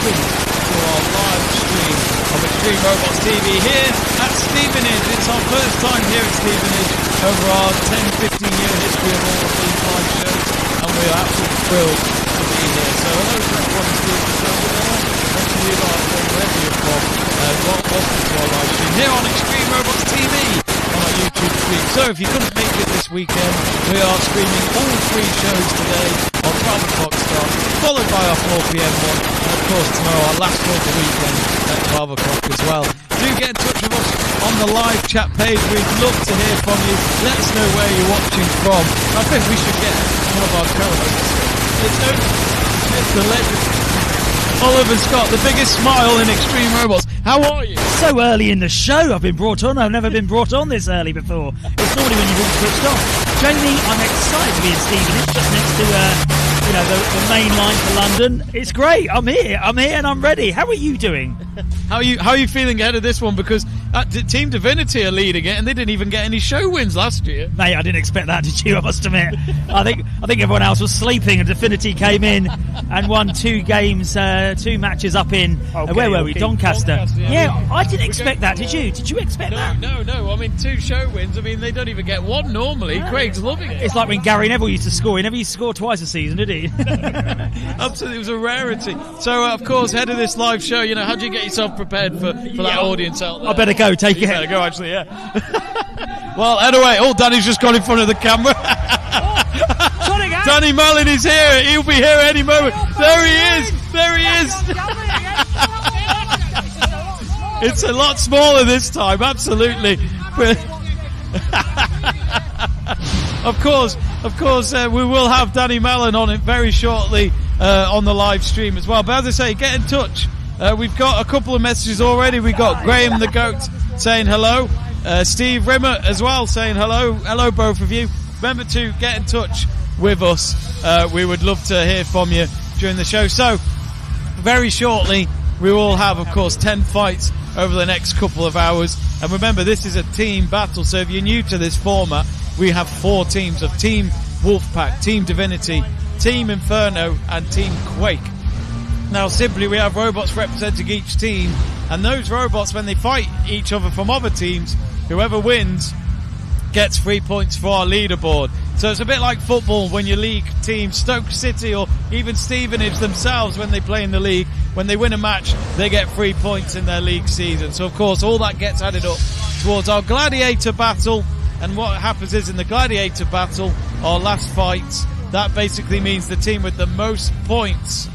welcome to our live stream of Extreme Robots TV here at Stevenage. It's our first time here at Stevenage over our 10-15 year history of all of these live shows, and we're absolutely thrilled to be here. So hello to everyone who's doing the show with us, and to you guys wherever you're from. Welcome to our live stream here on Extreme Robots TV on our YouTube stream. So if you couldn't make it this weekend, we are streaming all 3 shows today on 12 o'clock start, followed by our 4 p.m. one, and of course tomorrow our last one of the weekend at 12 o'clock as well. Do get in touch with us on the live chat page. We'd love to hear from you. Let us know where you're watching from. I think we should get one of our co-hosts. It's the legend, Oliver Scott, the biggest smile in Extreme Robots. How are you? So early in the show I've been brought on. I've never been brought on this early before. It's normally when you've all switched off. Jamie, I'm excited to be in Stevenage, just next to the main line to London. It's great. I'm here and I'm ready. How are you doing? How are you feeling ahead of this one? Because Team Divinity are leading it, and they didn't even get any show wins last year. Mate, I didn't expect that, did you? I must admit. I think everyone else was sleeping, and Divinity came in and won 2 games, 2 matches up in where were we? Doncaster. Yeah, I didn't expect that. Did you? Did you expect that? No. I mean, 2 show wins. I mean, they don't even get one normally. No. Craig's loving it. It's like when Gary Neville used to score. He never used to score twice a season, did he? Absolutely, it was a rarity. So, of course, head of this live show, how do you get yourself prepared for that audience out there? I better go, take it. You better go, actually, yeah. Well, anyway, Danny's just got in front of the camera. Sorry, guys. Danny Mullen is here. He'll be here any moment. There he is. It's a lot smaller this time, absolutely. Of course, we will have Danny Mallon on it very shortly on the live stream as well. But as I say, get in touch. We've got a couple of messages already. We've got Graham the Goat saying hello. Steve Rimmer as well saying hello. Hello, both of you. Remember to get in touch with us. We would love to hear from you during the show. So, very shortly, we will have, of course, 10 fights over the next couple of hours. And remember, this is a team battle. So if you're new to this format, we have 4 teams of Team Wolfpack, Team Divinity, Team Inferno, and Team Quake. Now, simply, we have robots representing each team, and those robots, when they fight each other from other teams, whoever wins gets 3 points for our leaderboard. So it's a bit like football when your league team, Stoke City or even Stevenage themselves, when they play in the league, when they win a match, they get 3 points in their league season. So, of course, all that gets added up towards our gladiator battle. And what happens is, in the gladiator battle, our last fight, that basically means the team with the most points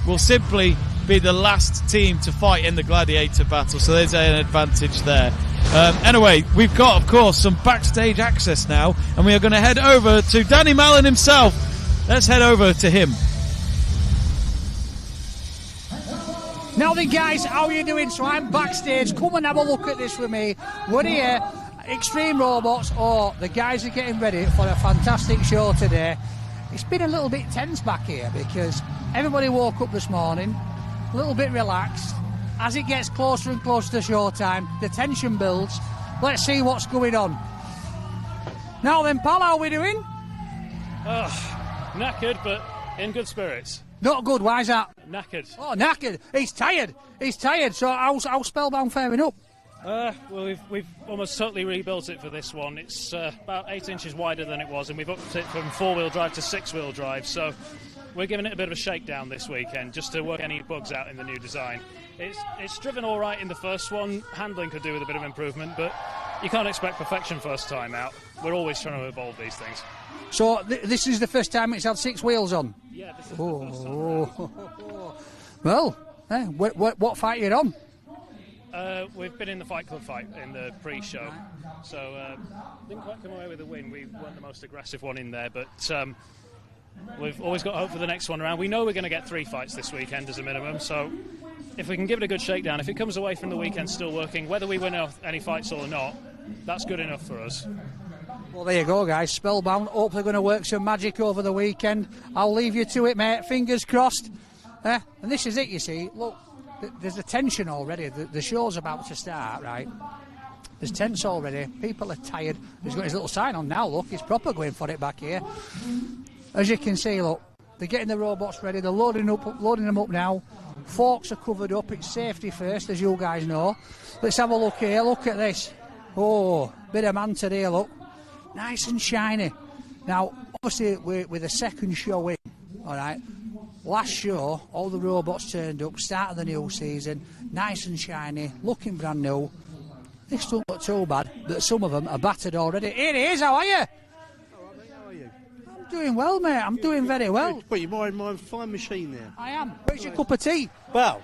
will simply be the last team to fight in the gladiator battle. So there's an advantage there. Anyway, we've got, of course, some backstage access now, and we are going to head over to Danny Mallon himself. Let's head over to him. Now then, guys, how are you doing? So I'm backstage. Come and have a look at this with me. We're here, Extreme Robots. The guys are getting ready for a fantastic show today. It's been a little bit tense back here because everybody woke up this morning a little bit relaxed. As it gets closer and closer to showtime, the tension builds. Let's see what's going on. Now then, pal, how are we doing? Knackered, but in good spirits. Not good, why is that? Knackered. Oh, knackered. He's tired. So how's Spellbound faring up? Well, we've almost totally rebuilt it for this one. It's about 8 inches wider than it was, and we've upped it from 4-wheel drive to 6-wheel drive. So we're giving it a bit of a shakedown this weekend, just to work any bugs out in the new design. It's driven all right in the first one. Handling could do with a bit of improvement, but you can't expect perfection first time out. We're always trying to evolve these things. So this is the first time it's had 6 wheels on? Yeah, this is the first time. Well, what fight are you on? We've been in the Fight Club fight in the pre-show, so didn't quite come away with a win. We weren't the most aggressive one in there, but we've always got hope for the next one around. We know we're going to get 3 fights this weekend as a minimum, so if we can give it a good shakedown, if it comes away from the weekend still working, whether we win any fights or not, that's good enough for us. Well, there you go, guys. Spellbound, hopefully going to work some magic over the weekend. I'll leave you to it, mate. Fingers crossed. And this is it, you see. Look, there's a tension already. The show's about to start, right? There's tense already. People are tired. He's got his little sign on now, look. He's proper going for it back here. As you can see, look, They're getting the robots ready. They're loading them up now. Forks are covered up. It's safety first, as you guys know. Let's have a look here. Look at this. Oh, bit of manta there, look. Nice and shiny. Now, obviously, we're with the second show in, all right? Last show, all the robots turned up, start of the new season, nice and shiny, looking brand new. This don't look too bad, but some of them are battered already. Here he is, how are you? All right, mate, how are you? I'm doing well, mate. I'm doing very well. Well, you're my fine machine there. I am. Where's your cup of tea? Well,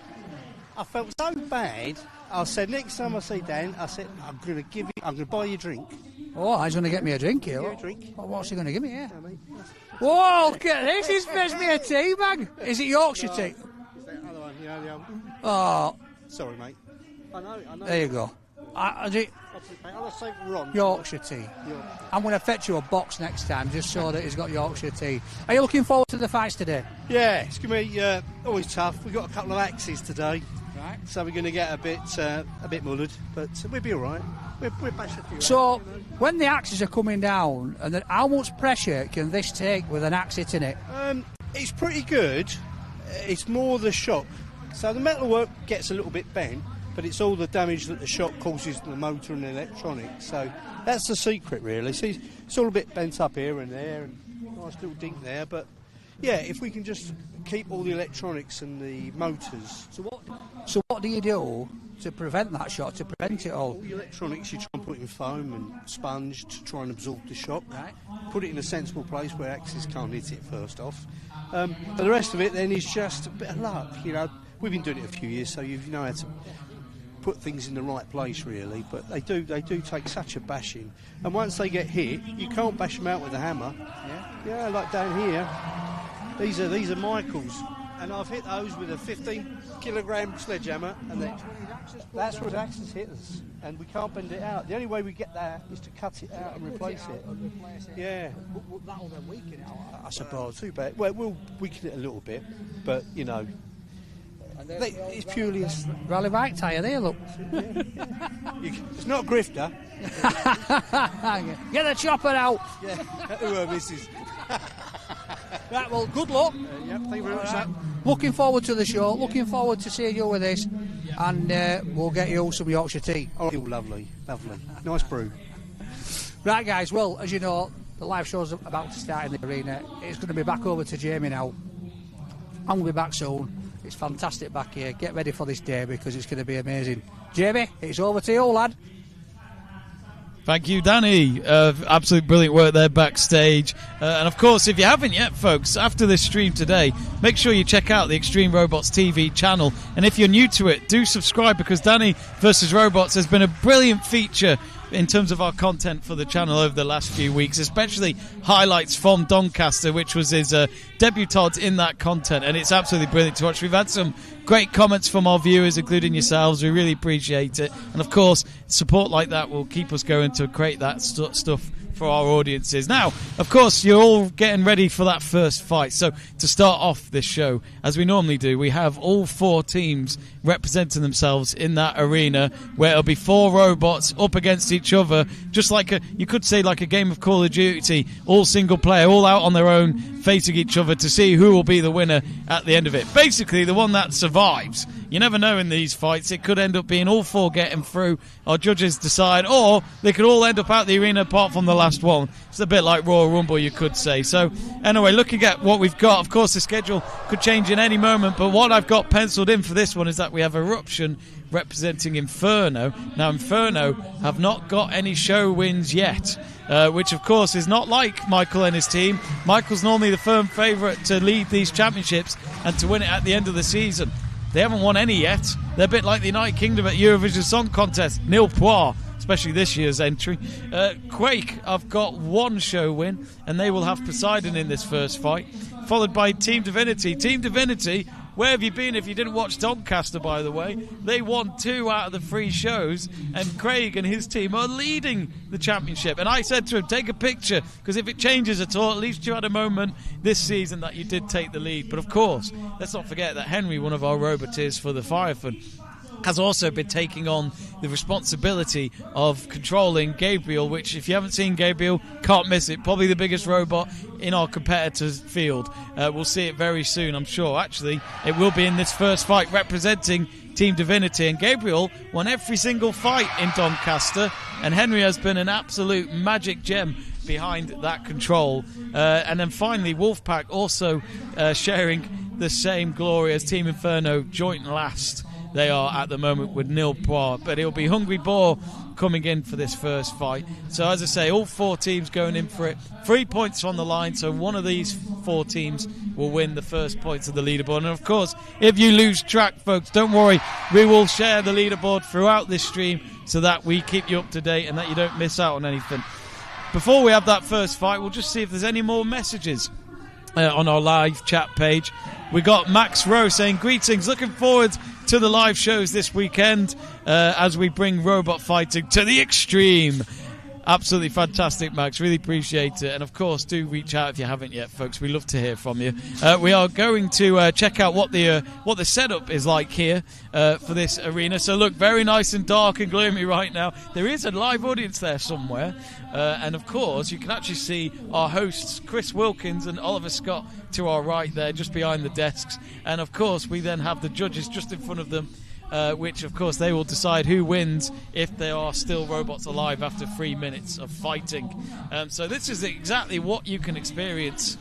I felt so bad. I said next time I see Dan, I said I'm going to buy you a drink. Oh, he's going to get me a drink here. Yeah, a drink. What's he going to give me here? Yeah, mate. Whoa, look at this. He's fetched me a tea bag. Is it Yorkshire tea? Is that other one? Yeah, the other. Oh, Sorry, mate. I know. there you go. Is it I'll say Ron. Yorkshire tea? Yeah. I'm going to fetch you a box next time just so that he's got Yorkshire tea. Are you looking forward to the fights today? Yeah, it's going to be always tough. We've got a couple of axes today. Right. So we're going to get a bit mullered, but we'll be all right. We'll bash a few So, axes, you know. when the axes are coming down, and then how much pressure can this take with an axe hitting it? It's pretty good. It's more the shock. So the metalwork gets a little bit bent, but it's all the damage that the shock causes to the motor and the electronics. So that's the secret, really. See, it's all a bit bent up here and there, and nice little dink there. But yeah, if we can just keep all the electronics and the motors. So what do you do to prevent that shock, to prevent it all? All the electronics, you try and put in foam and sponge to try and absorb the shock. Right. Put it in a sensible place where axes can't hit it first off. But the rest of it then is just a bit of luck. You know, we've been doing it a few years, so you know how to put things in the right place, really. But they do take such a bashing, and once they get hit, you can't bash them out with a hammer. Yeah, like down here. These are Michael's, and I've hit those with a 15-kilogram sledgehammer, and that's where the axes hit us, and we can't bend it out. The only way we get that is to cut it out and replace it. Yeah. That'll then weaken it, I suppose. Too bad. Well, we'll weaken it a little bit, but you know, it's purely a... Rally bike tyre there, look. It's not a grifter. Get the chopper out. Yeah, who misses. Right, well, good luck. Yep, thank you very much. Right. Looking forward to the show. Looking forward to seeing you with this. And we'll get you some Yorkshire tea. Oh, lovely. Nice brew. Right, guys, well, as you know, the live show's about to start in the arena. It's going to be back over to Jamie now. I'm going to be back soon. It's fantastic back here. Get ready for this day because it's going to be amazing. Jamie, it's over to you, lad. Thank you, Danny. Absolute brilliant work there backstage. And of course, if you haven't yet, folks, after this stream today, make sure you check out the Extreme Robots TV channel. And if you're new to it, do subscribe because Danny versus Robots has been a brilliant feature in terms of our content for the channel over the last few weeks, especially highlights from Doncaster, which was his debutante in that content, and it's absolutely brilliant to watch. We've had some great comments from our viewers, including yourselves. We really appreciate it, and of course, support like that will keep us going to create that stuff for our audiences. Now, of course, you're all getting ready for that first fight. So to start off this show, as we normally do, we have all four teams representing themselves in that arena where it'll be four robots up against each other, just like you could say like a game of Call of Duty, all single player, all out on their own, facing each other to see who will be the winner at the end of it. Basically, the one that survives. You never know in these fights. It could end up being all four getting through. Our judges decide, or they could all end up out the arena apart from the last one. It's a bit like Royal Rumble, you could say. So, anyway, looking at what we've got, of course, the schedule could change in any moment, but what I've got penciled in for this one is that we have Eruption representing Inferno. Now, Inferno have not got any show wins yet, which, of course, is not like Michael and his team. Michael's normally the firm favourite to lead these championships and to win it at the end of the season. They haven't won any yet. They're a bit like the United Kingdom at Eurovision Song Contest, nil point, especially this year's entry. Quake have got one show win, and they will have Poseidon in this first fight, followed by Team Divinity. Team Divinity, where have you been if you didn't watch Doncaster, by the way? They won 2 out of the 3 shows, and Craig and his team are leading the championship. And I said to him, take a picture, because if it changes at all, at least you had a moment this season that you did take the lead. But of course, let's not forget that Henry, one of our roboteers for the Firefun, has also been taking on the responsibility of controlling Gabriel, which, if you haven't seen Gabriel, can't miss it. Probably the biggest robot in our competitors' field. We'll see it very soon, I'm sure. Actually, it will be in this first fight representing Team Divinity, and Gabriel won every single fight in Doncaster, and Henry has been an absolute magic gem behind that control. And then finally, Wolfpack also sharing the same glory as Team Inferno, joint last. They are at the moment with 0 points, but it'll be Hungry Boar coming in for this first fight. So as I say, all 4 teams going in for it. 3 points on the line, so one of these 4 teams will win the first points of the leaderboard. And of course, if you lose track, folks, don't worry, we will share the leaderboard throughout this stream so that we keep you up to date and that you don't miss out on anything. Before we have that first fight, we'll just see if there's any more messages on our live chat page. We got Max Rowe saying, greetings, looking forward to the live shows this weekend as we bring robot fighting to the extreme. Absolutely fantastic, Max. Really appreciate it. And, of course, do reach out if you haven't yet, folks. We love to hear from you. We are going to check out what the setup is like here for this arena. So, look, very nice and dark and gloomy right now. There is a live audience there somewhere. And, of course, you can actually see our hosts, Chris Wilkins and Oliver Scott, to our right there, just behind the desks. And, of course, we then have the judges just in front of them. Which, of course, they will decide who wins if there are still robots alive after 3 minutes of fighting. So this is exactly what you can experience.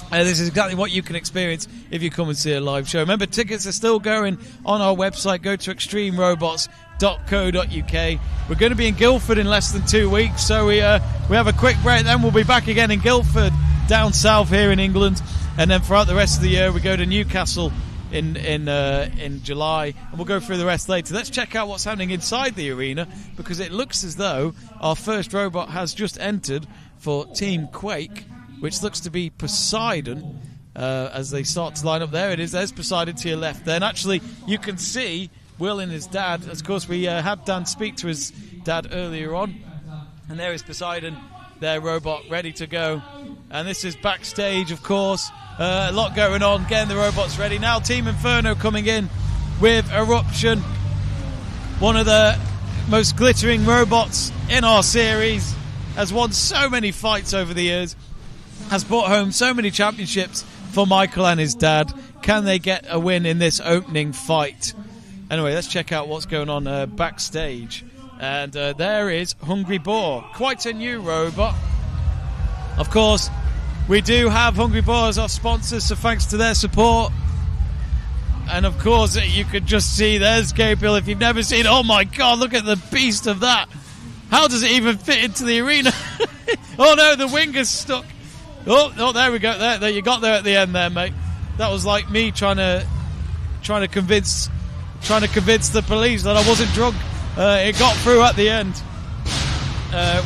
This is exactly what you can experience if you come and see a live show. Remember, tickets are still going on our website. Go to extremerobots.co.uk. We're going to be in Guildford in less than 2 weeks, so we have a quick break. Then we'll be back again in Guildford, down south here in England. And then throughout the rest of the year, we go to Newcastle in July, and we'll go through the rest later. Let's check out what's happening inside the arena, because it looks as though our first robot has just entered for Team Quake, which looks to be Poseidon. As they start to line up, there it is. There's Poseidon to your left there, and actually you can see Will and his dad. Of course, we had Dan speak to his dad earlier on, and there is Poseidon, their robot, ready to go. And this is backstage, of course. A lot going on, getting the robots ready. Now Team Inferno coming in with Eruption, one of the most glittering robots in our series, has won so many fights over the years, has brought home so many championships for Michael and his dad. Can they get a win in this opening fight? Anyway, let's check out what's going on backstage. And there is Hungry Boar, quite a new robot. Of course, we do have Hungry Boar as our sponsors, so thanks to their support. And of course, you could just see there's Gabriel. If you've never seen it, oh my God, look at the beast of that. How does it even fit into the arena? Oh no, the wing is stuck. Oh, there we go. There you got there at the end there, mate. That was like me trying to convince the police that I wasn't drunk. It got through at the end.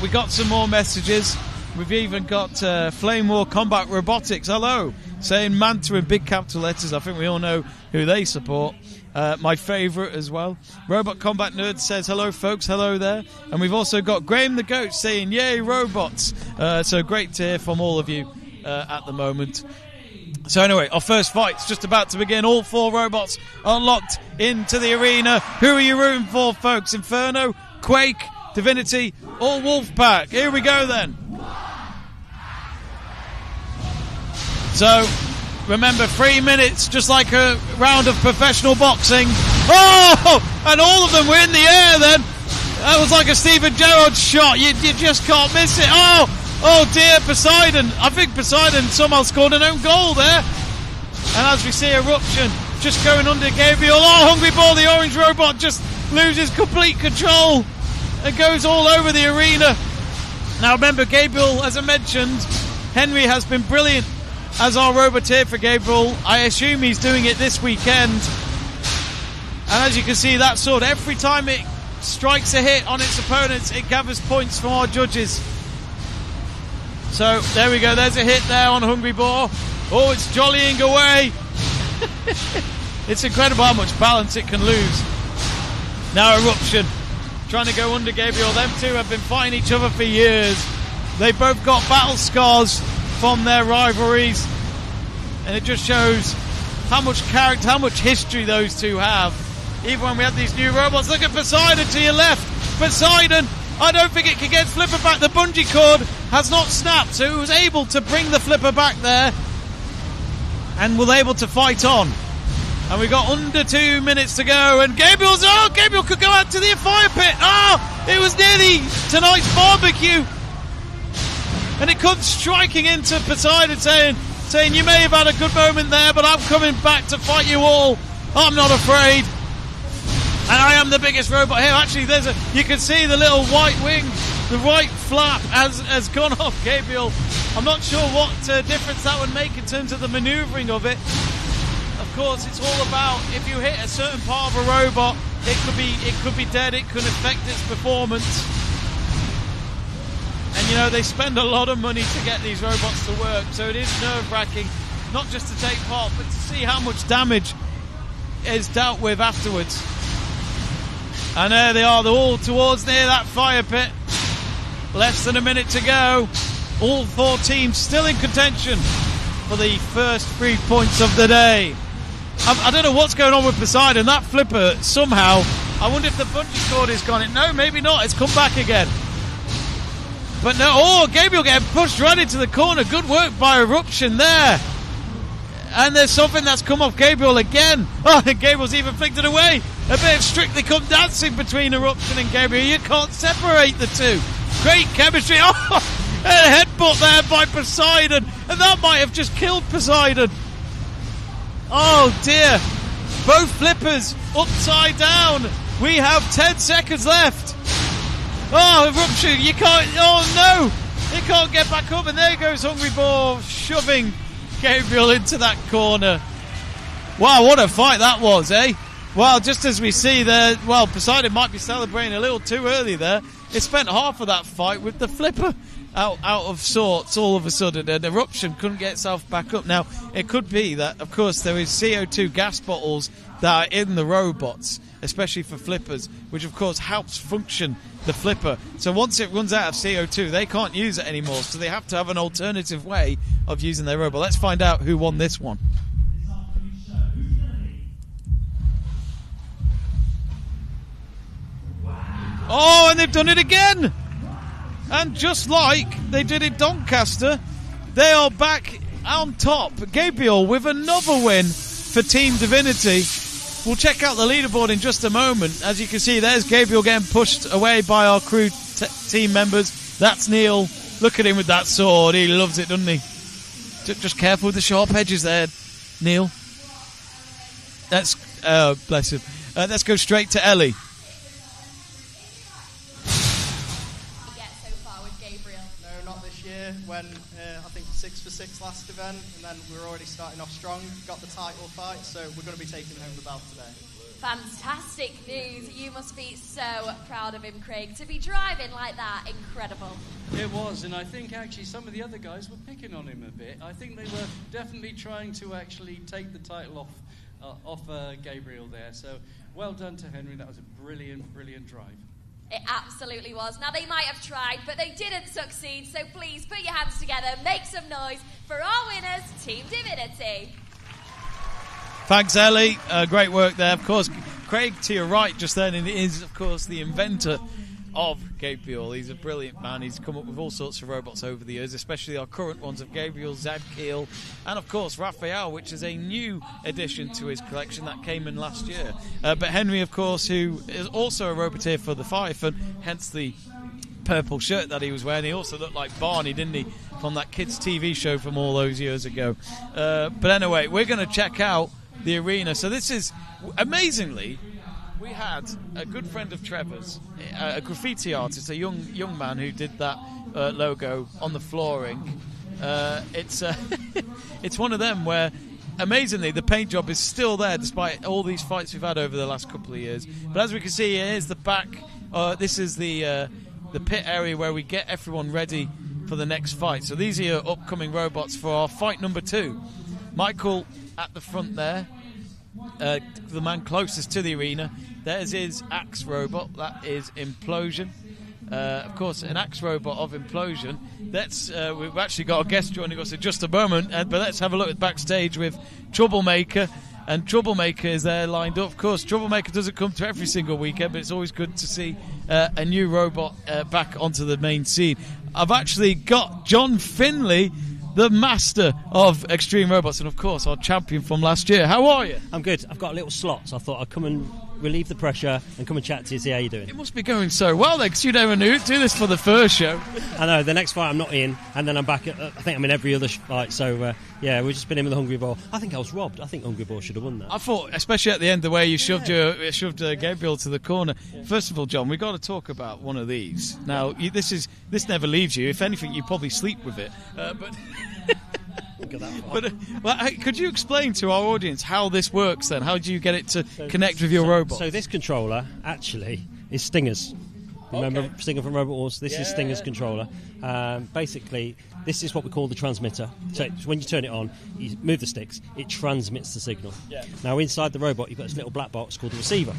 We got some more messages. We've even got Flame War Combat Robotics, hello, saying Manta in big capital letters. I think we all know who they support. My favourite as well. Robot Combat Nerd says, hello folks, hello there. And we've also got Graham the Goat saying, yay robots. So great to hear from all of you at the moment. So anyway, our first fight's just about to begin. All 4 robots are locked into the arena. Who are you rooting for, folks? Inferno, Quake, Divinity, or Wolfpack? Here we go then. So, remember, 3 minutes, just like a round of professional boxing. Oh! And all of them were in the air then. That was like a Stephen Gerrard shot. You just can't miss it. Oh dear, Poseidon. I think Poseidon somehow scored an own goal there. And as we see Eruption just going under Gabriel. Oh, Hungry Boar, the orange robot, just loses complete control and goes all over the arena. Now remember, Gabriel, as I mentioned, Henry has been brilliant as our roboteer for Gabriel. I assume he's doing it this weekend. And as you can see, that sword, every time it strikes a hit on its opponents, it gathers points from our judges. So there we go, there's a hit there on Hungry Boar. Oh, it's jollying away. It's incredible how much balance it can lose. Now Eruption, trying to go under Gabriel. Them two have been fighting each other for years. They both got battle scars from their rivalries, and it just shows how much character, how much history those two have. even when we had these new robots. Look at Poseidon to your left. Poseidon, I don't think it can get Flipper back. The bungee cord has not snapped, so it was able to bring the Flipper back there and was able to fight on. And we've got under 2 minutes to go, and Gabriel could go out to the fire pit. It was nearly tonight's barbecue. And it comes striking into Poseidon, saying, you may have had a good moment there, but I'm coming back to fight you all. I'm not afraid. And I am the biggest robot here. Actually, you can see the little white wing, the white flap has gone off Gabriel. I'm not sure what difference that would make in terms of the manoeuvring of it. Of course, it's all about if you hit a certain part of a robot, it could be dead, it could affect its performance. And they spend a lot of money to get these robots to work, so it is nerve-wracking, not just to take part, but to see how much damage is dealt with afterwards. And there they are, they're all towards near that fire pit. Less than a minute to go. All 4 teams still in contention for the first 3 points of the day. I don't know what's going on with Poseidon. That Flipper, somehow, I wonder if the bungee cord is gone. No, maybe not. It's come back again. But no, Gabriel getting pushed right into the corner. Good work by Eruption there. And there's something that's come off Gabriel again. And Gabriel's even flicked it away. A bit of Strictly Come Dancing between Eruption and Gabriel. You can't separate the two. Great chemistry. A headbutt there by Poseidon. And that might have just killed Poseidon. Oh dear. Both Flippers upside down. We have 10 seconds left. Eruption, you can't, no, he can't get back up, and there goes Hungry Boar shoving Gabriel into that corner. Wow, what a fight that was, eh? Well, just as we see there, Poseidon might be celebrating a little too early there. It spent half of that fight with the Flipper out of sorts all of a sudden, and Eruption couldn't get itself back up. Now, it could be that, of course, there is CO2 gas bottles that are in the robots, especially for Flippers, which of course helps function the Flipper. So once it runs out of CO2, they can't use it anymore, so they have to have an alternative way of using their robot. Let's find out who won this one. And they've done it again! And just like they did in Doncaster, they are back on top. Gabriel with another win for Team Divinity. We'll check out the leaderboard in just a moment. As you can see, there's Gabriel getting pushed away by our crew team members. That's Neil. Look at him with that sword. He loves it, doesn't he? Just careful with the sharp edges there, Neil. Bless him. Let's go straight to Ellie. When I think 6 for 6 last event, and then we're already starting off strong, got the title fight, so we're going to be taking home the belt today. Fantastic news. You must be so proud of him, Craig, to be driving like that. Incredible. It was, and I think actually some of the other guys were picking on him a bit. I think they were definitely trying to actually take the title off Gabriel there, so well done to Henry. That was a brilliant drive. It absolutely was. Now, they might have tried, but they didn't succeed, so please put your hands together, make some noise for our winners, Team Divinity. Thanks, Ellie. Great work there. Of course, Craig to your right just then is, of course, the inventor of Gabriel. He's a brilliant man. He's come up with all sorts of robots over the years, especially our current ones of Gabriel, Zadkiel, and of course Raphael, which is a new addition to his collection that came in last year. But Henry, of course, who is also a roboteer for the Fife, and hence the purple shirt that he was wearing. He also looked like Barney, didn't he, from that kids' TV show from all those years ago. But anyway, we're going to check out the arena. So this is, amazingly, we had a good friend of Trevor's, a graffiti artist, a young man who did that logo on the flooring. It's one of them where, amazingly, the paint job is still there despite all these fights we've had over the last couple of years. But as we can see, here's the back. This is the pit area where we get everyone ready for the next fight. So these are your upcoming robots for our fight number 2. Michael at the front there. The man closest to the arena. There's his axe robot. That is Implosion. Of course, an axe robot of Implosion. We've actually got a guest joining us in just a moment, but let's have a look at backstage with Troublemaker. and Troublemaker is there lined up. Of course, Troublemaker doesn't come to every single weekend, but it's always good to see a new robot back onto the main scene. I've actually got John Finley, the master of Extreme Robots, and of course our champion from last year. How are you? I'm good. I've got a little slot, so I thought I'd come and relieve the pressure and come and chat to you, see how you're doing. It must be going so well then, because you never knew. Do this for the first show. I know, the next fight I'm not in, and then I'm back at, I think I'm in every other fight, so yeah, we've just been in with the Hungry Boar. I think I was robbed. I think Hungry Boar should have won that. I thought, especially at the end, the way you shoved Gabriel to the corner. Yeah. First of all, John, we've got to talk about one of these. Now, this never leaves you. If anything, you probably sleep with it. Could you explain to our audience how this works then? How do you get it to connect with your robot? So this controller actually is Stinger's. Remember Stinger from Robot Wars? This is Stinger's controller. Basically, this is what we call the transmitter. So when you turn it on, you move the sticks, it transmits the signal. Yeah. Now inside the robot, you've got this little black box called the receiver.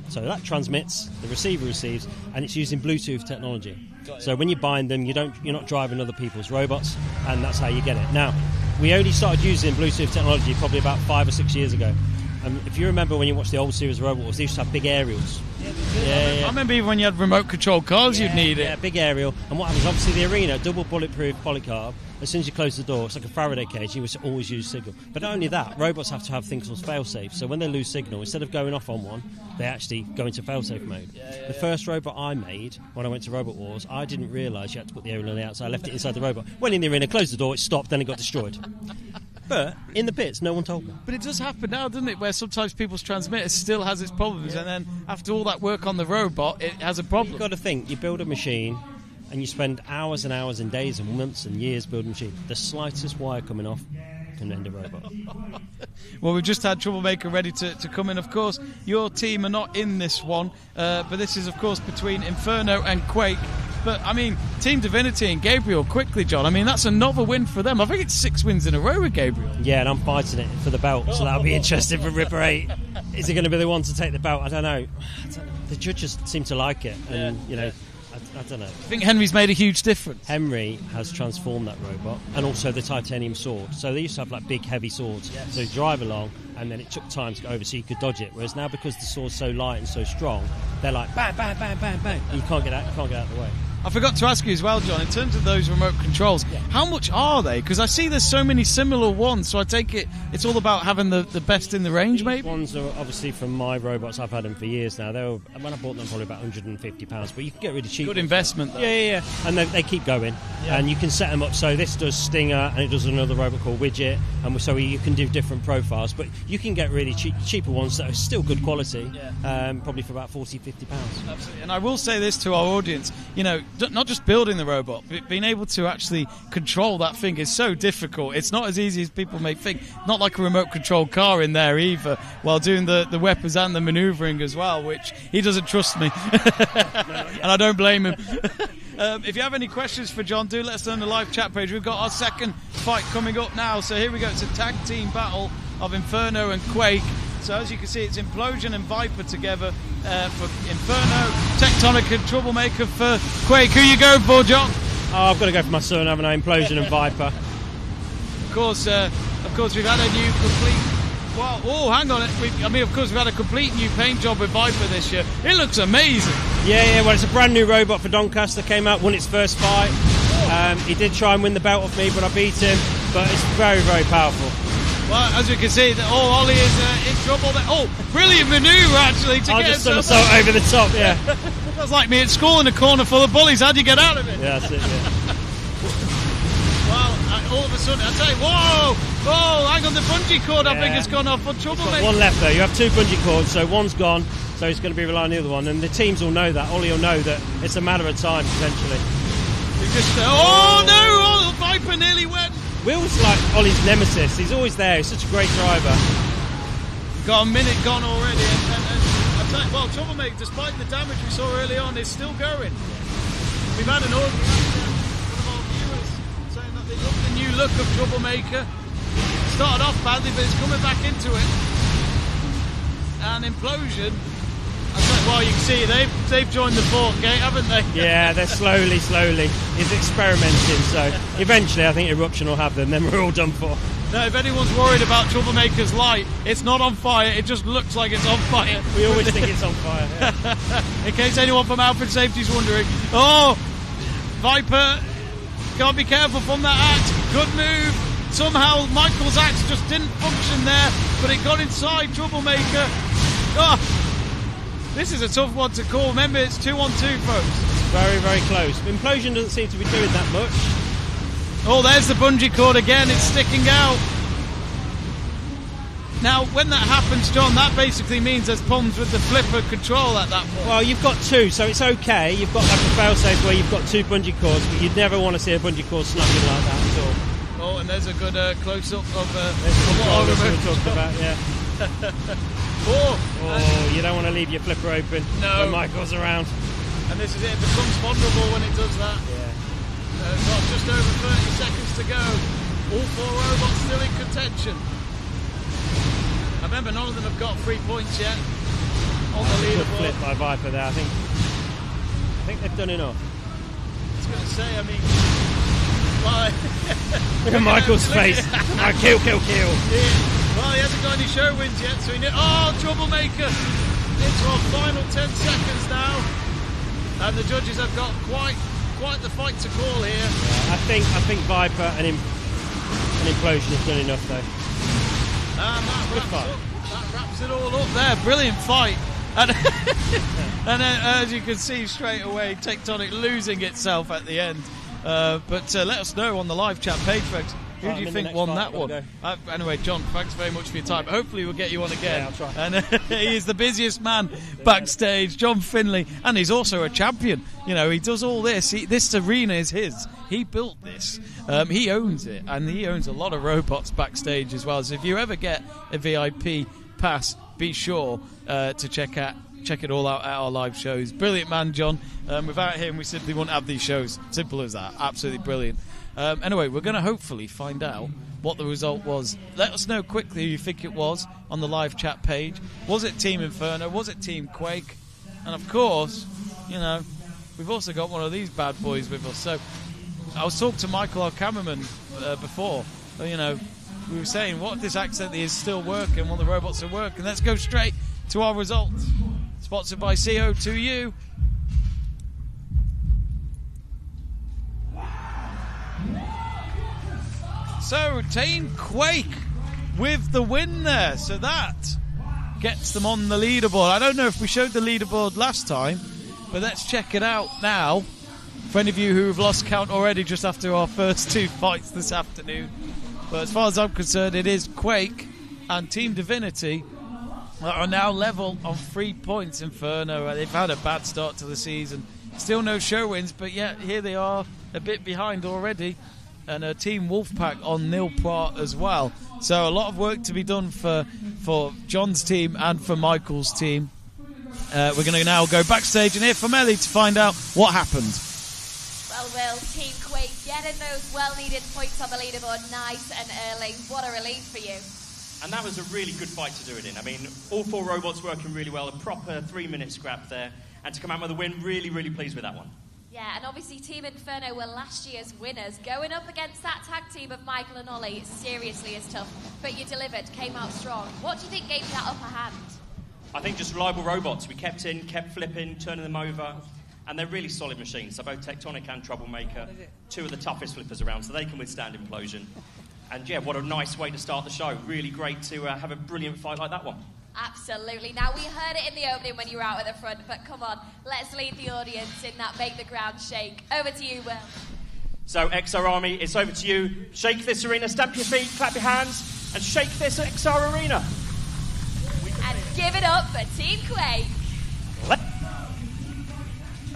So that transmits, the receiver receives, and it's using Bluetooth technology. So when you bind them, you're not driving other people's robots, and that's how you get it. Now, we only started using Bluetooth technology probably about 5 or 6 years ago. If you remember when you watched the old series of Robot Wars, they used to have big aerials. I remember even when you had remote control cars, you'd need it. Yeah, big aerial. And what happens, obviously the arena, double bulletproof polycarb, as soon as you close the door, it's like a Faraday cage, you must always use signal. But not only that, robots have to have things called fail-safe. So when they lose signal, instead of going off on one, they actually go into fail-safe mode. The first robot I made, when I went to Robot Wars, I didn't realise you had to put the aerial on the outside. I left it inside the robot. Went in the arena, closed the door, it stopped, then it got destroyed. But in the pits, no one told me. But it does happen now, doesn't it? Where sometimes people's transmitter still has its problems, and then after all that work on the robot, it has a problem. You've got to think, you build a machine, and you spend hours and hours and days and months and years building a machine. The slightest wire coming off can end a robot. Well, we've just had Troublemaker ready to come in. Of course, your team are not in this one, but this is, of course, between Inferno and Quake. But, I mean, Team Divinity and Gabriel, quickly, John, I mean, that's another win for them. I think it's 6 wins in a row with Gabriel. Yeah, and I'm fighting it for the belt, so that'll be interesting for Ripper 8. Is he going to be the one to take the belt? I don't know. The judges seem to like it, and, I don't know. I think Henry's made a huge difference. Henry has transformed that robot, and also the titanium sword. So they used to have like big, heavy swords. Yes. So you drive along, and then it took time to get over, so you could dodge it. Whereas now, because the sword's so light and so strong, they're like bang, bang, bang, bang, bang. And you can't get out of the way. I forgot to ask you as well, John, in terms of those remote controls, how much are they? Because I see there's so many similar ones, so I take it's all about having the best in the range, maybe? These ones are obviously from my robots. I've had them for years now. When I bought them, probably about £150, but you can get really cheap. Good investment, though. Yeah. And they keep going. Yeah. And you can set them up. So this does Stinger, and it does another robot called Widget, and so you can do different profiles. But you can get really cheaper ones that are still good quality, probably for about £40, £50. Absolutely. And I will say this to our audience, not just building the robot, but being able to actually control that thing is so difficult. It's not as easy as people may think. Not like a remote control car in there either, while doing the weapons and the manoeuvring as well, which he doesn't trust me. And I don't blame him. If you have any questions for John, do let us know on the live chat page. We've got our second fight coming up now. So here we go. It's a tag team battle of Inferno and Quake. So as you can see, it's Implosion and Viper together for Inferno, Tectonic and Troublemaker for Quake. Who you going for, John? Oh, I've got to go for my son, haven't I? Implosion and Viper. Of course, we've had a new complete... Well, oh, hang on. Of course, we've had a complete new paint job with Viper this year. It looks amazing. Yeah, well, it's a brand new robot for Doncaster. Came out, won its first fight. He did try and win the belt off me, but I beat him. But it's very, very powerful. Well, as you can see, Ollie is in trouble there. Oh, brilliant manoeuvre, actually, to I'll get just somersault over the top, yeah. That's like me at school in a corner full of bullies. How'd you get out of it? Yeah, that's it, yeah. Well, all of a sudden, I tell you, whoa, hang on, the bungee cord, I think, has gone off for Troublemaker. One left, though. You have 2 bungee cords, so one's gone, so he's going to be relying on the other one. And the teams will know that. Ollie will know that it's a matter of time, potentially. Viper nearly went. Will's like Ollie's nemesis. He's always there. He's such a great driver. Got a minute gone already, and I tell you, well, Troublemaker, despite the damage we saw early on, is still going. We've had an audience from our viewers saying that they love the new look of Troublemaker. Started off badly, but it's coming back into it. And Implosion. Well, you can see they've joined the fort gate, haven't they? Yeah, they're slowly. He's experimenting, so eventually I think Eruption will have them, then we're all done for. Now, if anyone's worried about Troublemaker's light, it's not on fire. It just looks like it's on fire. We always think it's on fire. Yeah. In case anyone from Alfred Safety's wondering. Oh, Viper, gotta be careful from that axe. Good move. Somehow Michael's axe just didn't function there, but it got inside Troublemaker. Oh, this is a tough one to call. Remember, it's 2-on-2, folks. Very, very close. Implosion doesn't seem to be doing that much. Oh, there's the bungee cord again. It's sticking out. Now, when that happens, John, that basically means there's problems with the flipper control at that point. Well, you've got two, so it's okay. You've got like a failsafe where you've got two bungee cords, but you'd never want to see a bungee cord snapping like that at all. Oh, and there's a good close-up of what we're talking about, yeah. You don't want to leave your flipper open when Michael's around. And this is it becomes vulnerable when it does that. Yeah. Got just over 30 seconds to go. All 4 robots still in contention. I remember none of them have got 3 points yet on the leaderboard. Good flip by Viper there. I think they've done enough. I was going to say, I mean, look at Michael's face. Kill. Yeah. Well, he hasn't got any show wins yet, so he Troublemaker into our final 10 seconds now, and the judges have got quite the fight to call here. Yeah, I think Viper and Implosion have done enough though. That wraps it all up there. Brilliant fight. And, as you can see straight away, Tectonic losing itself at the end. But let us know on the live chat page, folks. Who do you think won that one? Anyway, John, thanks very much for your time. Hopefully we'll get you on again. Yeah, I'll try. And he is the busiest man backstage, John Finley, and he's also a champion. You know, he does all this. This arena is his. He built this. He owns it, and he owns a lot of robots backstage as well. So if you ever get a VIP pass, be sure to check it all out at our live shows. Brilliant man, John. Without him, we simply wouldn't have these shows. Simple as that. Absolutely brilliant. Anyway, we're going to hopefully find out what the result was. Let us know quickly who you think it was on the live chat page. Was it Team Inferno? Was it Team Quake? And of course, you know, we've also got one of these bad boys with us. So I was talking to Michael, our cameraman, before. You know, we were saying, what if this accidentally is still working? One of the robots are working. Let's go straight to our results. Sponsored by CO2U. So, Team Quake with the win there. So that gets them on the leaderboard. I don't know if we showed the leaderboard last time, but let's check it out now. For any of you who have lost count already just after our first 2 fights this afternoon. But as far as I'm concerned, it is Quake and Team Divinity that are now level on 3 points. Inferno, they've had a bad start to the season. Still no show wins, but yet here they are a bit behind already. And Team Wolfpack on nil part as well. So a lot of work to be done for John's team and for Michael's team. We're going to now go backstage and hear from Ellie to find out what happened. Well, Will, Team Quake getting those well-needed points on the leaderboard nice and early. What a relief for you. And that was a really good fight to do it in. I mean, all 4 robots working really well, a proper 3-minute scrap there. And to come out with a win, really, really pleased with that one. Yeah, and obviously Team Inferno were last year's winners. Going up against that tag team of Michael and Ollie seriously is tough. But you delivered, came out strong. What do you think gave you that upper hand? I think just reliable robots. We kept flipping, turning them over. And they're really solid machines. So both Tectonic and Troublemaker, 2 of the toughest flippers around, so they can withstand implosion. And yeah, what a nice way to start the show. Really great to have a brilliant fight like that one. Absolutely. Now, we heard it in the opening when you were out at the front, but come on, let's lead the audience in that Make the Ground Shake. Over to you, Will. So, XR Army, it's over to you. Shake this arena, stamp your feet, clap your hands, and shake this XR arena. And give it up for Team Quake.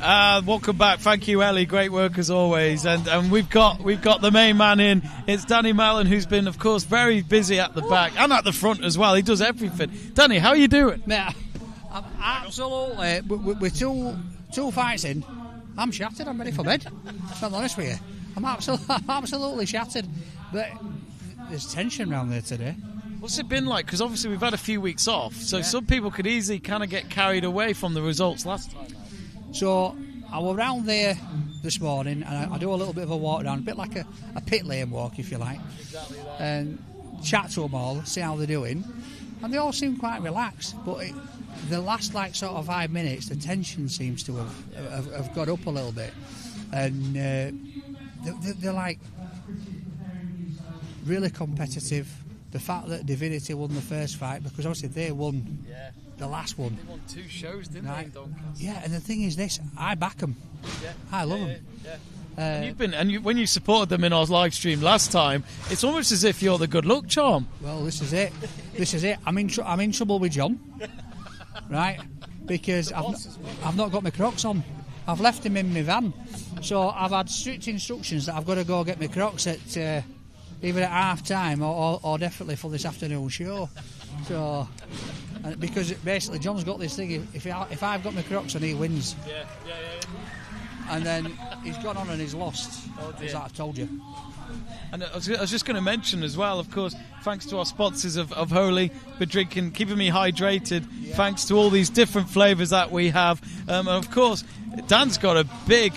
Welcome back. Thank you, Ellie. Great work as always. And we've got the main man in. It's Danny Mallon, who's been, of course, very busy at the back and at the front as well. He does everything. Danny, how are you doing? Yeah, I'm absolutely. With two fights in, I'm shattered. I'm ready for bed. If I'm honest with you, I'm absolutely shattered. But there's tension around there today. What's it been like? Because obviously we've had a few weeks off, so some people could easily kind of get carried away from the results last time. So I was around there this morning, and I do a little bit of a walk around, a bit like a pit lane walk, if you like. Exactly that. And chat to them all, see how they're doing, and they all seem quite relaxed. But the last sort of 5 minutes, the tension seems to have got up a little bit, and they're like really competitive. The fact that Divinity won the first fight, because obviously they won the last one. They won 2 shows, didn't they, in Doncaster? Yeah, and the thing is this, I back them. Yeah. I love them. And when you supported them in our live stream last time, it's almost as if you're the good luck charm. Well, this is it. I'm in trouble with John, right? Because I've not got my Crocs on. I've left him in my van, so I've had strict instructions that I've got to go get my Crocs at either at half time or definitely for this afternoon show. So, because basically John's got this thing. If I've got my Crocs on, he wins. Yeah. And then he's gone on and he's lost. As I've told you. And I was just going to mention as well, of course, thanks to our sponsors of Holy, for drinking, keeping me hydrated, thanks to all these different flavours that we have. And of course, Dan's got a big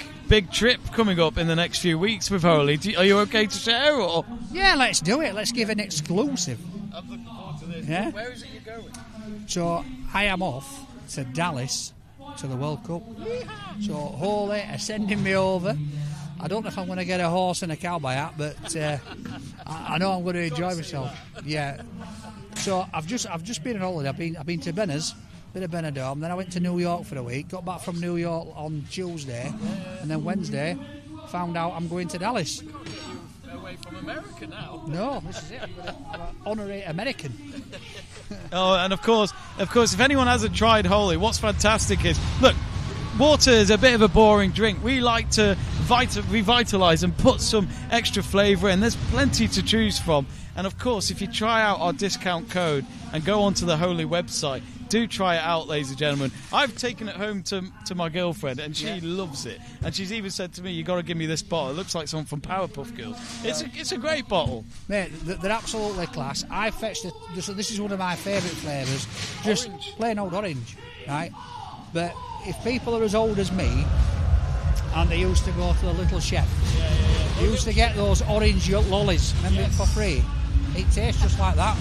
trip coming up in the next few weeks with Holy. Are you okay to share? Or? Yeah, let's do it. Let's give an exclusive. I'm looking forward to this. Yeah? Where is it you're going? So, I am off to Dallas to the World Cup. So Holy are sending me over. I don't know if I'm going to get a horse and a cowboy hat, but I know I'm going to enjoy myself. Yeah. So I've just been on holiday. I've been to Benner's, bit of Benidorm. Then I went to New York for a week. Got back from New York on Tuesday, and then Wednesday found out I'm going to Dallas. Away from America now. No, this is it. I'm going to honorary American. Oh, and of course, if anyone hasn't tried Holy, what's fantastic is, look, water is a bit of a boring drink. We like to revitalise and put some extra flavour in. There's plenty to choose from. And of course, if you try out our discount code and go onto the Holy website, do try it out, ladies and gentlemen. I've taken it home to my girlfriend, and she loves it. And she's even said to me, "You got to give me this bottle. It looks like something from Powerpuff Girls." It's a great bottle, mate. They're absolutely class. I fetched this is one of my favourite flavours. Just orange. Plain old orange, right? But if people are as old as me, and they used to go to the Little Chef, they used to get those orange lollies, remember, for free. It tastes just like that.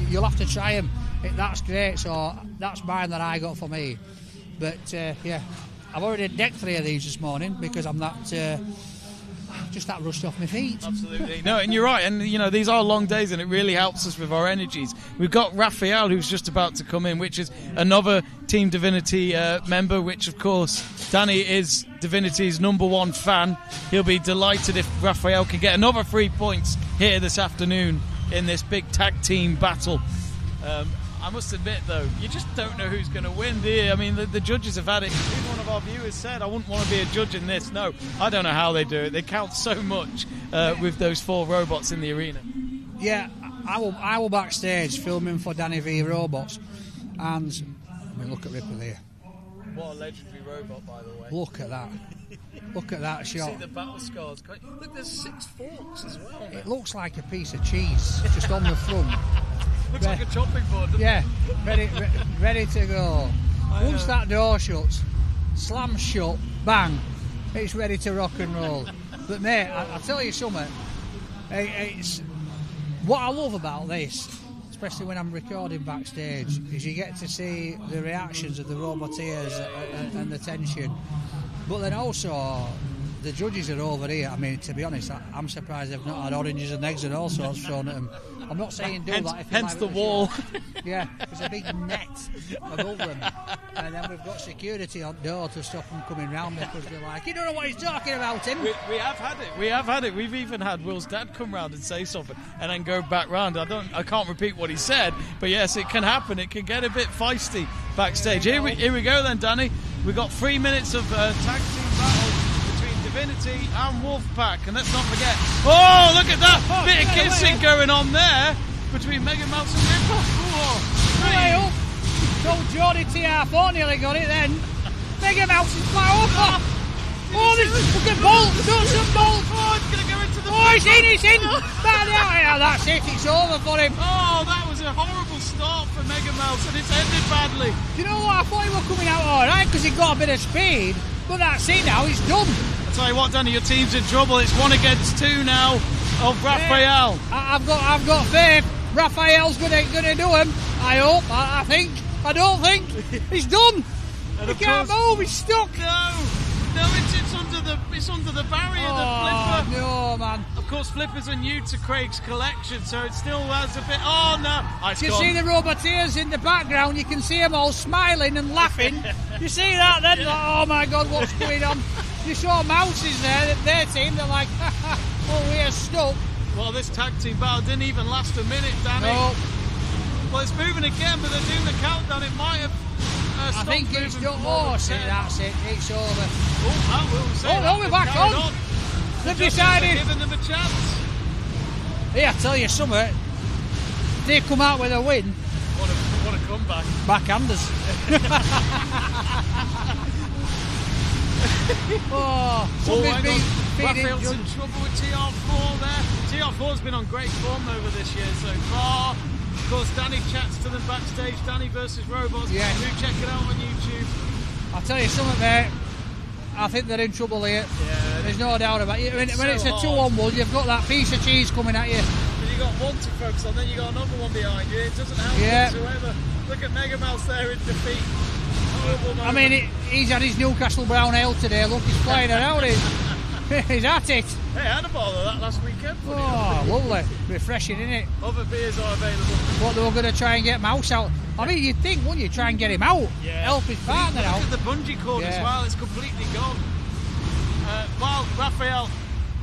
You'll have to try them. That's great. So that's mine that I got for me. But I've already decked 3 of these this morning because I'm just that rushed off my feet. Absolutely. No, and you're right. And these are long days, and it really helps us with our energies. We've got Raphael, who's just about to come in, which is another Team Divinity member. Which, of course, Danny is Divinity's #1 fan. He'll be delighted if Raphael can get another 3 points here this afternoon in this big tag team battle. I must admit, though, you just don't know who's going to win, do you? I mean, the judges have had it. Even one of our viewers said, "I wouldn't want to be a judge in this." No, I don't know how they do it. They count so much with those 4 robots in the arena. Yeah, I will backstage filming for Danny V Robots, and look at Ripper there. What a legendary robot, by the way. Look at that. Look at that shot. See the battle scars. Look, there's 6 forks as well. It looks like a piece of cheese just on the front. Looks like a chopping board. Yeah, ready to go. Once that door shuts, slams shut, bang, it's ready to rock and roll. But mate, I'll tell you something. It's what I love about this, especially when I'm recording backstage, is you get to see the reactions of the roboteers and the tension. But then also, the judges are over here. I mean, to be honest, I'm surprised they've not had oranges and eggs and all sorts thrown at them. I'm not saying do that. Hence the wall. Yeah, there's a big net above them, and then we've got security on the door to stop them coming round because they're like, "You don't know what he's talking about, him." We have had it. We have had it. We've even had Will's dad come round and say something, and then go back round. I can't repeat what he said, but yes, it can happen. It can get a bit feisty backstage. Here we go then, Danny. We've got 3 minutes of tag team battle between Divinity and Wolfpack, and let's not forget. Oh, look at that bit of kissing going on there between Mega Mouse and Ripper. Told Jordy TR4 nearly got it then. Mega Mouse is flat over. Oh, this is fucking Bolt. Got some Bolt. Oh, it's going to go into the... Oh, it's in. Yeah, that's it. It's over for him. Oh, that was a horrible start for Mega Mouse, and it's ended badly. Do you know what? I thought he was coming out all right because he got a bit of speed. But that's it now. He's done. I'll tell you what, Danny, your team's in trouble. It's 1 against 2 now. of Raphael. I've got faith. Raphael's gonna do him. I hope. I think. I don't think he's done. He can't move. He's stuck. No, it's under the barrier. The flipper. No, man. Of course, flippers are new to Craig's collection, so it still has a bit. Oh no! You see the Roboteers in the background. You can see them all smiling and laughing. You see that? Then, oh my God, what's going on? You saw Mouses there. Their team. They're like, oh, we are stuck. Well, this tag team battle didn't even last a minute, Danny. No. Well, it's moving again, but they're doing the countdown. It might have. I think it's done. Oh, see, that's it. It's over. Oh, I will say. Oh no, we're back on. They've decided. Giving them a chance. Yeah, I tell you something. They come out with a win. What a comeback. Backhanders. Somebody's been feeding. Raphael's in trouble with TR4 there. TR4's been on great form over this year so far. Of course, Danny chats to them backstage. Danny versus Robots. Yeah. Do check it out on YouTube. I'll tell you something, mate. I think they're in trouble here. Yeah. There's no doubt about it. When it's a hard. 2-on-1, you've got that piece of cheese coming at you. Because you've got one to focus on, then you've got another one behind you. It doesn't help whatsoever. Look at Mega Mouse there in defeat. Horrible moment. I mean, he's had his Newcastle Brown Ale today. Look, he's playing around it. He's at it. Hey, I had a bottle of that last weekend. Oh, lovely. Refreshing, isn't it? Other beers are available. What, they were going to try and get Mouse out. I mean, you'd think, wouldn't you, try and get him out? Yeah. Help his partner out. Look at the bungee cord as well. It's completely gone. While Raphael,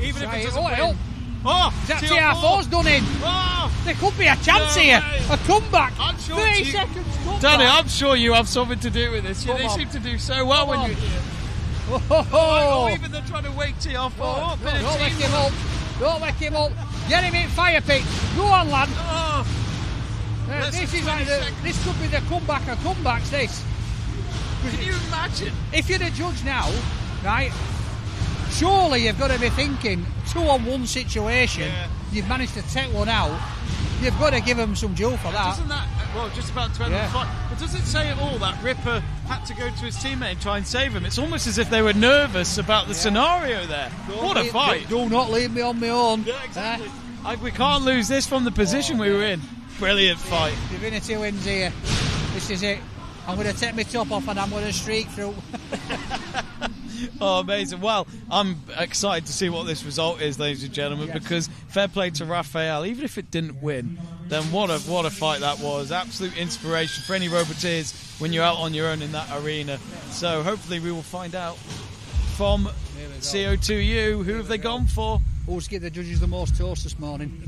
even if it doesn't win... Oh, is that TR4's done in? Oh, there could be a chance here. A comeback. I'm sure 30 seconds comeback. Danny, I'm sure you have something to do with this. They seem to do so well when you're here. Oh, even they're trying to wake TR4 up. Don't wake him up. Don't wake him up. Get him in fire pit. Go on, lad. Oh, this is like this could be the comeback of comebacks, this. Can you imagine? If you're the judge now, right, surely you've got to be thinking 2-on-1 situation. Yeah. You've managed to take one out. You've got to give him some due for that. Doesn't that, well, just about to end the fight. But does it say at all that Ripper had to go to his teammate and try and save him? It's almost as if they were nervous about the scenario there. What a fight. Do not leave me on my own. Yeah, exactly. We can't lose this from the position we were in. Brilliant fight. Divinity wins here. This is it. I'm going to take my top off and I'm going to streak through. Oh, amazing. Well, I'm excited to see what this result is, ladies and gentlemen, because fair play to Raphael. Even if it didn't win, then what a fight that was. Absolute inspiration for any Roboteers when you're out on your own in that arena. So hopefully we will find out from CO2U who have they gone for. Who's give the judges the most toast this morning?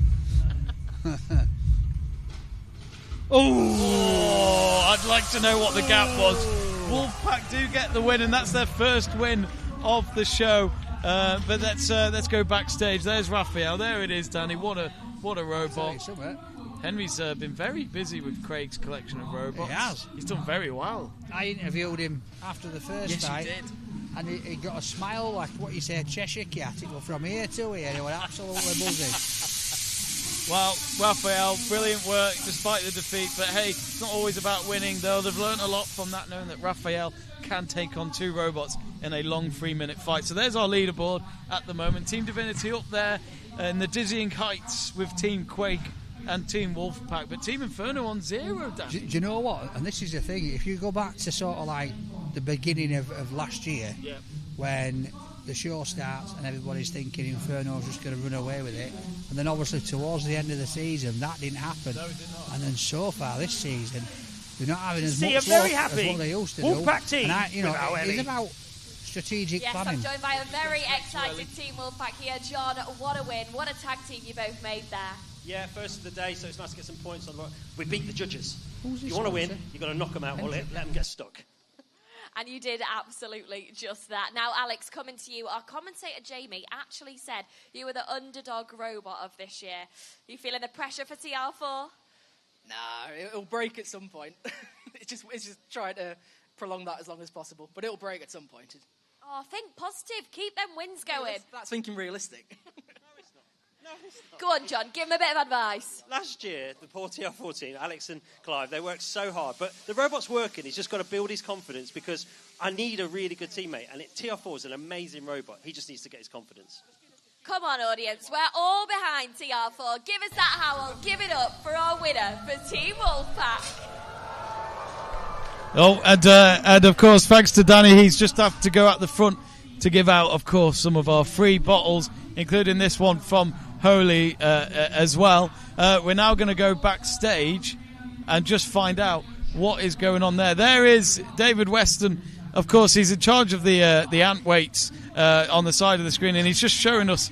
Oh, I'd like to know what the gap was. Wolfpack do get the win, and that's their first win of the show. But let's go backstage. There's Raphael. There it is, Danny. What a robot. Henry's been very busy with Craig's collection of robots. He has. He's done very well. I interviewed him after the first fight. Yes, you did. And he got a smile like what you say, Cheshire cat. It was from here to here. He was absolutely buzzing. Well, Raphael, brilliant work despite the defeat. But hey, it's not always about winning, though. They've learned a lot from that, knowing that Raphael can take on two robots in a long 3-minute fight. So there's our leaderboard at the moment. Team Divinity up there in the dizzying heights with Team Quake and Team Wolfpack. But Team Inferno on 0, Dan. Do you know what? And this is the thing. If you go back to sort of like the beginning of last year, when the show starts and everybody's thinking Inferno's just going to run away with it, and then obviously towards the end of the season that didn't happen. No, it did not. And then so far this season they're not having as much luck as what they used to Wolfpack do. team. And it's about strategic planning. Yes, I'm joined by a very excited Team Wolfpack here. John, what a win. What a tag team you both made there. Yeah, first of the day, so it's nice to get some points on the board. We beat the judges. If you want to win, you've got to knock them out or let them get stuck. And you did absolutely just that. Now, Alex, coming to you, our commentator Jamie actually said you were the underdog robot of this year. Are you feeling the pressure for TR4? Nah, it'll break at some point. it's just trying to prolong that as long as possible, but it'll break at some point. Oh, think positive. Keep them wins going. That's thinking realistic. Go on, John. Give him a bit of advice. Last year, the poor TR14, Alex and Clive, they worked so hard. But the robot's working. He's just got to build his confidence because I need a really good teammate. And TR4 is an amazing robot. He just needs to get his confidence. Come on, audience, we're all behind TR4. Give us that howl, give it up for our winner for Team Wolfpack. Oh, and of course, thanks to Danny, he's just have to go out the front to give out, of course, some of our free bottles, including this one from Holy as well. We're now going to go backstage and just find out what is going on there. There is David Weston. Of course, he's in charge of the ant weights on the side of the screen, and he's just showing us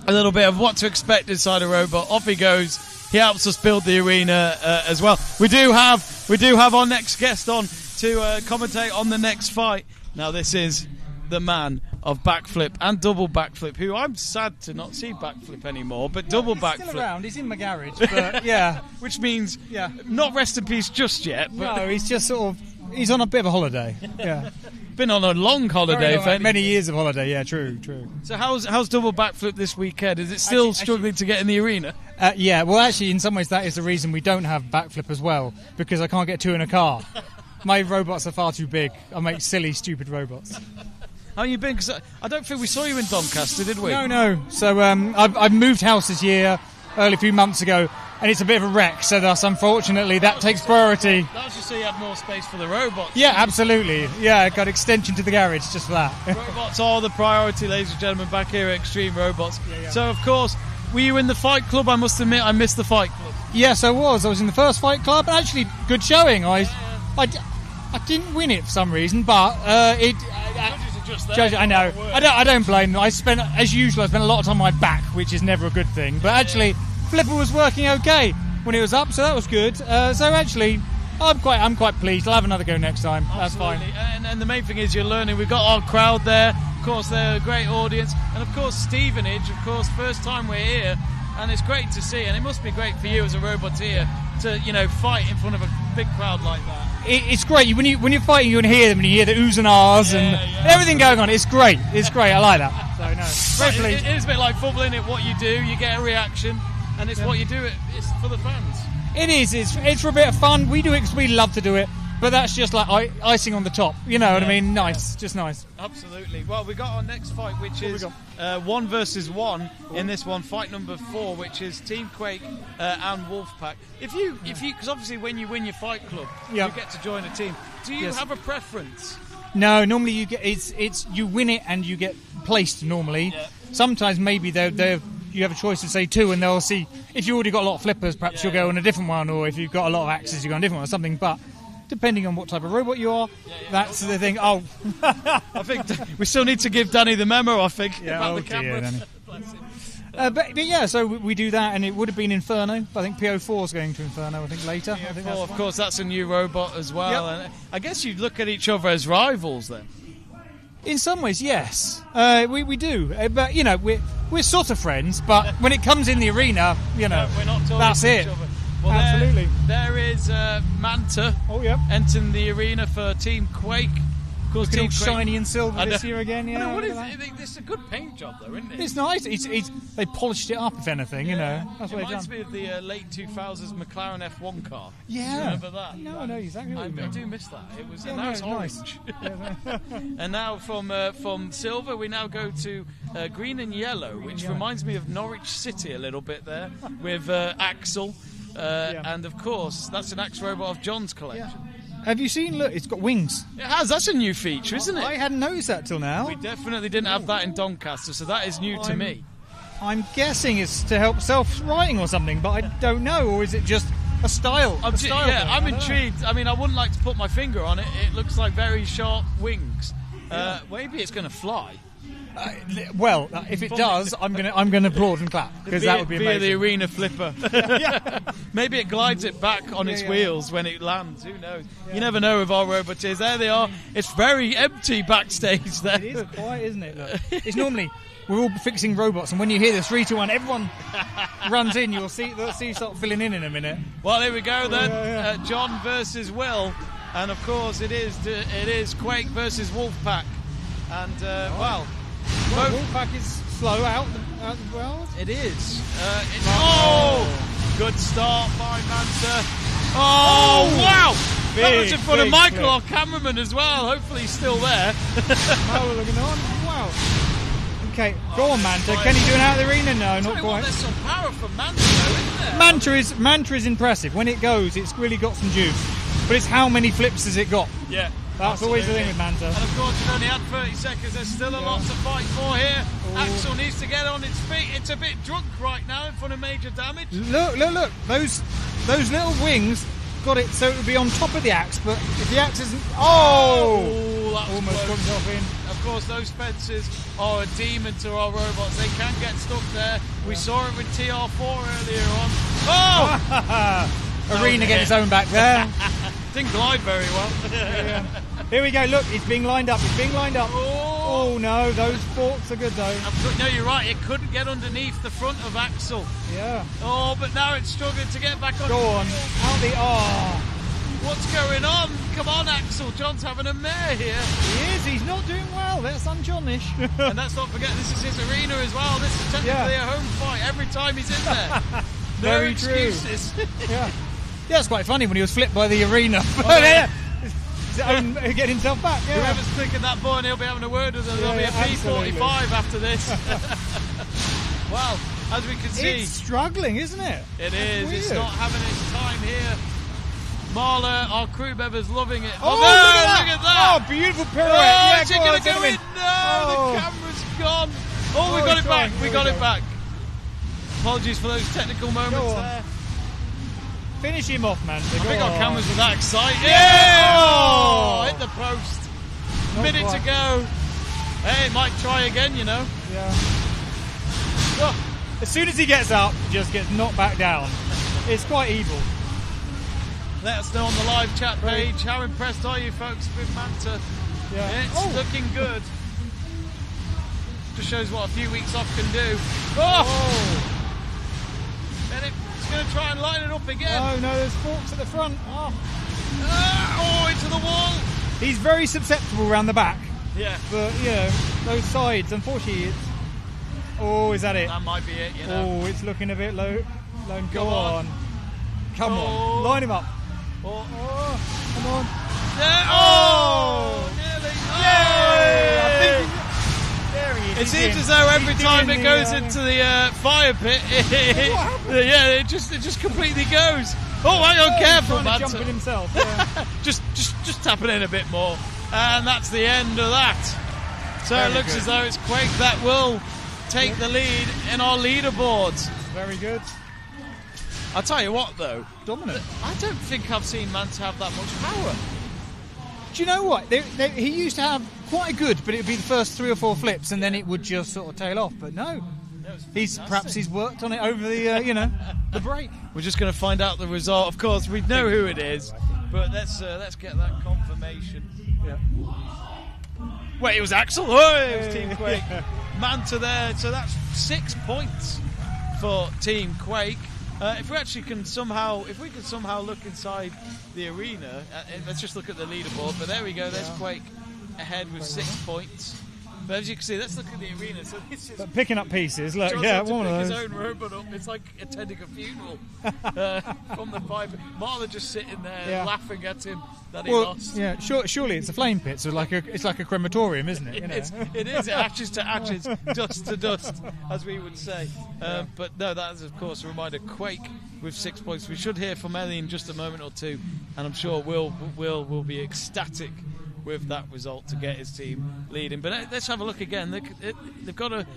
a little bit of what to expect inside a robot. Off he goes. He helps us build the arena as well. We do have our next guest on to commentate on the next fight. Now, this is the man of backflip and double backflip, who I'm sad to not see backflip anymore, but double backflip. He's still around. He's in my garage, but yeah. Which means not rest in peace just yet. But no, he's just sort of. He's on a bit of a holiday. Yeah. Been on a long holiday. Many years of holiday, yeah, true. So how's double backflip this weekend? Is it still struggling to get in the arena? Yeah, well, actually, in some ways, that is the reason we don't have backflip as well, because I can't get two in a car. My robots are far too big. I make silly, stupid robots. How you been? Because I don't think we saw you in Doncaster, did we? No. So I've moved house this year, early a few months ago, and it's a bit of a wreck, so thus, unfortunately, that takes priority. That was just so you had more space for the robots. Yeah, absolutely. Yeah, I got extension to the garage just for that. Robots are the priority, ladies and gentlemen, back here at Extreme Robots. Yeah. So, of course, were you in the Fight Club? I must admit, I missed the Fight Club. Yes, I was. I was in the first Fight Club, and actually, good showing. I didn't win it for some reason, but it... I know. I don't blame them. As usual, I spent a lot of time on my back, which is never a good thing. But actually, Flipper was working okay when it was up, so that was good. So actually, I'm quite pleased. I'll have another go next time. Absolutely. That's fine. And the main thing is you're learning. We've got our crowd there. Of course, they're a great audience. And of course, Stevenage. Of course, first time we're here, and it's great to see. And it must be great for you as a roboteer to fight in front of a big crowd like that. It's great. When you're fighting, you can hear them, and you hear the oohs and ahs and everything going on. It's great. It's great. I like that. So no, it is a bit like football, isn't it? What you do, you get a reaction, and it's what you do. It's for the fans. It is. It's for a bit of fun. We do it because we love to do it. But that's just like icing on the top. You know what I mean? Nice. Just nice. Absolutely. Well, we got our next fight, which is 1 versus 1 in this one. Fight number 4, which is Team Quake and Wolfpack. If you, because obviously when you win your Fight Club, you get to join a team. Do you have a preference? No. Normally you get it's you win it and you get placed. Normally, sometimes maybe you have a choice of say 2, and they'll see if you already got a lot of flippers. Perhaps you'll go on a different one, or if you've got a lot of axes, you go on a different one or something. But depending on what type of robot you are, that's the thing. Oh, I think we still need to give Danny the memo, I think, about the dear, cameras. But yeah, so we do that, and it would have been Inferno. But I think PO4 is going to Inferno, I think, later. PO4, of course, that's a new robot as well. Yep. And I guess you'd look at each other as rivals then. In some ways, yes. We do. But, we're sort of friends, but when it comes in the arena, we're not talking that's to it. each other. Well, absolutely. There is Manta entering the arena for Team Quake. Of course, Team shiny and silver this year again. Yeah, what is it? It's a good paint job, though, isn't it? It's nice. They polished it up, if anything. That's what they've done. It reminds me of the late 2000s McLaren F1 car. Yeah. Do you remember that? No, I know exactly what you mean. I do miss that. It was now it's orange. And now from silver, we now go to green and yellow, which reminds me of Norwich City a little bit there, with Axel. And of course, that's an axe robot of John's collection. Yeah. Have you seen? Look, it's got wings. It has. That's a new feature, isn't it? I hadn't noticed that till now. We definitely didn't have that in Doncaster, so that is new to me. I'm guessing it's to help self-writing or something, but I don't know. Or is it just a style? I'm intrigued. I mean, I wouldn't like to put my finger on it. It looks like very sharp wings. Maybe it's going to fly. Well, if it does, I'm going to applaud and clap, because that would be amazing. The arena flipper. Maybe it glides it back on its wheels when it lands. Who knows? You never know with our roboteers. There they are. It's very empty backstage there. It is quiet, isn't it? Look. It's normally we're all fixing robots, and when you hear the 3, 2, 1, everyone runs in. You'll see start filling in a minute. Well, here we go then. John versus Will, and of course it is Quake versus Wolfpack, and Wolfpack is slow out the world. It is. Good start by Manta. Wow! That was in front of Michael, our cameraman, as well. Hopefully he's still there. Looking on. Wow. Okay, go on, Manta. Can he do it out of the arena? No, not quite. There's some power from Manta, though, isn't there? Manta is impressive. When it goes, it's really got some juice. But it's how many flips has it got? Yeah. That's always the thing with Manta. And of course, we've only had 30 seconds. There's still a lot to fight for here. Axel needs to get on its feet. It's a bit drunk right now in front of major damage. Look. Those little wings got it so it would be on top of the axe, but if the axe isn't... That almost comes off in. Of course, those fences are a demon to our robots. They can get stuck there. We saw it with TR4 earlier on. Oh! Arena getting its own back there. Didn't glide very well. Yeah. Here we go, look, it's being lined up. Oh no, those forks are good though. No, you're right, it couldn't get underneath the front of Axel. Yeah. Oh, but now it's struggling to get back on. Go on, out the... What's going on? Come on, Axel. John's having a mare here. He is, he's not doing well. That's un-Johnish. And let's not forget, this is his arena as well. This is technically a home fight every time he's in there. Very excuses. True. Yeah, it's quite funny when he was flipped by the arena. Get himself back. Yeah. Whoever's clicking that button, he'll be having a word with them. There'll be a P45 after this. Well, as we can see, it's struggling, isn't it? It is. It's not having its time here. Marla, our crew member's loving it. Oh, look at that! Oh, beautiful pirouette. Is it going to go in? No, the camera's gone. Oh, we got it back. We got it back. Apologies for those technical moments there. Finish him off, man. I think our cameras were that excited. Yeah! Oh, hit the post. Minute to go. Hey, might try again, you know. Yeah. Oh, as soon as he gets up, he just gets knocked back down. It's quite evil. Let us know on the live chat page. How impressed are you, folks, with Manta? Yeah. It's looking good. Just shows what a few weeks off can do. Oh! And it's going to try and line it up again. Oh no, there's forks at the front. Into the wall. He's very susceptible around the back. Yeah. But, those sides, unfortunately, it's... Oh, is that it? That might be it, you know. Oh, it's looking a bit low. Go on. Come on. Line him up. Oh, come on. Yeah. Oh! Nearly. Yay! I think there he is. It seems as though every time it goes into the fire pit, it just completely goes. Oh, hang on, careful, man. Jumping himself. Yeah. just tapping in a bit more, and that's the end of that. So Very it looks good. as though it's Quake that will take the lead in our leaderboards. Very good. I'll tell you what, though, dominant. I don't think I've seen Manta have that much power. Do you know what? He used to have quite a good, but it would be the first 3 or 4 flips, and then it would just sort of tail off. But no, he's worked on it over the the break. We're just going to find out the result. Of course, we know who it is, but let's get that confirmation. Yeah. Wait, it was Axel. Oh, it was Team Quake. Manta there. So that's 6 points for Team Quake. If we can somehow look inside the arena, let's just look at the leaderboard. But there we go. There's Quake ahead with 6 points. But as you can see, let's look at the arena. So this is picking up pieces. Look, John's yeah, had to one pick of his those. own robot up. It's like attending a funeral from the pipe. Marla just sitting there laughing at him that he lost. Yeah, surely it's a flame pit, so it's like a crematorium, isn't it? It is ashes to ashes, dust to dust, as we would say. But no, that is of course a reminder. Quake with 6 points. We should hear from Ellie in just a moment or two, and I'm sure will be ecstatic with that result to get his team leading. But let's have a look again. They've got to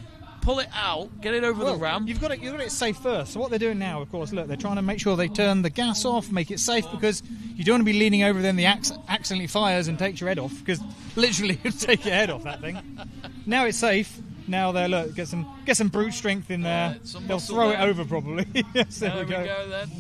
pull it out, get it over the ramp. You've got it safe first. So what they're doing now, of course, look, they're trying to make sure they turn the gas off, make it safe, because you don't want to be leaning over, then the axe accidentally fires and takes your head off, because literally it'll take your head off, that thing. Now it's safe. Now there, look, get some brute strength in there. They'll throw it over probably. Yes, there we go Then.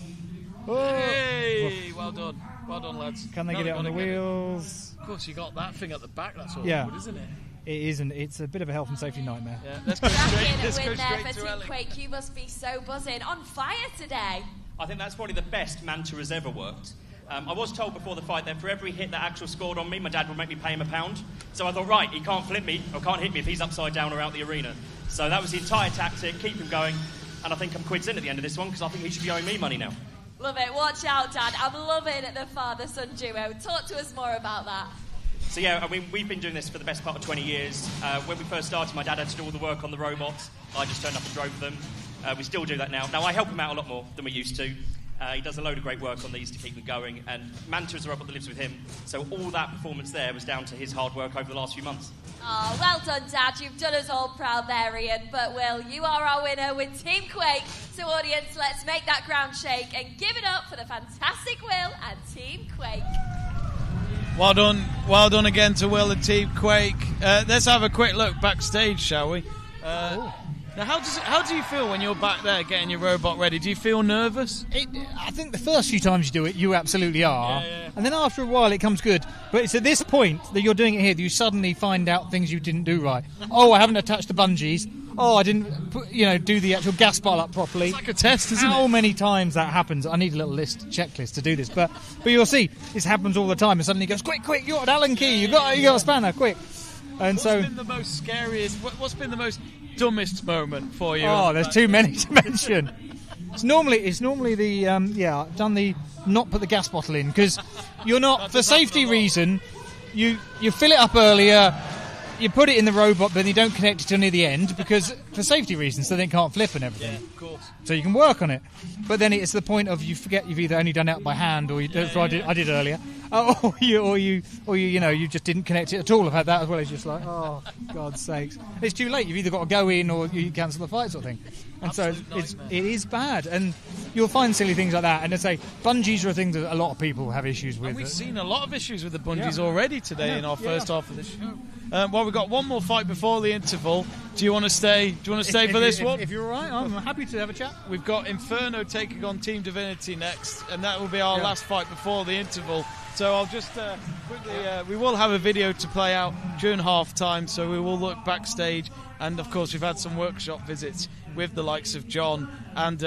Oh. Hey, well done, lads. Can they get it on the wheels? Of course, you got that thing at the back. That's all Yeah. good, isn't it? It isn't. It's a bit of a health and safety nightmare. Yeah, let's go straight for to Team Ellie. Quake. You must be so buzzing, on fire today. I think that's probably the best Manta has ever worked. I was told before the fight that for every hit that Axel scored on me, my dad would make me pay him £1. So I thought, right, he can't flip me or can't hit me if he's upside down or out the arena. So that was the entire tactic, keep him going. And I think I'm quids in at the end of this one because I think he should be owing me money now. Love it. Watch out, Dad. I'm loving the father-son duo. Talk to us more about that. So yeah, I mean, we've been doing this for the best part of 20 years. When we first started, my dad had to do all the work on the robots. I just turned up and drove them. We still do that now. Now, I help him out a lot more than we used to. He does a load of great work on these to keep them going, and Manta is a robot that lives with him, so all that performance there was down to his hard work over the last few months. Oh, well done, Dad. You've done us all proud there, Ian. But, Will, you are our winner with Team Quake. So, audience, let's make that ground shake and give it up for the fantastic Will and Team Quake. Well done again to Will and Team Quake. Let's have a quick look backstage, shall we? Now, how do you feel when you're back there getting your robot ready? Do you feel nervous? I think the first few times you do it, you absolutely are. Yeah. And then after a while, it comes good. But it's at this point that you're doing it here that you suddenly find out things you didn't do right. Oh, I haven't attached the bungees. Oh, I didn't do the actual gas bottle up properly. It's like a test, isn't it? How many times that happens? I need a little checklist to do this. But you'll see, this happens all the time. And suddenly it goes, quick, you got an Allen key. You got a spanner, quick. And what's been the most scariest, what's been the most dumbest moment for you? Oh, there's too many to mention. It's normally the I've done the not put the gas bottle in because you're not, for safety reason, you fill it up earlier, you put it in the robot, but you don't connect it till near the end because for safety reasons, so then it can't flip and everything. Yeah, of course. So you can work on it, but then it's the point of you forget you've either only done it by hand or I did earlier, or you just didn't connect it at all. I've had that as well. It's just like, oh, God's sakes, it's too late. You've either got to go in or you cancel the fight, sort of thing. And so it is bad, and you'll find silly things like that. And I say bungees are a thing that a lot of people have issues with. And we've seen a lot of issues with the bungees already today in our first half of the show. Well, we've got one more fight before the interval. Do you want to stay? For this one? If you're all right, I'm happy to have a chat. We've got Inferno taking on Team Divinity next, and that will be our last fight before the interval. So I'll just quickly. We will have a video to play out during half time, so we will look backstage. And of course, we've had some workshop visits with the likes of John and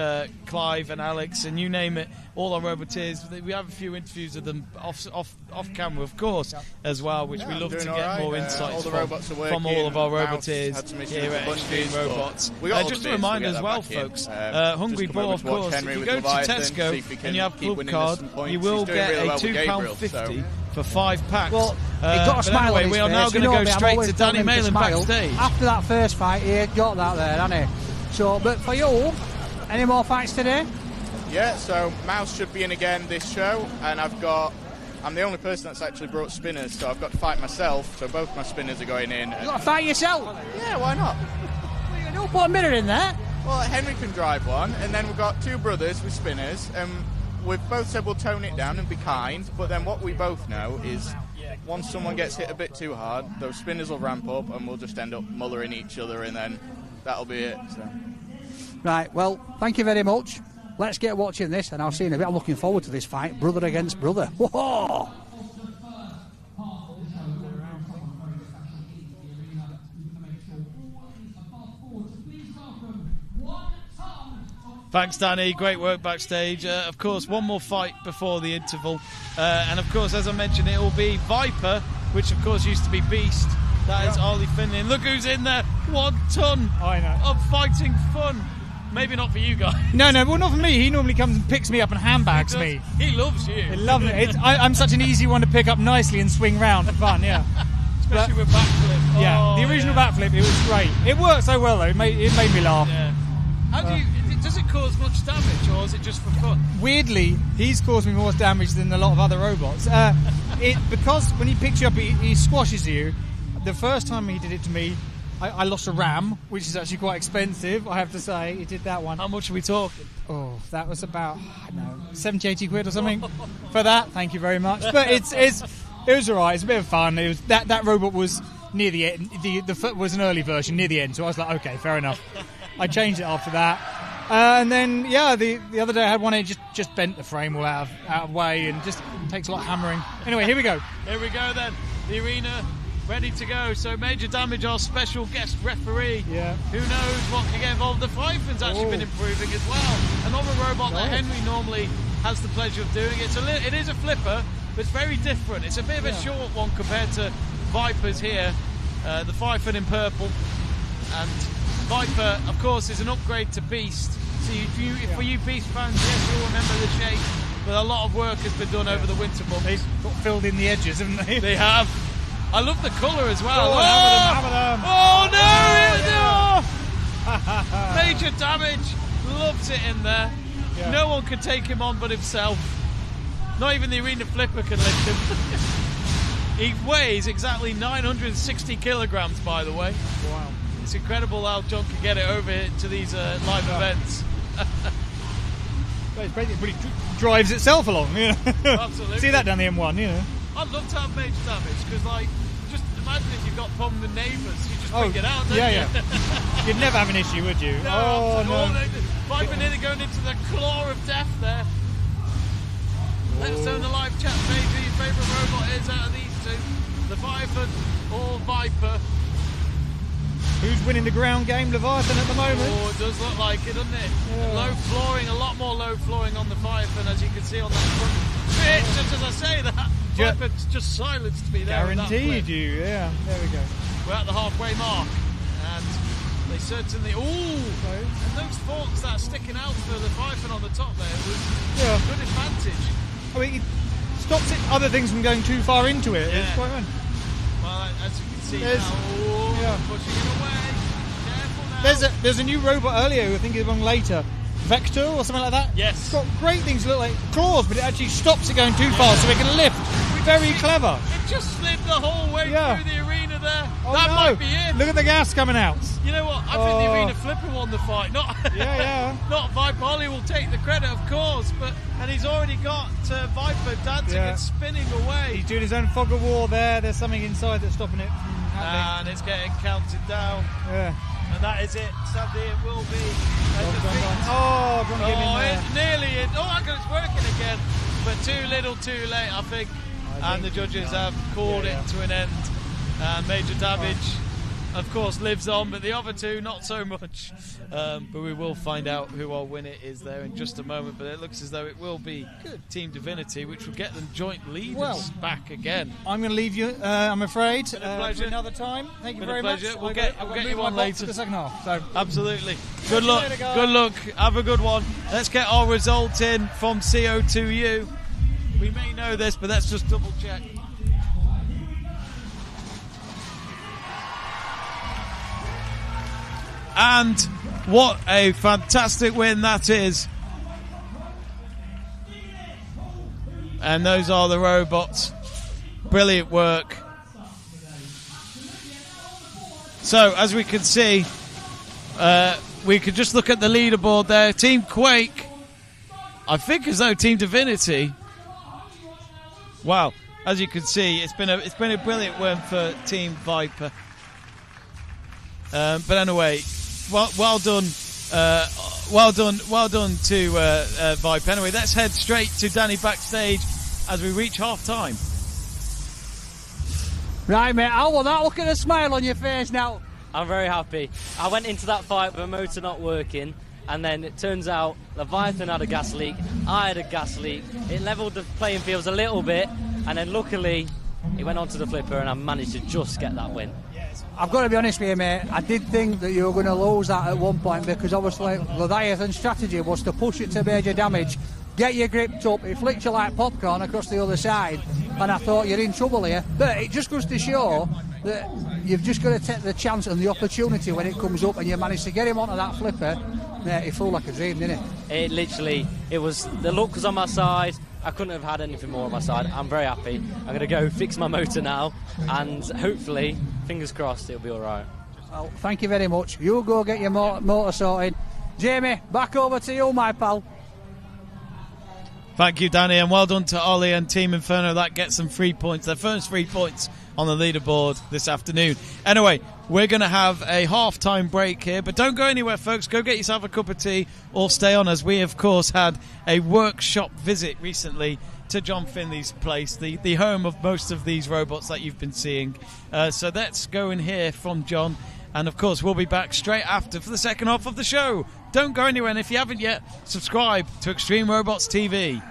Clive and Alex, and you name it, all our roboteers. We have a few interviews with them off camera, of course, as well, which we love to get more insights from all of our roboteers here at Extreme Robots. Just to remind as well, folks, Hungry Boy, of course, if you go to Tesco and you have Club Card, you will get a £2.50 for 5 packs. Well, he got a smile anyway, on his we are face. now going to go straight to Danny Malin Malin backstage. After that first fight, he got that there, hasn't he? So, but for you, any more fights today? Yeah, so Mouse should be in again this show, and I'm the only person that's actually brought spinners, so I've got to fight myself, so both my spinners are going in. You got to fight yourself? Yeah, why not? Well, you don't put a mirror in there. Well, Henry can drive one, and then we've got two brothers with spinners, and we've both said we'll tone it down and be kind, but then what we both know is once someone gets hit a bit too hard, those spinners will ramp up, and we'll just end up mullering each other, and then that'll be it. So. Right, well, thank you very much. Let's get watching this, and I'll see you in a bit. I'm looking forward to this fight, brother against brother. Whoa! Thanks, Danny. Great work backstage. Of course, one more fight before the interval. And, of course, as I mentioned, it will be Viper, which, of course, used to be Beast. That is Ollie Finley. And look who's in there. 1 ton of fighting fun. Maybe not for you guys. No, well, not for me. He normally comes and picks me up and handbags me. He loves you. He loves it. I'm such an easy one to pick up nicely and swing round for fun, yeah. Especially with backflip. Yeah, the original backflip, it was great. It worked so well, though. It made me laugh. Yeah. Does it cause much damage, or is it just for fun? Weirdly, he's caused me more damage than a lot of other robots. Because when he picks you up, he squashes you. The first time he did it to me, I lost a RAM, which is actually quite expensive, I have to say. He did that one. How much are we talking? Oh, that was about, 70, 80 quid or something for that. Thank you very much. But it was all right. It's a bit of fun. It was that robot was near the end. The foot was an early version near the end, so I was like, okay, fair enough. I changed it after that. And then, the other day I had one, it just bent the frame all out of way and just takes a lot of hammering. Anyway, here we go. Here we go then. The arena ready to go. So Major Damage, our special guest referee. Yeah. Who knows what can get involved. The Fryfin's actually been improving as well. Another robot that Henry normally has the pleasure of doing. It is a flipper, but it's very different. It's a bit of a short one compared to Viper's here. The Fryfin in purple. And Viper, of course, is an upgrade to Beast. So for you Beast fans, yes, you'll remember the shape. But a lot of work has been done over the winter months. They've got filled in the edges, haven't they? They have. I love the colour as well. Oh, no! Major damage. Loves it in there. Yeah. No one can take him on but himself. Not even the arena flipper can lift him. He weighs exactly 960 kilograms, by the way. Wow. It's incredible how John can get it over to these live events. But it basically drives itself along, you know. Absolutely. See that down the M1, you know. I'd love to have major damage because, like, just imagine if you've got a problem with neighbours, you just bring it out, don't you? Yeah. You'd never have an issue, would you? No, no. Viping nearly going into the claw of death there. Let us know in the live chat page who your favourite robot is out of these two. The Viper or Viper. Who's winning the ground game? Leviathan at the moment. Oh, it does look like it, doesn't it? Yeah. Low flooring, a lot more low flooring on the Viper, as you can see on that front bit. Just as I say that, Viper just silenced me there. Guaranteed you, yeah. There we go. We're at the halfway mark, and they certainly. And those forks that are sticking out for the Viper on the top there was a good advantage. I mean, it stops other things from going too far into it. Yeah. It's quite fun. Well, as you can see There's- now, pushing it away. Careful now. There's a new robot earlier, I think it's one later. Vector or something like that? Yes. It's got great things that look like claws, but it actually stops it going too far so it can lift. Very clever. It just slid the whole way through the arena there. Oh, that no. might be it. Look at the gas coming out. You know what? I think the arena flipper won the fight. Not not Viper. Holly will take the credit, of course, and he's already got Viper dancing and spinning away. He's doing his own fog of war there. There's something inside that's stopping it from happening. And it's getting counted down. Yeah. And that is it. Sadly, it will be a defeat. John getting in there. It's nearly in. Oh, it's working again. But too little, too late, I think. And the judges have called it to an end. And major damage, of course, lives on, but the other two, not so much. But we will find out who our winner is there in just a moment. But it looks as though it will be Team Divinity, which will get them joint leaders back again. I'm going to leave you, I'm afraid, Been a pleasure. for another time. Thank you Been very a pleasure. much. We'll get you on later for the second half. So. Absolutely. Good luck. Later, guys. Good luck. Have a good one. Let's get our result in from CO2U. We may know this, but let's just double check. And what a fantastic win that is. And those are the robots. Brilliant work. So, as we can see, we could just look at the leaderboard there. Team Quake, I think as though Team Divinity. Wow, as you can see, it's been a brilliant win for Team Viper. But anyway, well done to Viper. Anyway, let's head straight to Danny backstage as we reach half time. Right, mate, how will that? Look at the smile on your face now. I'm very happy. I went into that fight with a motor not working, and then it turns out Leviathan had a gas leak, I had a gas leak. It levelled the playing fields a little bit, and then luckily it went onto the flipper and I managed to just get that win. I've got to be honest with you, mate. I did think that you were going to lose that at one point because obviously Leviathan's strategy was to push it to major damage, get you gripped up, it flicked you like popcorn across the other side, and I thought you're in trouble here. But it just goes to show that you've just got to take the chance and the opportunity when it comes up, and you managed to get him onto that flipper. Mate, it flew like a dream, didn't it? It was, the luck was on my side. I couldn't have had anything more on my side. I'm very happy. I'm going to go fix my motor now, and hopefully, fingers crossed, it'll be all right. Well, thank you very much. You go get your motor sorted. Jamie, back over to you, my pal. Thank you, Danny, and well done to Ollie and Team Inferno. That gets them 3 points, their first 3 points on the leaderboard this afternoon. Anyway, we're going to have a half-time break here, but don't go anywhere, folks. Go get yourself a cup of tea or stay on, as we, of course, had a workshop visit recently to John Finley's place, the home of most of these robots that you've been seeing. So let's go and hear from John. And, of course, we'll be back straight after for the second half of the show. Don't go anywhere, and if you haven't yet, subscribe to Extreme Robots TV.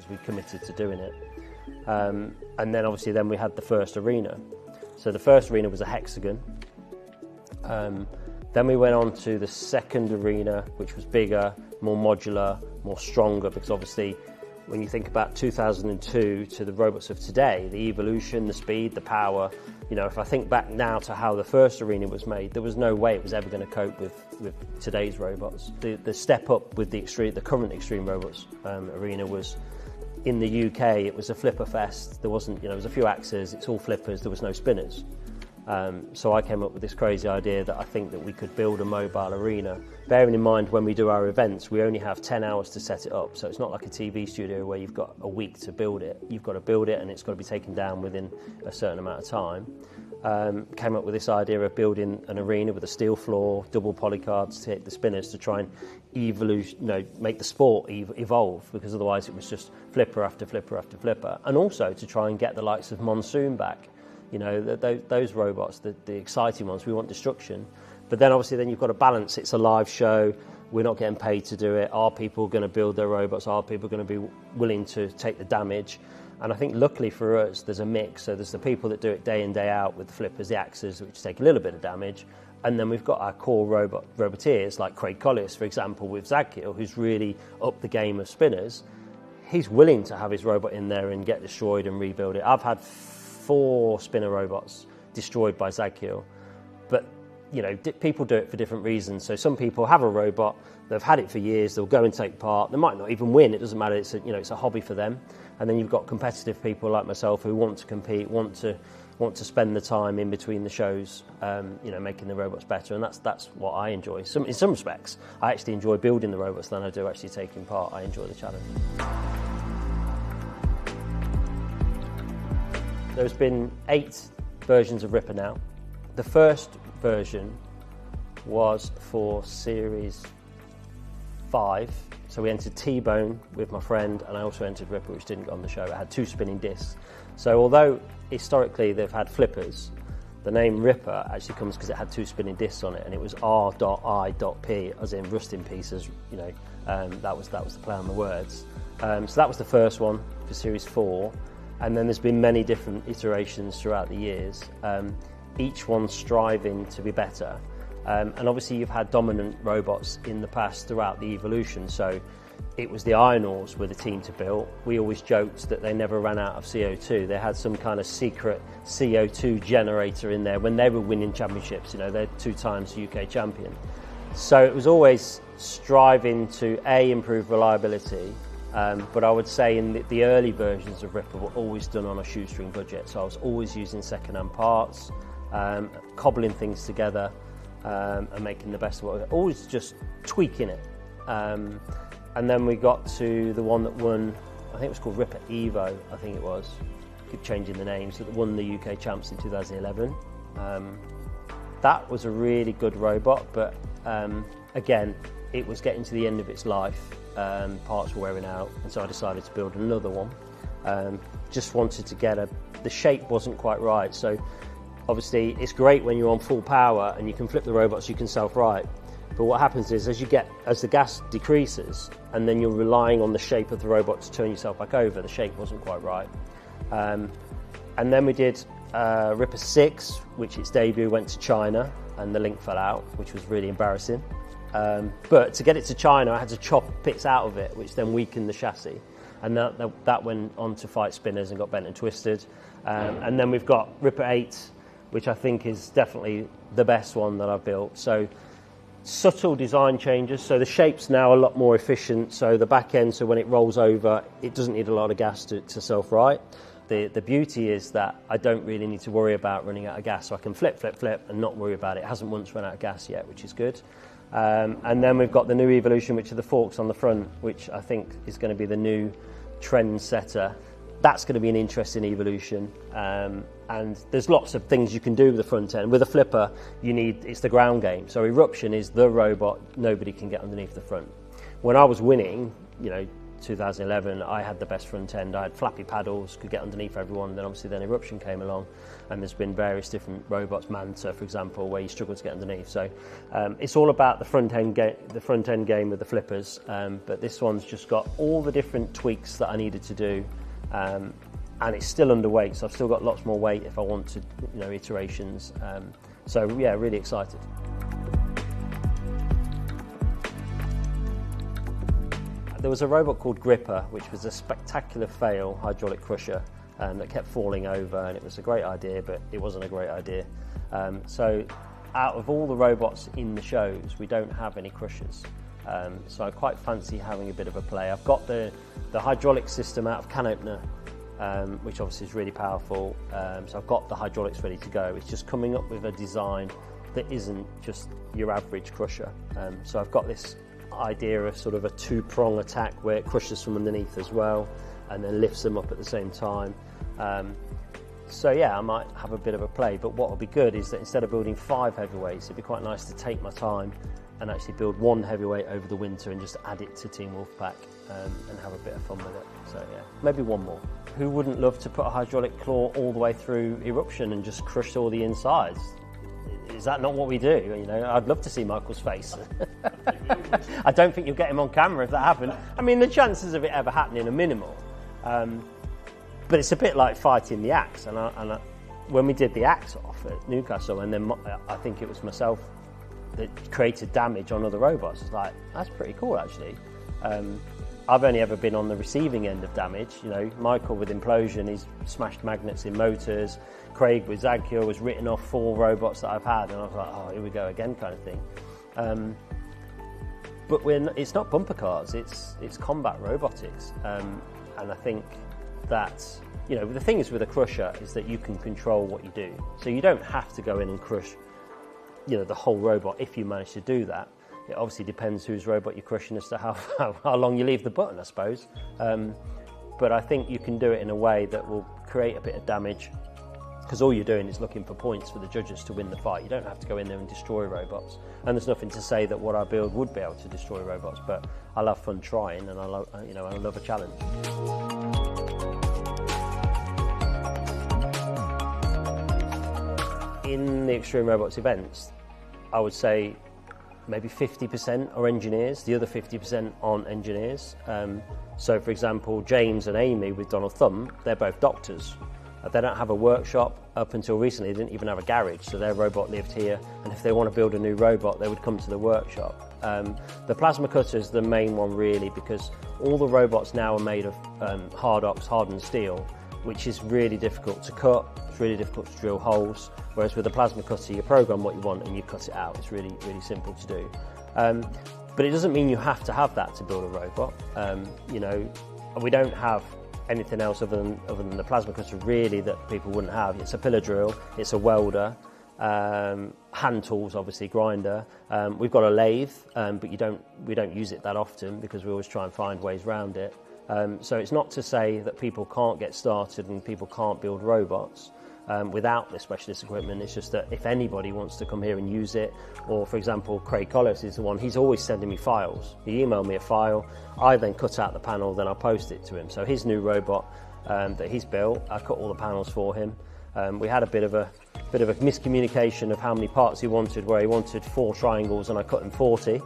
because we committed to doing it. And then obviously then we had the first arena. So the first arena was a hexagon. Then we went on to the second arena, which was bigger, more modular, more stronger, because obviously when you think about 2002 to the robots of today, the evolution, the speed, the power, if I think back now to how the first arena was made, there was no way it was ever going to cope with today's robots. The step up with the current Extreme Robots arena was, in the UK, it was a flipper fest. There wasn't, there was a few axes, it's all flippers, there was no spinners. So I came up with this crazy idea that I think that we could build a mobile arena. Bearing in mind, when we do our events, we only have 10 hours to set it up. So it's not like a TV studio where you've got a week to build it. You've got to build it and it's got to be taken down within a certain amount of time. Came up with this idea of building an arena with a steel floor, double polycards to hit the spinners to try and make the sport evolve, because otherwise it was just flipper after flipper after flipper. And also to try and get the likes of Monsoon back. Those robots, the exciting ones, we want destruction. But then obviously then you've got to balance. It's a live show. We're not getting paid to do it. Are people going to build their robots? Are people going to be willing to take the damage? And I think luckily for us, there's a mix. So there's the people that do it day in, day out with the flippers, the axes, which take a little bit of damage. And then we've got our core roboteers, like Craig Collis, for example, with Zagkiel, who's really upped the game of spinners. He's willing to have his robot in there and get destroyed and rebuild it. I've had 4 spinner robots destroyed by Zagkiel, but people do it for different reasons. So some people have a robot, they've had it for years, they'll go and take part, they might not even win, it doesn't matter, it's a hobby for them. And then you've got competitive people like myself who want to compete, want to spend the time in between the shows, making the robots better, and that's what I enjoy. In some respects, I actually enjoy building the robots than I do actually taking part. I enjoy the challenge. There's been 8 versions of Ripper now. The first version was for Series 5. So we entered T-Bone with my friend, and I also entered Ripper, which didn't go on the show. It had 2 spinning discs. So although historically they've had flippers, the name Ripper actually comes because it had 2 spinning discs on it, and it was R.I.P, as in rusting pieces, that was the play on the words. So that was the first one for Series 4. And then there's been many different iterations throughout the years, each one striving to be better. And obviously you've had dominant robots in the past throughout the evolution. So it was the Iron Ores were the team to build. We always joked that they never ran out of CO2. They had some kind of secret CO2 generator in there when they were winning championships. They're 2 times UK champion. So it was always striving to improve reliability. But I would say in the early versions of Ripper were always done on a shoestring budget. So I was always using second-hand parts, cobbling things together, and making the best of it. Always just tweaking it. And then we got to the one that won, I think it was called Ripper Evo, I think it was. Keep changing the names, that won the UK champs in 2011. That was a really good robot, but again, it was getting to the end of its life. Parts were wearing out, and so I decided to build another one. Just wanted to get the shape wasn't quite right. So obviously it's great when you're on full power and you can flip the robots, you can self-right. But what happens is as the gas decreases and then you're relying on the shape of the robot to turn yourself back over, the shape wasn't quite right. And then we did Ripper 6, which its debut went to China and the link fell out, which was really embarrassing. But to get it to China, I had to chop bits out of it, which then weakened the chassis. And that went on to fight spinners and got bent and twisted. And then we've got Ripper 8, which I think is definitely the best one that I've built. So subtle design changes. So the shape's now a lot more efficient. So the back end, so when it rolls over, it doesn't need a lot of gas to self-right. The beauty is that I don't really need to worry about running out of gas. So I can flip, and not worry about it. It hasn't once run out of gas yet, which is good. And then we've got the new evolution, which are the forks on the front, which I think is going to be the new trend setter. That's going to be an interesting evolution. And there's lots of things you can do with the front end. With a flipper, it's the ground game. So Eruption is the robot nobody can get underneath the front. When I was winning, 2011, I had the best front end. I had flappy paddles, could get underneath everyone. Then obviously Eruption came along, and there's been various different robots, Manta for example, where you struggle to get underneath. So it's all about the front end game with the flippers. But this one's just got all the different tweaks that I needed to do, and it's still underweight. So I've still got lots more weight if I want to, iterations. So yeah, really excited. There was a robot called Gripper, which was a spectacular fail hydraulic crusher that kept falling over, and it was a great idea, but it wasn't a great idea. So out of all the robots in the shows, we don't have any crushers. So I quite fancy having a bit of a play. I've got the hydraulic system out of Can Opener, which obviously is really powerful. So I've got the hydraulics ready to go. It's just coming up with a design that isn't just your average crusher. So I've got this idea of sort of a two-prong attack where it crushes from underneath as well and then lifts them up at the same time. So yeah, I might have a bit of a play, but what will be good is that instead of building 5 heavyweights, it'd be quite nice to take my time and actually build 1 heavyweight over the winter and just add it to Team Wolfpack and have a bit of fun with it. So yeah, maybe 1 more. Who wouldn't love to put a hydraulic claw all the way through Eruption and just crush all the insides? Is that not what we do? I'd love to see Michael's face. I don't think you'll get him on camera if that happened. I mean, the chances of it ever happening are minimal. But it's a bit like fighting the axe. And when we did the axe off at Newcastle, and then I think it was myself that created damage on other robots, it's like, that's pretty cool, actually. I've only ever been on the receiving end of damage. Michael with Implosion, he's smashed magnets in motors. Craig with Zagcure was written off 4 robots that I've had, and I was like, oh, here we go again, kind of thing. But it's not bumper cars; it's combat robotics, and I think that the thing is with a crusher is that you can control what you do, so you don't have to go in and crush, the whole robot if you manage to do that. It obviously depends whose robot you're crushing as to how long you leave the button, I suppose. But I think you can do it in a way that will create a bit of damage, because all you're doing is looking for points for the judges to win the fight. You don't have to go in there and destroy robots. And there's nothing to say that what I build would be able to destroy robots, but I love fun trying, and I love a challenge. In the Extreme Robots events, I would say maybe 50% are engineers, the other 50% aren't engineers. So for example, James and Amy with Donald Thumb, they're both doctors. They don't have a workshop. Up until recently, they didn't even have a garage, so their robot lived here, and if they want to build a new robot, they would come to the workshop. The plasma cutter is the main one, really, because all the robots now are made of hardened steel, which is really difficult to cut. It's really difficult to drill holes, whereas with a plasma cutter, you program what you want and you cut it out. It's really, really simple to do. But it doesn't mean you have to have that to build a robot. We don't have anything else other than the plasma cutter, really, that people wouldn't have. It's a pillar drill, it's a welder, hand tools, obviously, grinder. We've got a lathe, but we don't use it that often because we always try and find ways around it. So it's not to say that people can't get started and people can't build robots without this specialist equipment. It's just that if anybody wants to come here and use it, or for example, Craig Collis is the one, he's always sending me files. He emailed me a file, I then cut out the panel, then I post it to him. So his new robot that he's built, I cut all the panels for him. We had a bit of a miscommunication of how many parts he wanted, where he wanted 4 triangles and I cut him 40.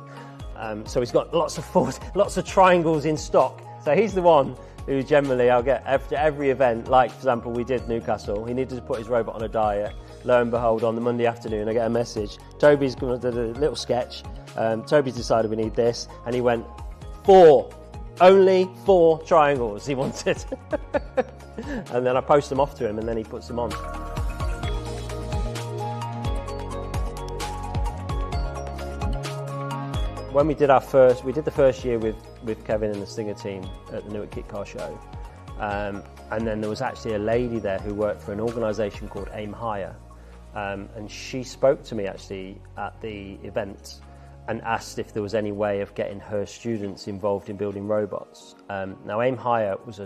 So he's got lots of triangles in stock. So he's the one who generally I'll get after every event, like for example we did Newcastle, he needed to put his robot on a diet. Lo and behold, on the Monday afternoon I get a message, Toby's going to do a little sketch, Toby's decided we need this, and he went, 4, only 4 triangles he wanted. And then I post them off to him and then he puts them on. When we did the first year with Kevin and the Stinger team at the Newark Kit Car Show, and then there was actually a lady there who worked for an organisation called Aim Higher, and she spoke to me actually at the event and asked if there was any way of getting her students involved in building robots. Now Aim Higher was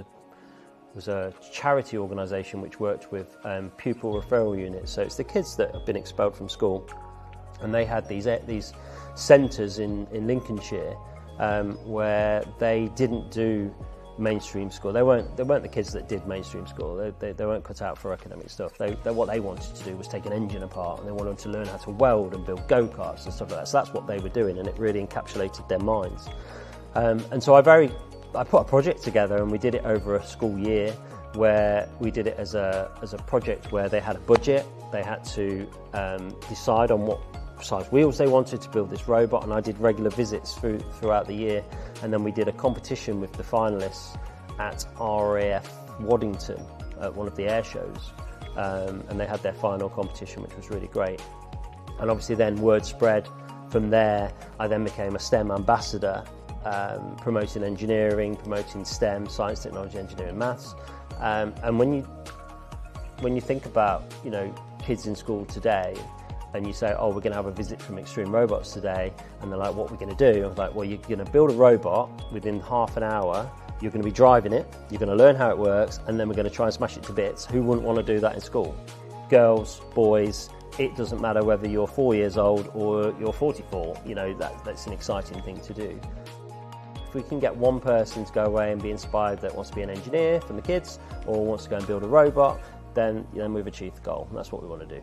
a charity organisation which worked with pupil referral units, so it's the kids that have been expelled from school, and they had these centres in Lincolnshire where they didn't do mainstream school. They weren't the kids that did mainstream school. They weren't cut out for academic stuff. What they wanted to do was take an engine apart, and they wanted to learn how to weld and build go-karts and stuff like that. So that's what they were doing, and it really encapsulated their minds. And so I put a project together, and we did it over a school year, where we did it as a project where they had a budget. They had to decide on what size wheels they wanted to build this robot, and I did regular visits throughout the year, and then we did a competition with the finalists at RAF Waddington at one of the air shows, and they had their final competition, which was really great. And obviously then word spread from there. I then became a STEM ambassador, promoting engineering, promoting STEM, science, technology, engineering, maths. And when you think about, you know, kids in school today, and you say, oh, we're going to have a visit from Extreme Robots today, and they're like, what are we going to do? I was like, well, you're going to build a robot within half an hour, you're going to be driving it, you're going to learn how it works, and then we're going to try and smash it to bits. Who wouldn't want to do that in school? Girls, boys, it doesn't matter whether you're 4 years old or you're 44, you know, that's an exciting thing to do. If we can get one person to go away and be inspired that wants to be an engineer from the kids, or wants to go and build a robot, then we've achieved the goal, and that's what we want to do.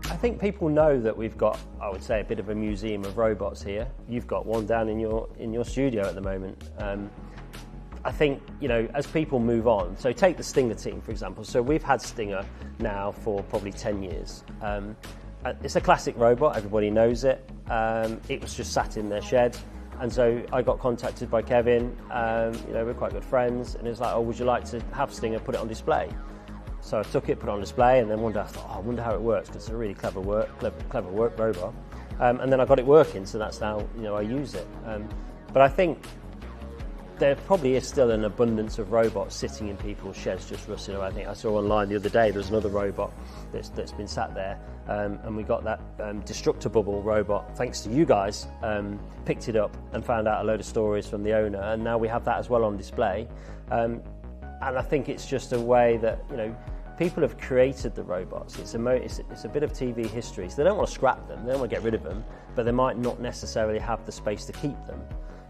I think people know that we've got, I would say, a bit of a museum of robots here. You've got one down in your studio at the moment. I think, you know, as people move on, so take the Stinger team, for example. So we've had Stinger now for probably 10 years. It's a classic robot, everybody knows it. It was just sat in their shed. And so I got contacted by Kevin, you know, we're quite good friends, and he was like, oh, would you like to have Stinger, put it on display? So I took it, put it on display, and then one day I thought, oh, I wonder how it works, because it's a really clever work robot. And then I got it working, so that's how, you know, I use it. But I think there probably is still an abundance of robots sitting in people's sheds just rusting around. I think I saw online the other day there was another robot that's been sat there, and we got that destructor bubble robot, thanks to you guys, picked it up and found out a load of stories from the owner, and now we have that as well on display. And I think it's just a way that, you know, people have created the robots. It's a bit of TV history, so they don't want to scrap them, they don't want to get rid of them, but they might not necessarily have the space to keep them.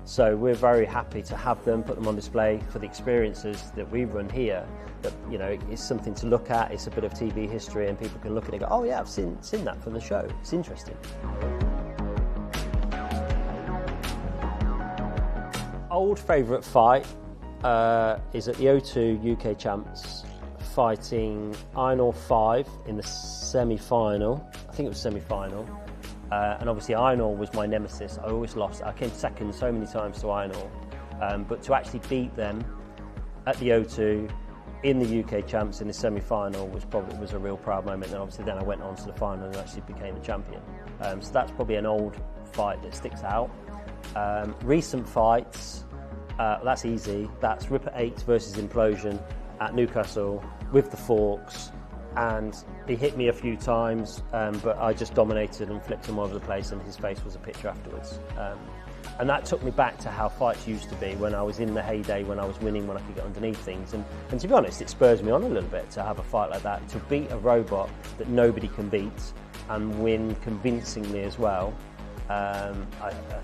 So we're very happy to have them, put them on display for the experiences that we run here. That, you know, it's something to look at, it's a bit of TV history, and people can look at it and go, oh yeah, I've seen that from the show, it's interesting. Old favourite fight is at the O2 UK Champs, fighting Einor 5 in the semi-final. I think it was semi-final. And obviously Einor was my nemesis. I always lost. I came second so many times to Einor. But to actually beat them at the O2 in the UK Champs in the semi-final was a real proud moment. And obviously then I went on to the final and actually became the champion. So that's probably an old fight that sticks out. Recent fights, that's easy. That's Ripper 8 versus Implosion at Newcastle with the forks, and he hit me a few times, but I just dominated and flipped him all over the place, and his face was a picture afterwards. And that took me back to how fights used to be when I was in the heyday, when I was winning, when I could get underneath things. And to be honest, it spurs me on a little bit to have a fight like that, to beat a robot that nobody can beat and win convincingly as well. I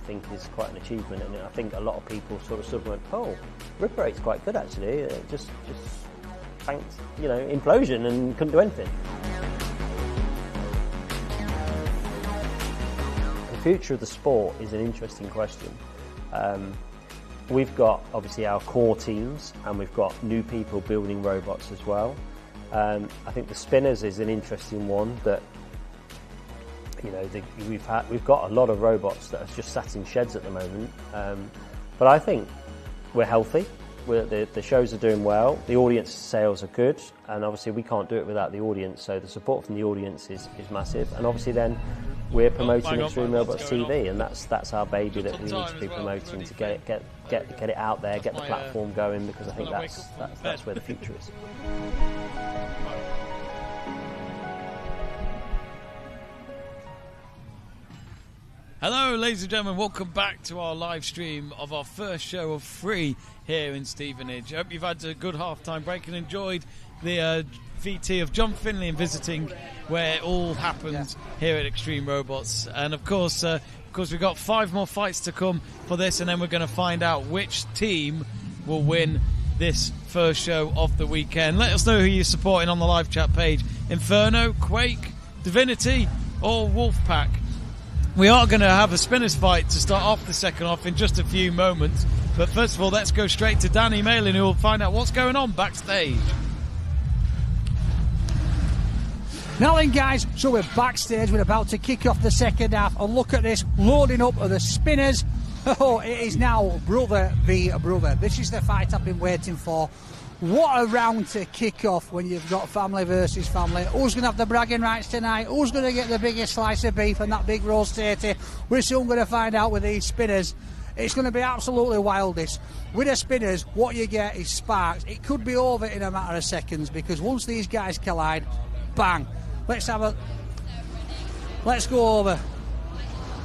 think is quite an achievement, and I think a lot of people sort of went, oh, Ripper 8's quite good actually, just thanks, you know, Implosion, and couldn't do anything. The future of the sport is an interesting question. We've got obviously our core teams, and we've got new people building robots as well. I think the spinners is an interesting one that, you know, we've got a lot of robots that are just sat in sheds at the moment, but I think we're healthy. The shows are doing well. The audience sales are good, and obviously we can't do it without the audience. So the support from the audience is massive, and obviously then we're promoting Extreme Robots TV, and that's our baby that we need to be promoting to get it out there, get the platform going, because I think that's where the future is. Hello, ladies and gentlemen. Welcome back to our live stream of our first show of 3 here in Stevenage. I hope you've had a good half-time break and enjoyed the VT of John Finley and visiting where it all happens here at Extreme Robots. And of course, we've got 5 more fights to come for this, and then we're going to find out which team will win this first show of the weekend. Let us know who you're supporting on the live chat page. Inferno, Quake, Divinity, or Wolfpack. We are going to have a spinners fight to start off the second half in just a few moments. But first of all, let's go straight to Danny Malin, who will find out what's going on backstage. Now then, guys, so we're backstage. We're about to kick off the second half. And look at this, loading up of the spinners. Oh, it is now brother v brother. This is the fight I've been waiting for. What a round to kick off when you've got family versus family. Who's going to have the bragging rights tonight? Who's going to get the biggest slice of beef and that big roast tatty? We're soon going to find out with these spinners. It's going to be absolutely wild, this. With the spinners, what you get is sparks. It could be over in a matter of seconds because once these guys collide, bang. Let's go over.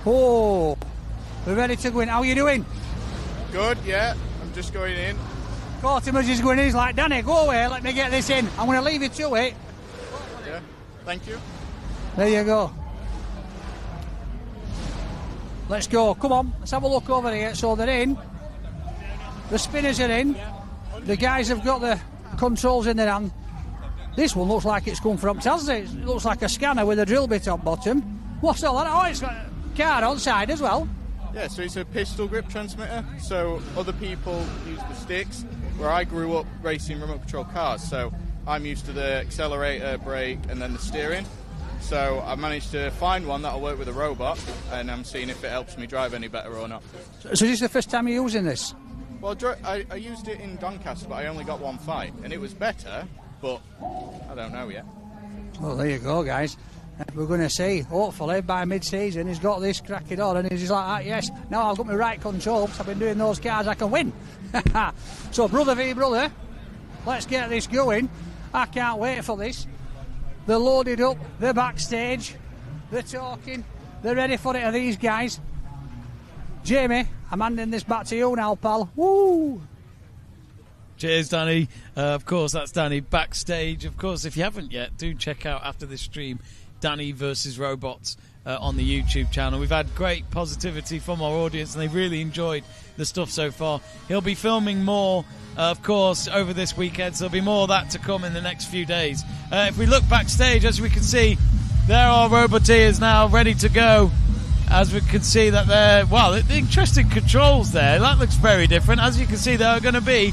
Oh, we're ready to go in. How are you doing? Good, yeah. I'm just going in. Cortimus is going in. He's like, Danny, go away. Let me get this in. I'm going to leave you to it. Yeah, thank you. There you go. Let's go. Come on. Let's have a look over here. So they're in. The spinners are in. The guys have got the controls in their hand. This one looks like it's come from Tassie. It looks like a scanner with a drill bit on bottom. What's all that? Oh, it's got a card on side as well. Yeah, so it's a pistol grip transmitter. So other people use the sticks. Where I grew up racing remote control cars, so I'm used to the accelerator, brake, and then the steering. So I managed to find one that'll work with a robot, and I'm seeing if it helps me drive any better or not. So is this the first time you're using this? Well, I used it in Doncaster, but I only got one fight, and it was better, but I don't know yet. Well, there you go, guys. We're going to see, hopefully, by mid-season, he's got this cracking on, and he's like, ah, yes, now I've got my right control, because I've been doing those cars, I can win. So, brother v brother, let's get this going. I can't wait for this. They're loaded up, they're backstage, they're talking, they're ready for it, are these guys. Jamie, I'm handing this back to you now, pal. Woo! Cheers, Danny. Of course, that's Danny backstage. Of course, if you haven't yet, do check out after this stream Danny versus Robots on the YouTube channel. We've had great positivity from our audience and they've really enjoyed the stuff so far. He'll be filming more, of course, over this weekend, so there'll be more of that to come in the next few days. If we look backstage, as we can see, there are Roboteers now ready to go. As we can see that they're, well, the interesting controls there. That looks very different. As you can see, there are going to be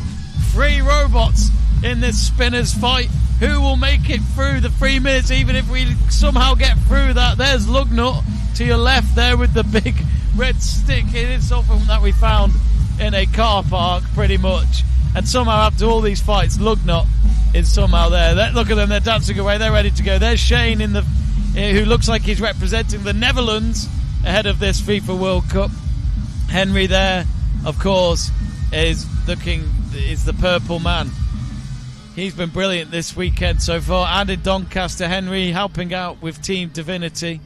3 robots in this spinners fight. Who will make it through the 3 minutes, even if we somehow get through that? There's Lugnut to your left there with the big red stick. It is something that we found in a car park, pretty much. And somehow, after all these fights, Lugnut is somehow there. Look at them, they're dancing away, they're ready to go. There's Shane, who looks like he's representing the Netherlands ahead of this FIFA World Cup. Henry there, of course, is the purple man. He's been brilliant this weekend so far. And in Doncaster, Henry helping out with Team Divinity.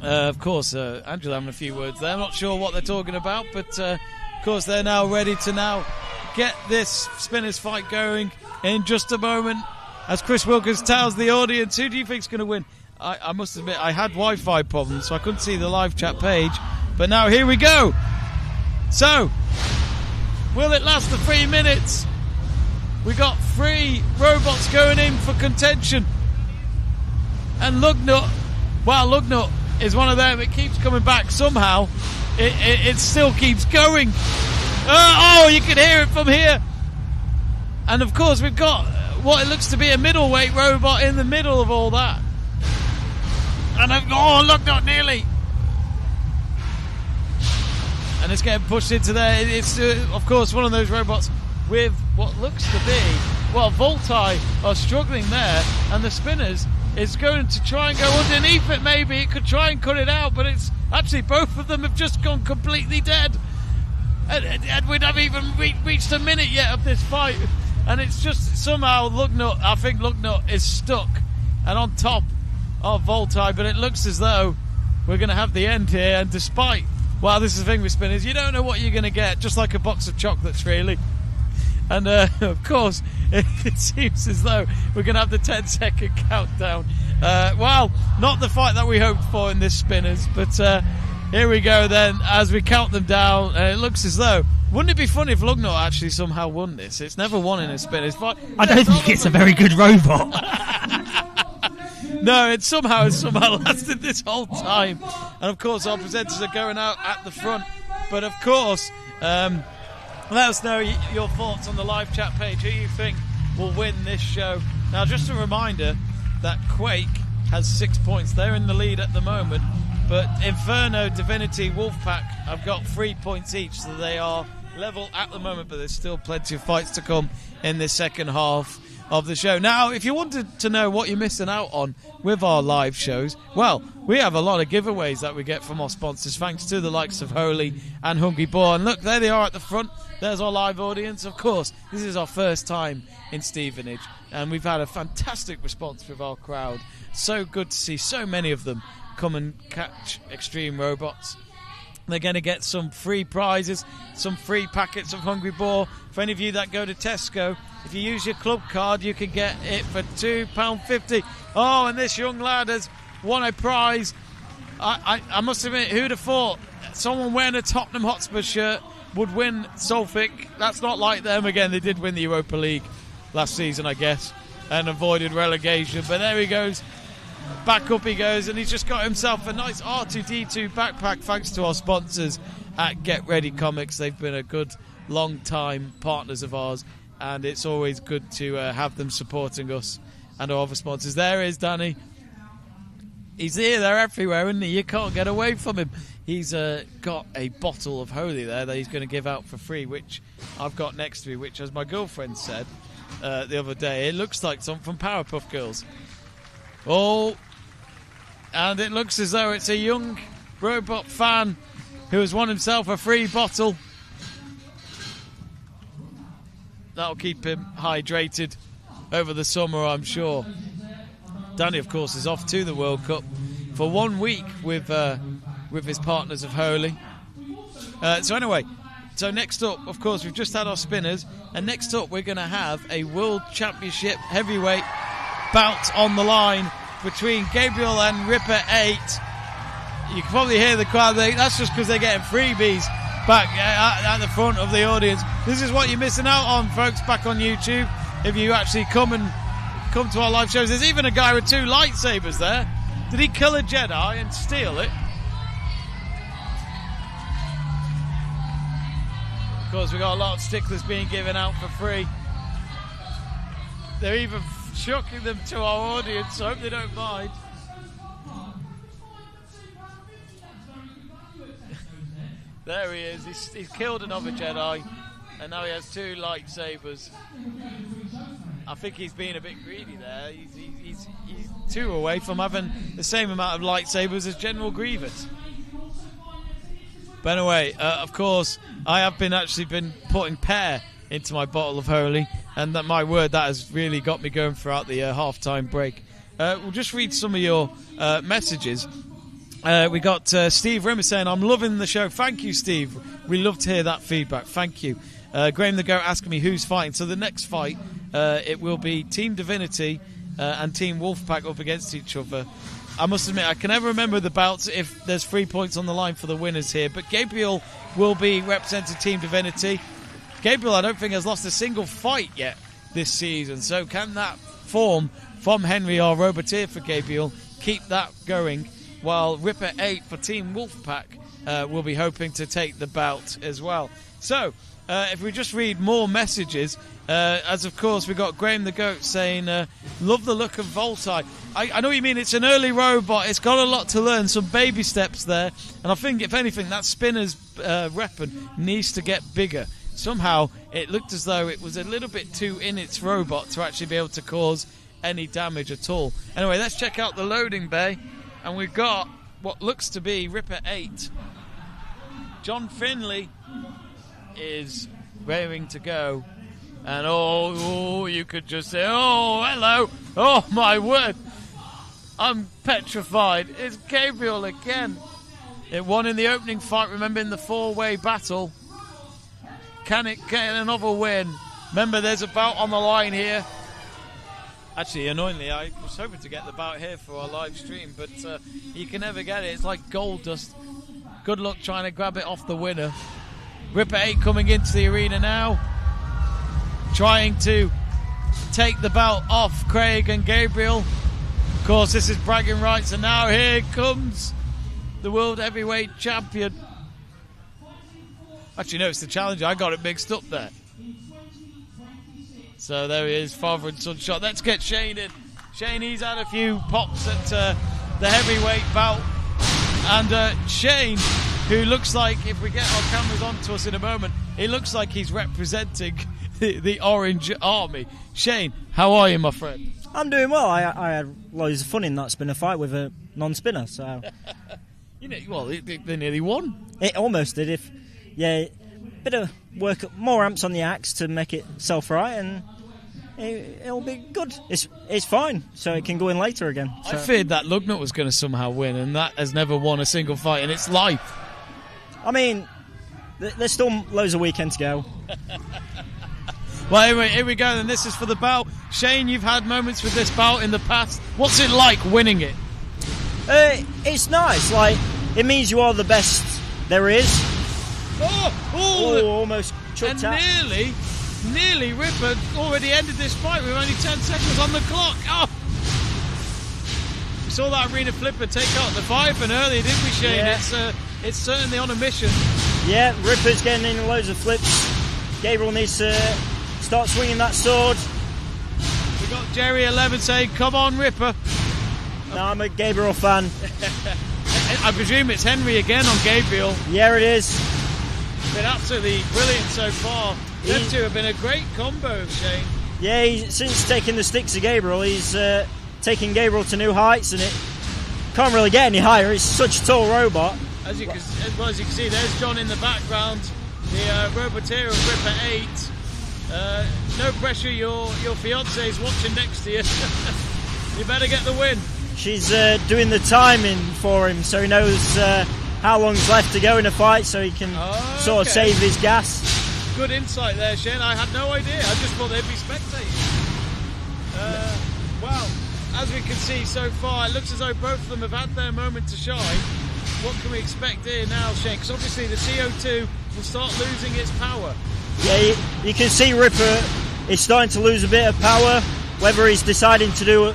Of course, Angela having a few words there. I'm not sure what they're talking about, but of course they're now ready to now get this spinners fight going in just a moment. As Chris Wilkins tells the audience, who do you think's going to win? I must admit, I had Wi-Fi problems, so I couldn't see the live chat page. But now here we go. So, will it last the 3 minutes? We got 3 robots going in for contention. And Lugnut is one of them. It keeps coming back somehow. It still keeps going. Oh, you can hear it from here. And of course, we've got what it looks to be a middleweight robot in the middle of all that. And Lugnut nearly. And it's getting pushed into there. It's, of course, one of those robots with what looks to be, well, Voltai are struggling there, and the spinners is going to try and go underneath it. Maybe it could try and cut it out, but it's actually both of them have just gone completely dead. And we haven't even reached a minute yet of this fight, and it's just somehow I think Lugnut is stuck and on top of Voltai, but it looks as though we're going to have the end here. And despite, well, this is the thing with spinners, you don't know what you're going to get, just like a box of chocolates, really. And of course, it seems as though we're going to have the 10-second countdown. Well, not the fight that we hoped for in this spinners, but here we go then as we count them down. And it looks as though, wouldn't it be funny if Lugnut actually somehow won this? It's never won in a spinners fight. I don't think it's a very good robot. No, it somehow lasted this whole time. And of course, our presenters are going out at the front. But of course, let us know your thoughts on the live chat page. Who you think will win this show? Now, just a reminder that Quake has 6 points. They're in the lead at the moment. But Inferno, Divinity, Wolfpack have got 3 points each. So they are level at the moment. But there's still plenty of fights to come in this second half of the show. Now, if you wanted to know what you're missing out on with our live shows, well, we have a lot of giveaways that we get from our sponsors, thanks to the likes of Holy and Hungry Boar. And look, there they are at the front. There's our live audience. Of course, this is our first time in Stevenage, and we've had a fantastic response with our crowd. So good to see so many of them come and catch Extreme Robots. They're going to get some free prizes, some free packets of Hungry Boar. For any of you that go to Tesco, if you use your club card, you can get it for £2.50. Oh, and this young lad has won a prize. I must admit, who'd have thought someone wearing a Tottenham Hotspur shirt would win Suffolk? That's not like them. Again, they did win the Europa League last season, I guess, and avoided relegation. But there he goes. Back up he goes, and he's just got himself a nice R2-D2 backpack thanks to our sponsors at Get Ready Comics. They've been a good long time partners of ours, and it's always good to have them supporting us and our other sponsors. There is Danny. He's here, they're everywhere, isn't he? You can't get away from him. He's got a bottle of Holy there that he's going to give out for free, which I've got next to me, which, as my girlfriend said the other day, it looks like something from Powerpuff Girls. Oh, and it looks as though it's a young robot fan who has won himself a free bottle. That'll keep him hydrated over the summer, I'm sure. Danny, of course, is off to the World Cup for 1 week with his partners of Holy. So next up, of course, we've just had our spinners, and next up we're going to have a World Championship heavyweight bout on the line between Gabriel and Ripper 8. You can probably hear the crowd. That's just because they're getting freebies back at the front of the audience. This is what you're missing out on, folks, back on YouTube. If you actually come to our live shows, there's even a guy with 2 lightsabers there. Did he kill a Jedi and steal it? Of course, we've got a lot of sticklers being given out for free. They're even shocking them to our audience, so I hope they don't mind. There he is. He's killed another Jedi, and now he has 2 lightsabers. I think he's being a bit greedy there. He's 2 away from having the same amount of lightsabers as General Grievous. But anyway, of course, I have been putting pear into my bottle of Holy, and that, my word, that has really got me going throughout the half-time break. We'll just read some of your messages. We got Steve Rimmer saying, I'm loving the show. Thank you, Steve. We love to hear that feedback. Thank you. Graham the Goat asking me who's fighting. So the next fight, it will be Team Divinity and Team Wolfpack up against each other. I must admit, I can never remember the bouts if there's 3 points on the line for the winners here. But Gabriel will be representing Team Divinity. Gabriel, I don't think, has lost a single fight yet this season. So can that form from Henry, our Roboteer for Gabriel, keep that going? While Ripper 8 for Team Wolfpack will be hoping to take the bout as well. So, if we just read more messages, as of course we've got Graham the Goat saying, love the look of Voltai. I know what you mean, it's an early robot, it's got a lot to learn, some baby steps there, and I think if anything that spinner's weapon needs to get bigger. Somehow it looked as though it was a little bit too in its robot to actually be able to cause any damage at all. Anyway, let's check out the loading bay, and we've got what looks to be Ripper 8. John Finley is raring to go, and oh, you could just say, oh, hello, oh my word. I'm petrified. It's Gabriel again. It won in the opening fight, remember, in the 4-way battle. Can it get another win? Remember, there's a bout on the line here. Actually, annoyingly, I was hoping to get the bout here for our live stream, but you can never get it. It's like gold dust. Good luck trying to grab it off the winner. Ripper 8 coming into the arena now, trying to take the belt off Craig and Gabriel. Of course, this is bragging rights, and now here comes the World Heavyweight Champion. Actually, no, it's the challenger. I got it mixed up there. So there he is, father and son shot. Let's get Shane in. Shane, he's had a few pops at the heavyweight bout. And Shane, who looks like, if we get our cameras onto us in a moment, he looks like he's representing the Orange Army. Shane, how are you, my friend? I'm doing well. I had loads of fun in that spinner fight with a non-spinner, so... You know, well, they nearly won. It almost did. Bit of work, more amps on the axe to make it self-right, and it'll be good. It's fine, so it can go in later again. So. I feared that Lugnut was going to somehow win, and that has never won a single fight in its life. I mean, there's still loads of weekend to go. Well, anyway, here we go, and this is for the bout. Shane, you've had moments with this bout in the past. What's it like winning it? It's nice. Like, it means you are the best there is. Almost chucked out. Nearly Ripper already ended this fight with only 10 seconds on the clock. Oh! We saw that arena flipper take out the Viper earlier, didn't we, Shane? Yeah. It's certainly on a mission. Yeah, Ripper's getting in loads of flips. Gabriel needs to start swinging that sword. We got Jerry 11 saying, "Come on, Ripper." No, I'm a Gabriel fan. I presume it's Henry again on Gabriel. Yeah, it is. Been absolutely brilliant so far. Them two have been a great combo, Shane. Yeah, since taking the sticks to Gabriel, he's taking Gabriel to new heights, and it can't really get any higher. He's such a tall robot. As you can see, there's John in the background, the roboteer of Ripper 8. No pressure, your fiancée is watching next to you. You better get the win. She's doing the timing for him, so he knows how long's left to go in a fight, so he can sort of save his gas. Good insight there, Shane. I had no idea. I just thought they'd be spectating. Well, as we can see so far, it looks as though both of them have had their moment to shine. What can we expect here now, Shane? Because obviously the CO2 will start losing its power. Yeah, you can see Ripper is starting to lose a bit of power. Whether he's deciding to do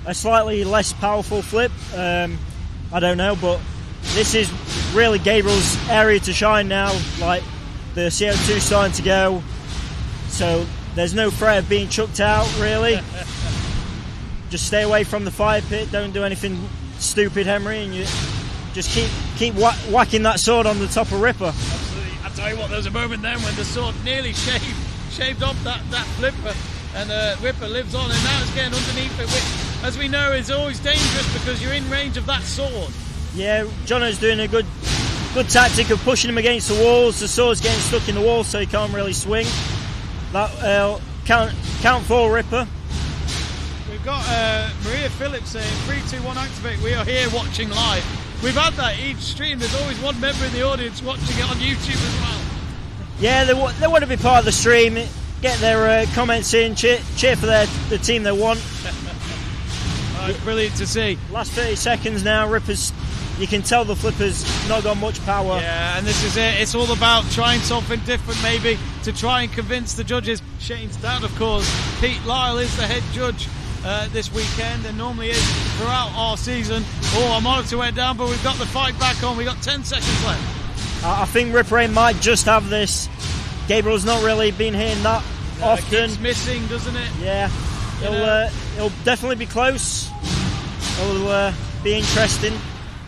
a slightly less powerful flip, I don't know, but this is really Gabriel's area to shine now. Like, the CO2's starting to go, so there's no threat of being chucked out, really. Just stay away from the fire pit, don't do anything stupid, Henry, and you just keep whacking that sword on the top of Ripper. Absolutely. I tell you what, there was a moment then when the sword nearly shaved off that flipper, and Ripper lives on, and now it's getting underneath it, which, as we know, is always dangerous because you're in range of that sword. Yeah, Jono's doing a good tactic of pushing him against the walls. The sword's getting stuck in the wall, so he can't really swing. That count for Ripper. We've got Maria Phillips saying 3, 2, 1 activate. We are here watching live. We've had that each stream. There's always one member in the audience watching it on YouTube as well. Yeah, they want to be part of the stream, get their comments in, cheer for the team they want. It's brilliant to see. Last 30 seconds now, Ripper's, you can tell the flipper's not got much power. Yeah, and this is it. It's all about trying something different, maybe, to try and convince the judges. Shane's dad, of course, Pete Lyle, is the head judge this weekend, and normally is throughout our season. Our monitor went down, but we've got the fight back on. We've got 10 seconds left. I think Ripper 8 might just have this. Gabriel's not really been hitting that often. It keeps missing, doesn't it? Yeah. It'll definitely be close. It'll be interesting.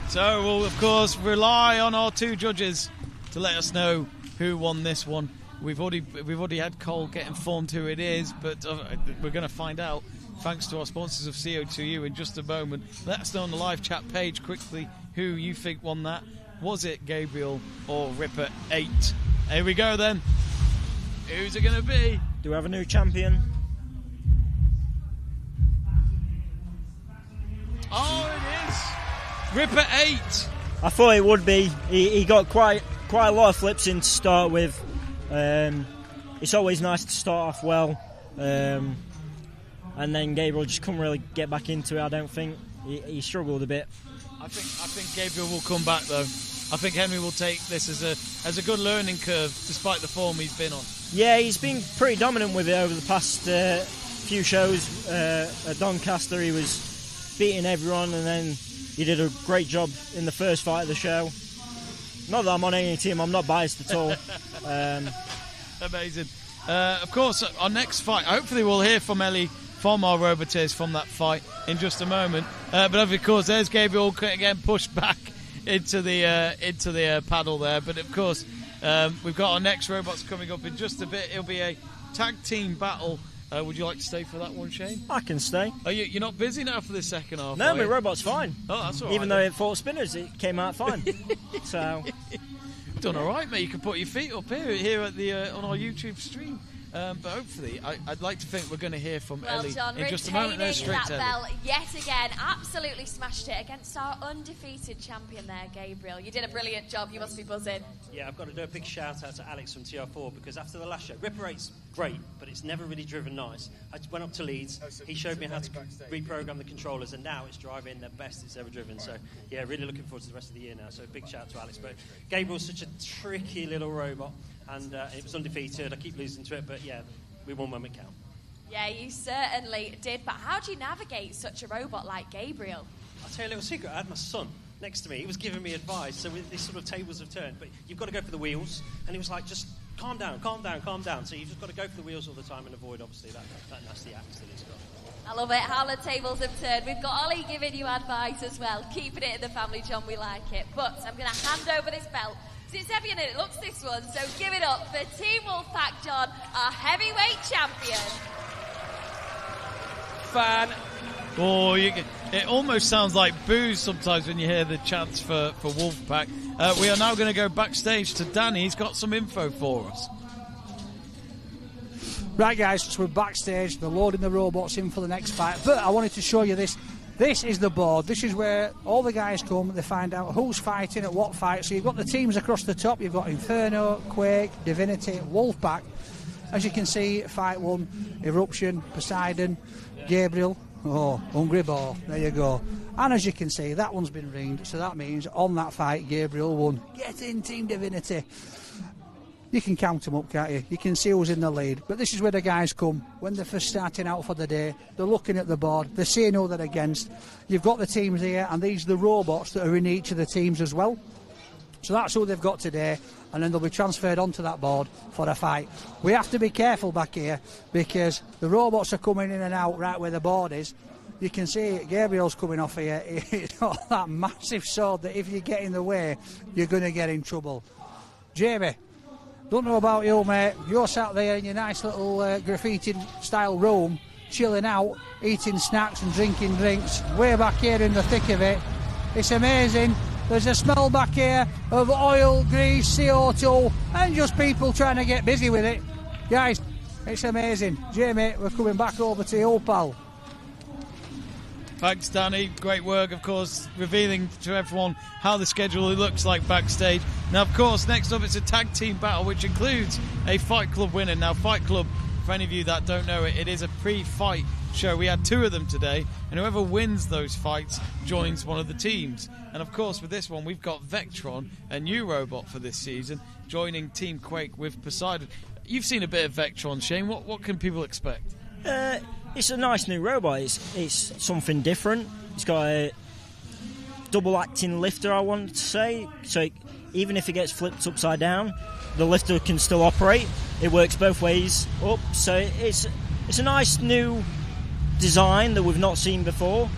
So we'll, of course, rely on our two judges to let us know who won this one. We've already had Cole get informed who it is, but we're going to find out thanks to our sponsors of CO2U in just a moment. Let us know on the live chat page quickly who you think won that. Was it Gabriel or Ripper 8? Here we go then. Who's it going to be? Do we have a new champion? Oh, Ripper 8. I thought it would be. He got quite a lot of flips in to start with. It's always nice to start off well. And then Gabriel just couldn't really get back into it, I don't think. He struggled a bit. I think Gabriel will come back, though. I think Henry will take this as a good learning curve, despite the form he's been on. Yeah, he's been pretty dominant with it over the past few shows. At Doncaster, he was beating everyone, and then he did a great job in the first fight of the show. Not that I'm on any team, I'm not biased at all. Amazing. Of course, our next fight, hopefully we'll hear from Ellie from our Roboteers from that fight in just a moment. But of course, there's Gabriel again pushed back into the paddle there. But of course, we've got our next robots coming up in just a bit. It'll be a tag team battle. Would you like to stay for that one, Shane? I can stay. You're not busy now for the second half? No, my robot's fine. Oh, that's all right. Even though it fought spinners, it came out fine. So done all right, mate. You can put your feet up here at the on our YouTube stream. But hopefully, I'd like to think we're going to hear from Ellie John, in just a moment. Retaining that belt yet again, absolutely smashed it against our undefeated champion there, Gabriel. You did a brilliant job. You must be buzzing. Yeah, I've got to do a big shout out to Alex from TR4 because after the last show, Ripper 8's great, but it's never really driven nice. I went up to Leeds. He showed me how to reprogram the controllers, and now it's driving the best it's ever driven. So yeah, really looking forward to the rest of the year now. So big shout out to Alex. But Gabriel's such a tricky little robot. And it was undefeated. I keep losing to it, but yeah, we won when we count. Yeah, you certainly did. But how do you navigate such a robot like Gabriel? I'll tell you a little secret. I had my son next to me. He was giving me advice. So these sort of tables have turned. But you've got to go for the wheels. And he was like, just calm down, calm down, calm down. So you've just got to go for the wheels all the time and avoid, obviously, that nasty axe that he's got. I love it. How the tables have turned. We've got Ollie giving you advice as well. Keeping it in the family, John. We like it. But I'm going to hand over this belt. It's heavier than it looks, this one, so give it up for Team Wolfpack John, our heavyweight champion. Oh, it almost sounds like boos sometimes when you hear the chants for Wolfpack. We are now going to go backstage to Danny. He's got some info for us. Right, guys, so we're backstage. They're loading the robots in for the next fight. But I wanted to show you this. This is the board. This is where all the guys come. They find out who's fighting at what fight. So you've got the teams across the top. You've got Inferno, Quake, Divinity, Wolfpack. As you can see, fight 1, Eruption, Poseidon, Gabriel. Oh, Hungry Ball. There you go. And as you can see, that one's been ringed. So that means on that fight, Gabriel won. Get in, Team Divinity. You can count them up, can't you? You can see who's in the lead. But this is where the guys come. When they're first starting out for the day, they're looking at the board. They're seeing who they're against. You've got the teams here, and these are the robots that are in each of the teams as well. So that's who they've got today, and then they'll be transferred onto that board for a fight. We have to be careful back here, because the robots are coming in and out right where the board is. You can see Gabriel's coming off here. He's got that massive sword that if you get in the way, you're going to get in trouble. Jamie, don't know about you, mate. You're sat there in your nice little graffiti-style room, chilling out, eating snacks and drinking drinks. Way back here in the thick of it. It's amazing. There's a smell back here of oil, grease, CO2, and just people trying to get busy with it. Guys, it's amazing. Jamie, we're coming back over to you, pal. Thanks, Danny. Great work, of course, revealing to everyone how the schedule looks like backstage. Now, of course, next up it's a tag team battle, which includes a Fight Club winner. Now, Fight Club, for any of you that don't know it, it is a pre-fight show. We had 2 of them today, and whoever wins those fights joins one of the teams. And, of course, with this one, we've got Vectron, a new robot for this season, joining Team Quake with Poseidon. You've seen a bit of Vectron, Shane. What can people expect? It's a nice new robot. It's something different. It's got a double acting lifter, I want to say. So even if it gets flipped upside down, the lifter can still operate. It works both ways up. So it's a nice new design that we've not seen before.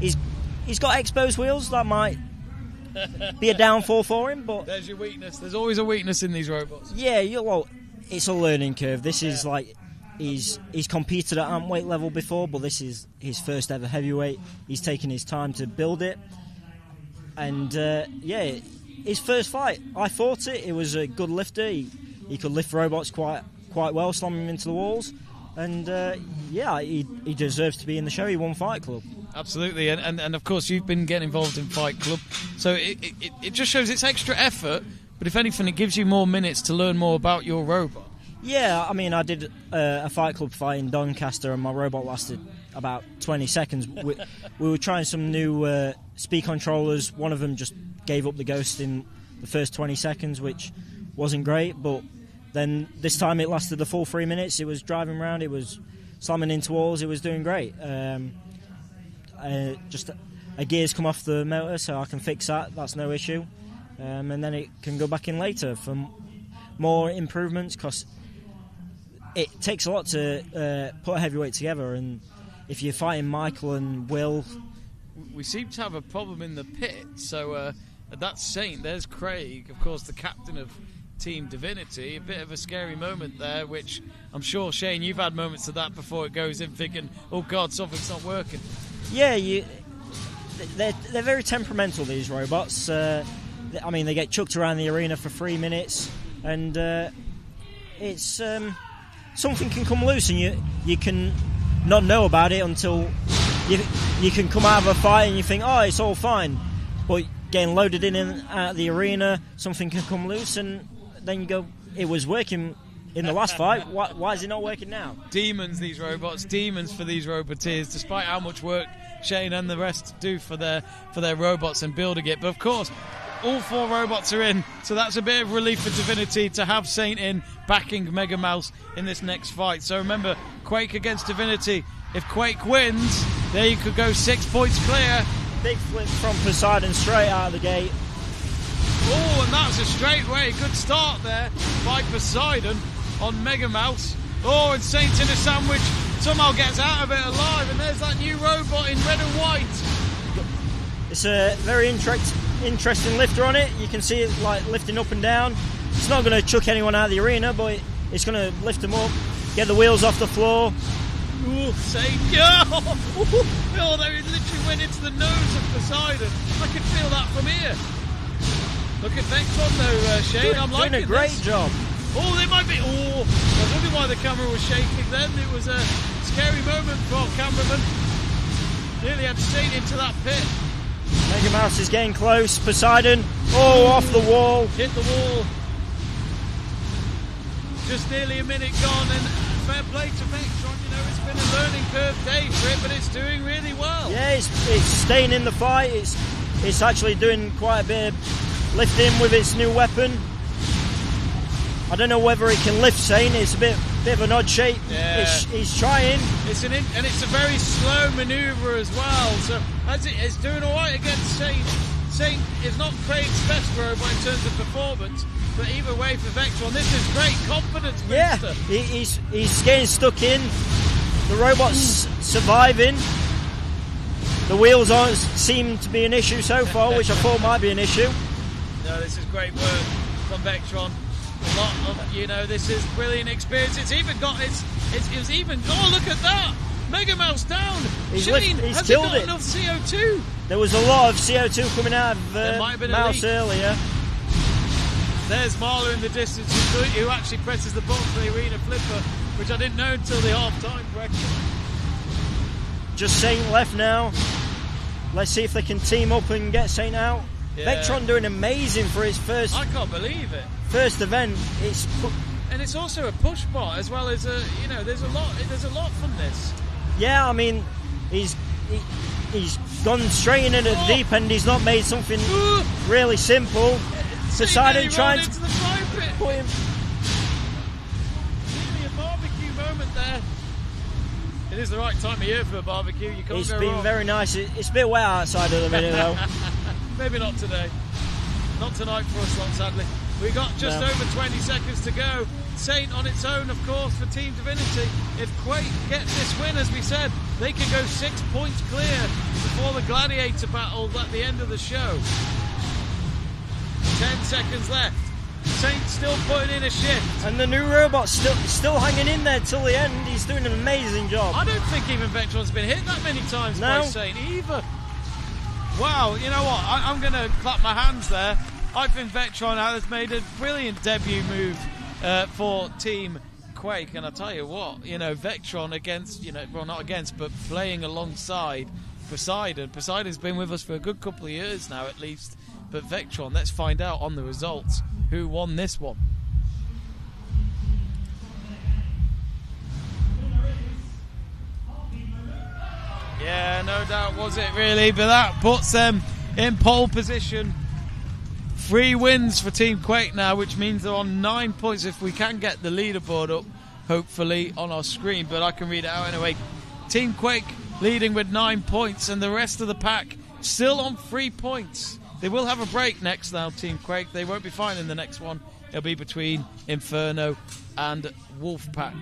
He's got exposed wheels. That might be a downfall for him, but there's your weakness. There's always a weakness in these robots. Yeah, it's a learning curve. This is like he's competed at amp weight level before, but this is his first ever heavyweight. He's taken his time to build it, and his first fight, I fought it. It was a good lifter. He could lift robots quite well, slam them into the walls. And yeah, he deserves to be in the show. He won Fight Club. Absolutely, and of course you've been getting involved in Fight Club, so it just shows it's extra effort, but if anything it gives you more minutes to learn more about your robot. Yeah, I mean, I did a Fight Club fight in Doncaster and my robot lasted about 20 seconds. We were trying some new speed controllers. One of them just gave up the ghost in the first 20 seconds, which wasn't great, but then this time it lasted the full 3 minutes. It was driving around, it was slamming into walls, it was doing great. Just a gear's come off the motor, so I can fix that, that's no issue. And then it can go back in later for more improvements, because it takes a lot to put a heavyweight together, and if you're fighting Michael and Will... We seem to have a problem in the pit, so that's Saint, there's Craig, of course the captain of Team Divinity. A bit of a scary moment there, which I'm sure, Shane, you've had moments of that before it goes in, thinking, oh God, something's not working. Yeah, they're very temperamental, these robots. I mean, they get chucked around the arena for 3 minutes, and it's something can come loose, and you can not know about it until you can come out of a fight and you think, oh, it's all fine. But getting loaded in and out of the arena, something can come loose, and then you go, it was working in the last fight, why is it not working now? Demons, these robots, demons for these roboteers, despite how much work Shane and the rest do for their robots and building it. But of course, all 4 robots are in, so that's a bit of relief for Divinity to have Saint in, backing Mega Mouse in this next fight. So remember, Quake against Divinity. If Quake wins, there you could go 6 points clear. Big flip from Poseidon straight out of the gate. Oh, and that's a straightaway good start there by Poseidon on Mega Mouse. Oh, and Saint in a sandwich somehow gets out of it alive, and there's that new robot in red and white. It's a very interesting lifter on it. You can see it like lifting up and down. It's not going to chuck anyone out of the arena, but it's going to lift them up, get the wheels off the floor. Oh, Saint! Oh, there he literally went into the nose of Poseidon. I can feel that from here. Look at Vectron though, Shane. I'm liking doing a great job. Oh, they might be. Oh, I was wondering why the camera was shaking then. It was a scary moment for our cameraman. Nearly had Saint into that pit. Mega Mouse is getting close. Poseidon, off the wall. Hit the wall. Just nearly a minute gone, and fair play to Vectron. You know, it's been a learning curve day for it, but it's doing really well. Yeah, it's staying in the fight. It's actually doing quite a bit of lifting with its new weapon. I don't know whether it can lift Saint. It's a bit of an odd shape. Yeah. He's trying. And it's a very slow manoeuvre as well. So as it's doing all right against Saint. Saint is not Craig's best robot in terms of performance, but either way for Vectron, this is great confidence booster. Yeah, he's getting stuck in. The robot's surviving. The wheels aren't seem to be an issue so far, which I thought might be an issue. No, this is great work from Vectron. A lot of, this is brilliant experience. It's even got look at that! Mega Mouse down! He's has killed got it. Enough CO2? There was a lot of CO2 coming out of Mouse earlier. There's Marla in the distance who actually presses the button for the arena flipper, which I didn't know until the half-time break. Just Saint left now. Let's see if they can team up and get Saint out. Yeah. Vectron doing amazing for his first. I can't believe it. First event. And it's also a push bot as well as there's a lot from this. Yeah, I mean, he's gone straight in at the deep end. He's not made something really simple. Poseidon trying to put him. Really a barbecue moment there. It is the right time of year for a barbecue. You can't It's go been wrong. very nice. It's a bit wet outside at the minute though. Maybe not today. Not tonight for us lot, sadly. We've got just over 20 seconds to go. Saint on its own, of course, for Team Divinity. If Quake gets this win, as we said, they can go 6 points clear before the Gladiator battle at the end of the show. 10 seconds left. Saint still putting in a shift. And the new robot's still hanging in there till the end. He's doing an amazing job. I don't think even Vectron's been hit that many times by Saint either. Wow, you know what? I'm going to clap my hands there. I think Vectron has made a brilliant debut move for Team Quake, and I tell you what, Vectron against, not against, but playing alongside Poseidon. Poseidon's been with us for a good couple of years now, at least. But Vectron, let's find out on the results who won this one. Yeah, no doubt was it really, but that puts them in pole position. 3 wins for Team Quake now, which means they're on 9 points if we can get the leaderboard up, hopefully, on our screen, but I can read it out anyway. Team Quake leading with 9 points, and the rest of the pack still on 3 points. They will have a break next now, Team Quake. They won't be fine in the next one. It'll be between Inferno and Wolfpack.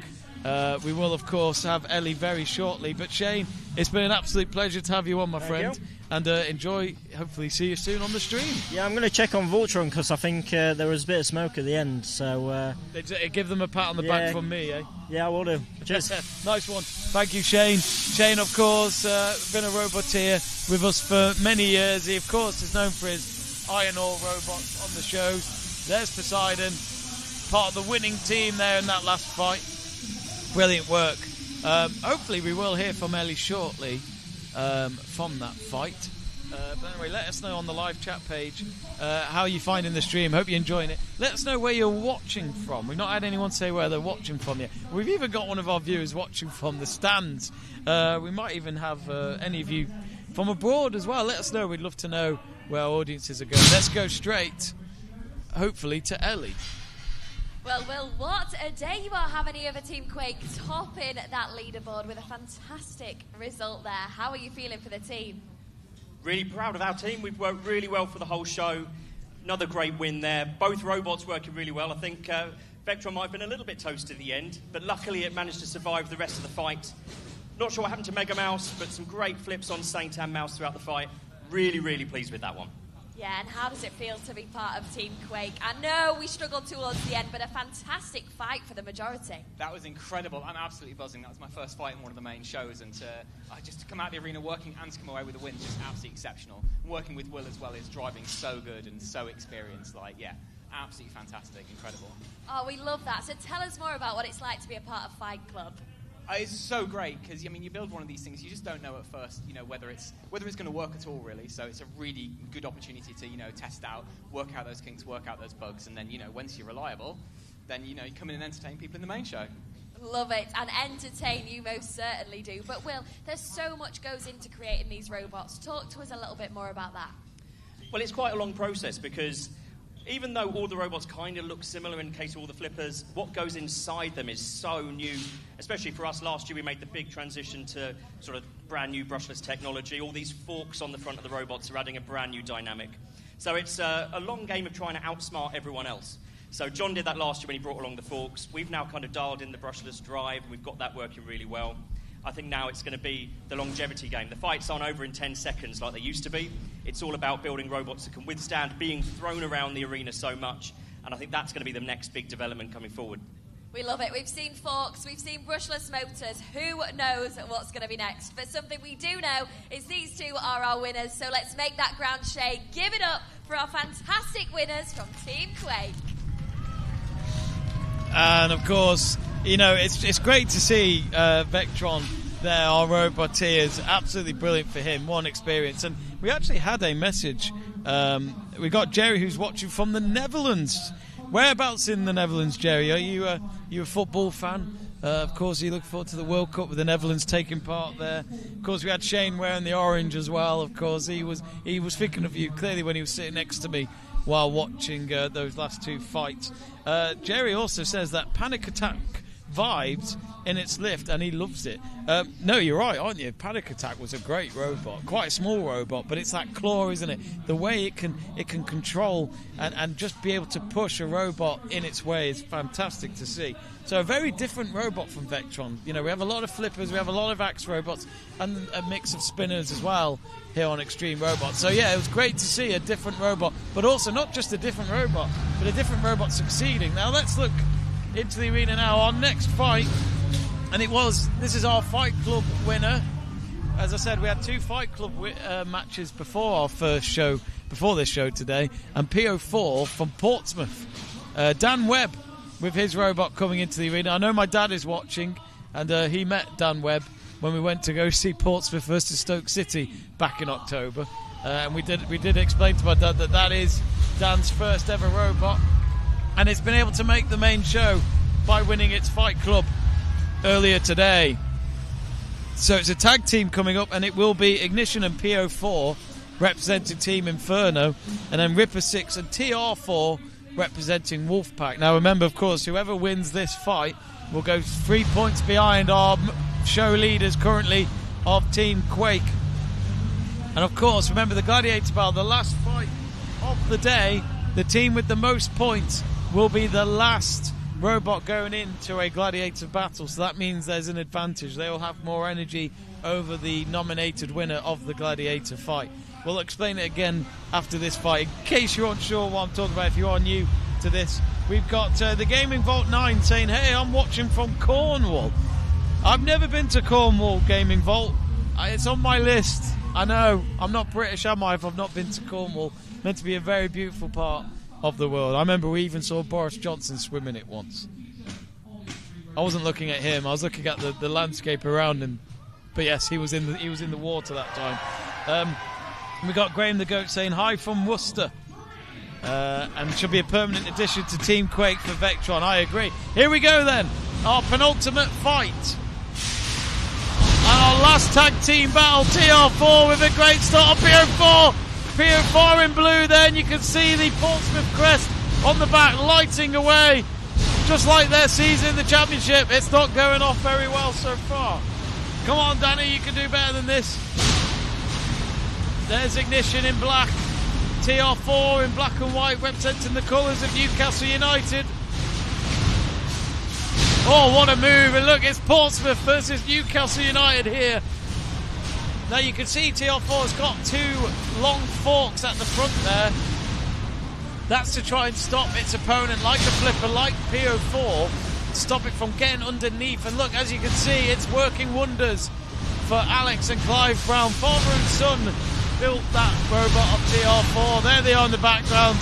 We will, of course, have Ellie very shortly. But Shane, it's been an absolute pleasure to have you on, my friend. And enjoy, hopefully see you soon on the stream. Yeah, I'm going to check on Voltron because I think there was a bit of smoke at the end. So give them a pat on the back from me, eh? Yeah, I will do. Cheers. Nice one. Thank you, Shane. Shane, of course, been a roboteer with us for many years. He, of course, is known for his iron ore robots on the shows. There's Poseidon, part of the winning team there in that last fight. Brilliant work. Hopefully we will hear from Ellie shortly from that fight. But anyway, let us know on the live chat page how you're finding the stream. Hope you're enjoying it. Let us know where you're watching from. We've not had anyone say where they're watching from yet. We've even got one of our viewers watching from the stands. We might even have any of you from abroad as well. Let us know. We'd love to know where our audiences are going. Let's go straight, hopefully, to Ellie. Well, Will, what a day you are having here for Team Quake, topping that leaderboard with a fantastic result there. How are you feeling for the team? Really proud of our team. We've worked really well for the whole show. Another great win there. Both robots working really well. I think Vectron might have been a little bit toast at the end, but luckily it managed to survive the rest of the fight. Not sure what happened to Mega Mouse, but some great flips on Saint and Mouse throughout the fight. Really, really pleased with that one. Yeah, and how does it feel to be part of Team Quake? I know we struggled towards the end, but a fantastic fight for the majority. That was incredible. I'm absolutely buzzing. That was my first fight in one of the main shows, and just to come out of the arena working and to come away with a win is just absolutely exceptional. Working with Will as well is driving so good and so experienced. Absolutely fantastic, incredible. Oh, we love that. So tell us more about what it's like to be a part of Fight Club. It's so great because you build one of these things, you just don't know at first, whether it's going to work at all, really. So it's a really good opportunity to test out, work out those kinks, work out those bugs, and then once you're reliable, then you come in and entertain people in the main show. Love it, and entertain you most certainly do. But Will, there's so much goes into creating these robots. Talk to us a little bit more about that. Well, it's quite a long process because even though all the robots kind of look similar in case of all the flippers, what goes inside them is so new. Especially for us, last year we made the big transition to sort of brand new brushless technology. All these forks on the front of the robots are adding a brand new dynamic. So it's a long game of trying to outsmart everyone else. So John did that last year when he brought along the forks. We've now kind of dialed in the brushless drive, and we've got that working really well. I think now it's going to be the longevity game. The fights aren't over in 10 seconds like they used to be. It's all about building robots that can withstand being thrown around the arena so much. And I think that's going to be the next big development coming forward. We love it. We've seen forks, we've seen brushless motors. Who knows what's going to be next? But something we do know is these two are our winners. So let's make that ground shake. Give it up for our fantastic winners from Team Quake. And of course, it's great to see Vectron there, our roboteers. Absolutely brilliant for him. One experience. And we actually had a message. We got Jerry, who's watching from the Netherlands. Whereabouts in the Netherlands, Jerry? Are you a football fan? Of course, you look forward to the World Cup with the Netherlands taking part there. Of course, we had Shane wearing the orange as well. Of course, he was thinking of you clearly when he was sitting next to me while watching those last two fights. Jerry also says that Panic Attack vibes in its lift, and he loves it. No, you're right, aren't you? Panic Attack was a great robot, quite a small robot, but it's that claw, isn't it? The way it can control and just be able to push a robot in its way is fantastic to see. So a very different robot from Vectron. We have a lot of flippers, we have a lot of axe robots, and a mix of spinners as well here on Extreme Robots. So yeah, it was great to see a different robot, but also not just a different robot, but a different robot succeeding. Now let's look into the arena now. Our next fight, and this is our Fight Club winner. As I said, we had two Fight Club matches before our first show, before this show today, and PO4 from Portsmouth. Dan Webb with his robot coming into the arena. I know my dad is watching, and he met Dan Webb when we went to go see Portsmouth versus Stoke City back in October. And we did explain to my dad that is Dan's first ever robot, and it's been able to make the main show by winning its Fight Club earlier today. So it's a tag team coming up, and it will be Ignition and PO4 representing Team Inferno, and then Ripper 6 and TR4 representing Wolfpack. Now remember, of course, whoever wins this fight will go 3 points behind our show leaders currently of Team Quake. And of course, remember the Gladiator Battle, the last fight of the day, the team with the most points will be the last robot going into a Gladiator battle, so that means there's an advantage. They will have more energy over the nominated winner of the Gladiator fight. We'll explain it again after this fight. In case you're unsure what I'm talking about, if you are new to this, we've got the Gaming Vault 9 saying, hey, I'm watching from Cornwall. I've never been to Cornwall Gaming Vault. It's on my list. I know, I'm not British, am I, if I've not been to Cornwall. Meant to be a very beautiful part of the world. I remember we even saw Boris Johnson swim in it once. I wasn't looking at him, I was looking at the landscape around him. But yes, he was in the water that time. We got Graham the Goat saying hi from Worcester. And should be a permanent addition to Team Quake for Vectron. I agree. Here we go then. Our penultimate fight. And our last tag team battle, TR4 with a great start on PO4. PO4 in blue then, you can see the Portsmouth crest on the back lighting away. Just like their season in the championship, it's not going off very well so far. Come on Danny, you can do better than this. There's Ignition in black. TR4 in black and white representing the colours of Newcastle United. Oh, what a move. And look, it's Portsmouth versus Newcastle United here. Now you can see TR4's got two long forks at the front there. That's to try and stop its opponent, like the flipper, like PO4, stop it from getting underneath. And look, as you can see, it's working wonders for Alex and Clive Brown. Father and son built that robot of TR4. There they are in the background.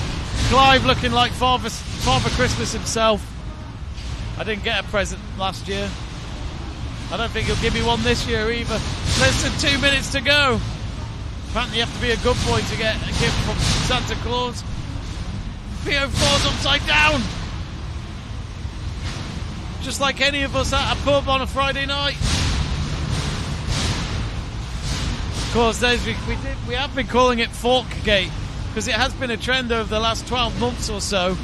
Clive looking like Father Christmas himself. I didn't get a present last year. I don't think he'll give me one this year either. Less than 2 minutes to go. Apparently you have to be a good boy to get a gift from Santa Claus. PO4's upside down. Just like any of us at a pub on a Friday night. Of course, we have been calling it Forkgate because it has been a trend over the last 12 months or so,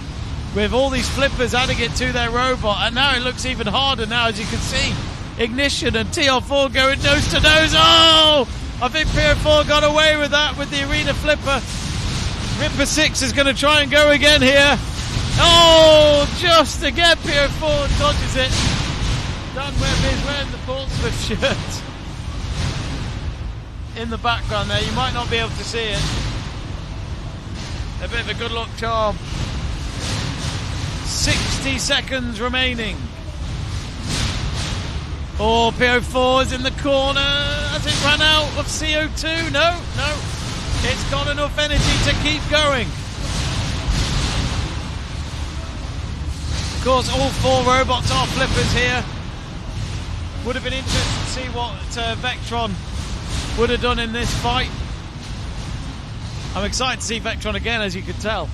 with all these flippers adding it to their robot, and now it looks even harder now, as you can see. Ignition and TR4 going nose to nose. Oh! I think PO4 got away with that with the arena flipper. Ripper 6 is going to try and go again here. Oh! Just again, PO4 dodges it. Dan Webb is wearing the Portsmouth shirt. In the background there, you might not be able to see it. A bit of a good luck charm. 60 seconds remaining. Oh, PO4 is in the corner. Has it run out of CO2? No. It's got enough energy to keep going. Of course, all four robots are flippers here. Would have been interesting to see what Vectron would have done in this fight. I'm excited to see Vectron again, as you can tell.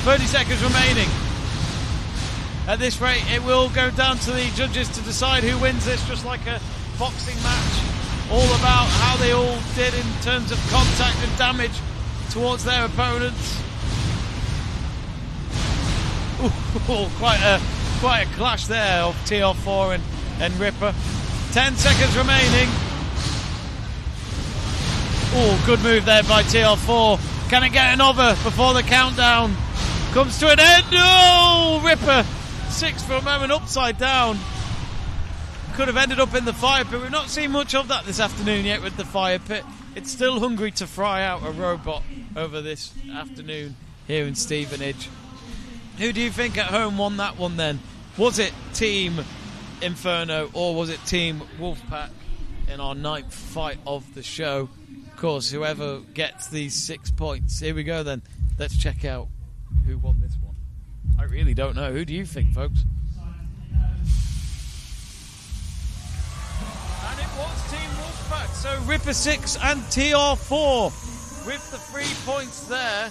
30 seconds remaining. At this rate, it will go down to the judges to decide who wins this, just like a boxing match. All about how they all did in terms of contact and damage towards their opponents. Ooh, quite a clash there of TR4 and Ripper. 10 seconds remaining. Oh, good move there by TR4. Can it get another before the countdown comes to an end? Oh, Ripper 6 for a moment upside down. Could have ended up in the fire pit. We've not seen much of that this afternoon yet with the fire pit. It's still hungry to fry out a robot over this afternoon here in Stevenage. Who do you think at home won that one then? Was it Team Inferno or was it Team Wolfpack in our 9th fight of the show? Of course, whoever gets these 6 points. Here we go then. Let's check out who won this one. I really don't know. Who do you think, folks? And it was Team Wolfpack. So Ripper 6 and TR4 with the 3 points there.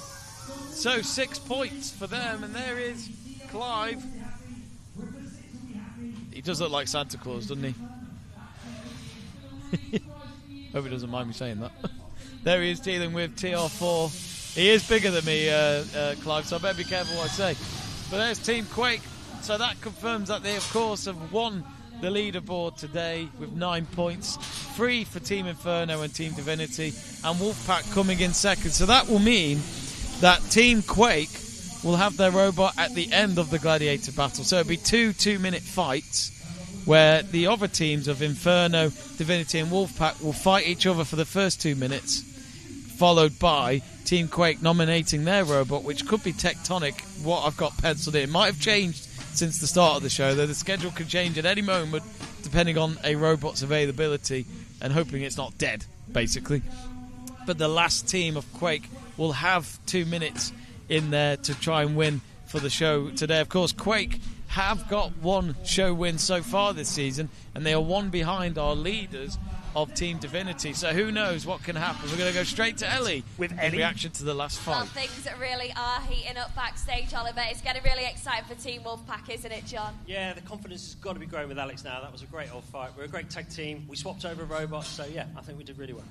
So 6 points for them. And there is Clive. He does look like Santa Claus, doesn't he? Hope he doesn't mind me saying that. There he is dealing with TR4. He is bigger than me, Clive, so I better be careful what I say. But there's Team Quake. So that confirms that they, of course, have won the leaderboard today with 9 points. 3 for Team Inferno and Team Divinity. And Wolfpack coming in second. So that will mean that Team Quake will have their robot at the end of the Gladiator battle. So it'll be 2 2-minute fights where the other teams of Inferno, Divinity and Wolfpack will fight each other for the first 2 minutes, followed by Team Quake nominating their robot, which could be Tectonic, what I've got penciled in. Might have changed since the start of the show, though the schedule could change at any moment depending on a robot's availability, and hoping it's not dead, basically. But the last team of Quake will have 2 minutes in there to try and win for the show today. Of course, Quake have got one show win so far this season, and they are one behind our leaders of Team Divinity. So who knows what can happen. We're going to go straight to Ellie with in reaction to the last fight. Well, things really are heating up backstage, Oliver. It's getting really exciting for Team Wolfpack, isn't it, John? Yeah, the confidence has got to be growing with Alex now. That was a great old fight. We're a great tag team. We swapped over robots, so yeah, I think we did really well.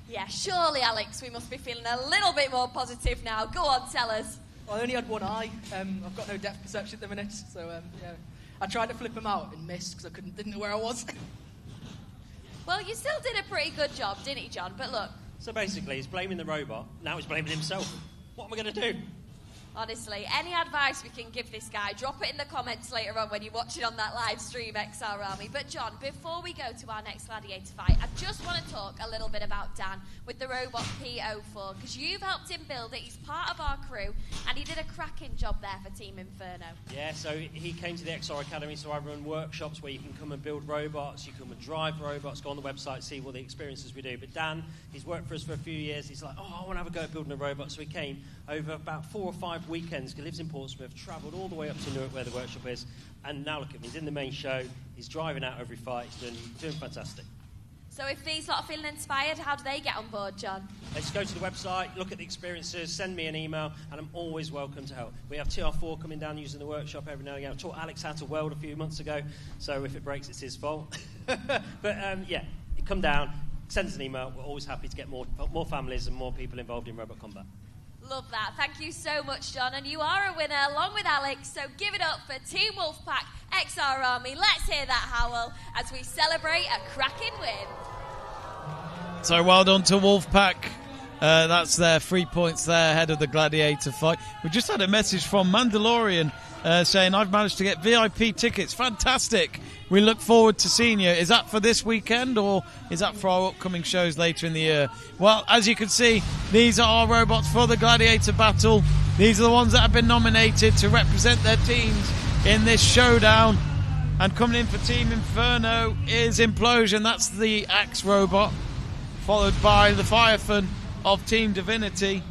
Yeah, surely, Alex, we must be feeling a little bit more positive now. Go on, tell us. I only had one eye. I've got no depth perception at the minute, so yeah. I tried to flip him out and missed because I didn't know where I was. Well, you still did a pretty good job, didn't you, John? But look. So basically, he's blaming the robot. Now he's blaming himself. What am I going to do? Honestly, any advice we can give this guy, drop it in the comments later on when you're watching on that live stream, XR Army. But John, before we go to our next Gladiator fight, I just want to talk a little bit about Dan with the robot P04, because you've helped him build it. He's part of our crew, and he did a cracking job there for Team Inferno. Yeah, so he came to the XR Academy, so I run workshops where you can come and build robots, you can come and drive robots, go on the website, see what the experiences we do. But Dan, he's worked for us for a few years. He's like, I want to have a go at building a robot. So he came over about 4 or 5 weekends. He lives in Portsmouth, travelled all the way up to Newark where the workshop is, and now look at him, he's in the main show, he's driving out every fight, he's doing fantastic. So if these lot are feeling inspired, how do they get on board, John? They just go to the website, look at the experiences, send me an email, and I'm always welcome to help. We have TR4 coming down using the workshop every now and again. I taught Alex how to weld a few months ago, so if it breaks, it's his fault. But yeah, come down, send us an email. We're always happy to get more families and more people involved in robot combat. Love that. Thank you so much, John. And you are a winner along with Alex. So give it up for Team Wolfpack XR Army. Let's hear that howl as we celebrate a cracking win. So well done to Wolfpack. That's their 3 points there ahead of the Gladiator fight. We just had a message from Mandalorian saying, I've managed to get VIP tickets. Fantastic. We look forward to seeing you. Is that for this weekend or is that for our upcoming shows later in the year? Well, as you can see, these are our robots for the Gladiator battle. These are the ones that have been nominated to represent their teams in this showdown. And coming in for Team Inferno is Implosion. That's the Axe robot, followed by the Firefan of Team Divinity.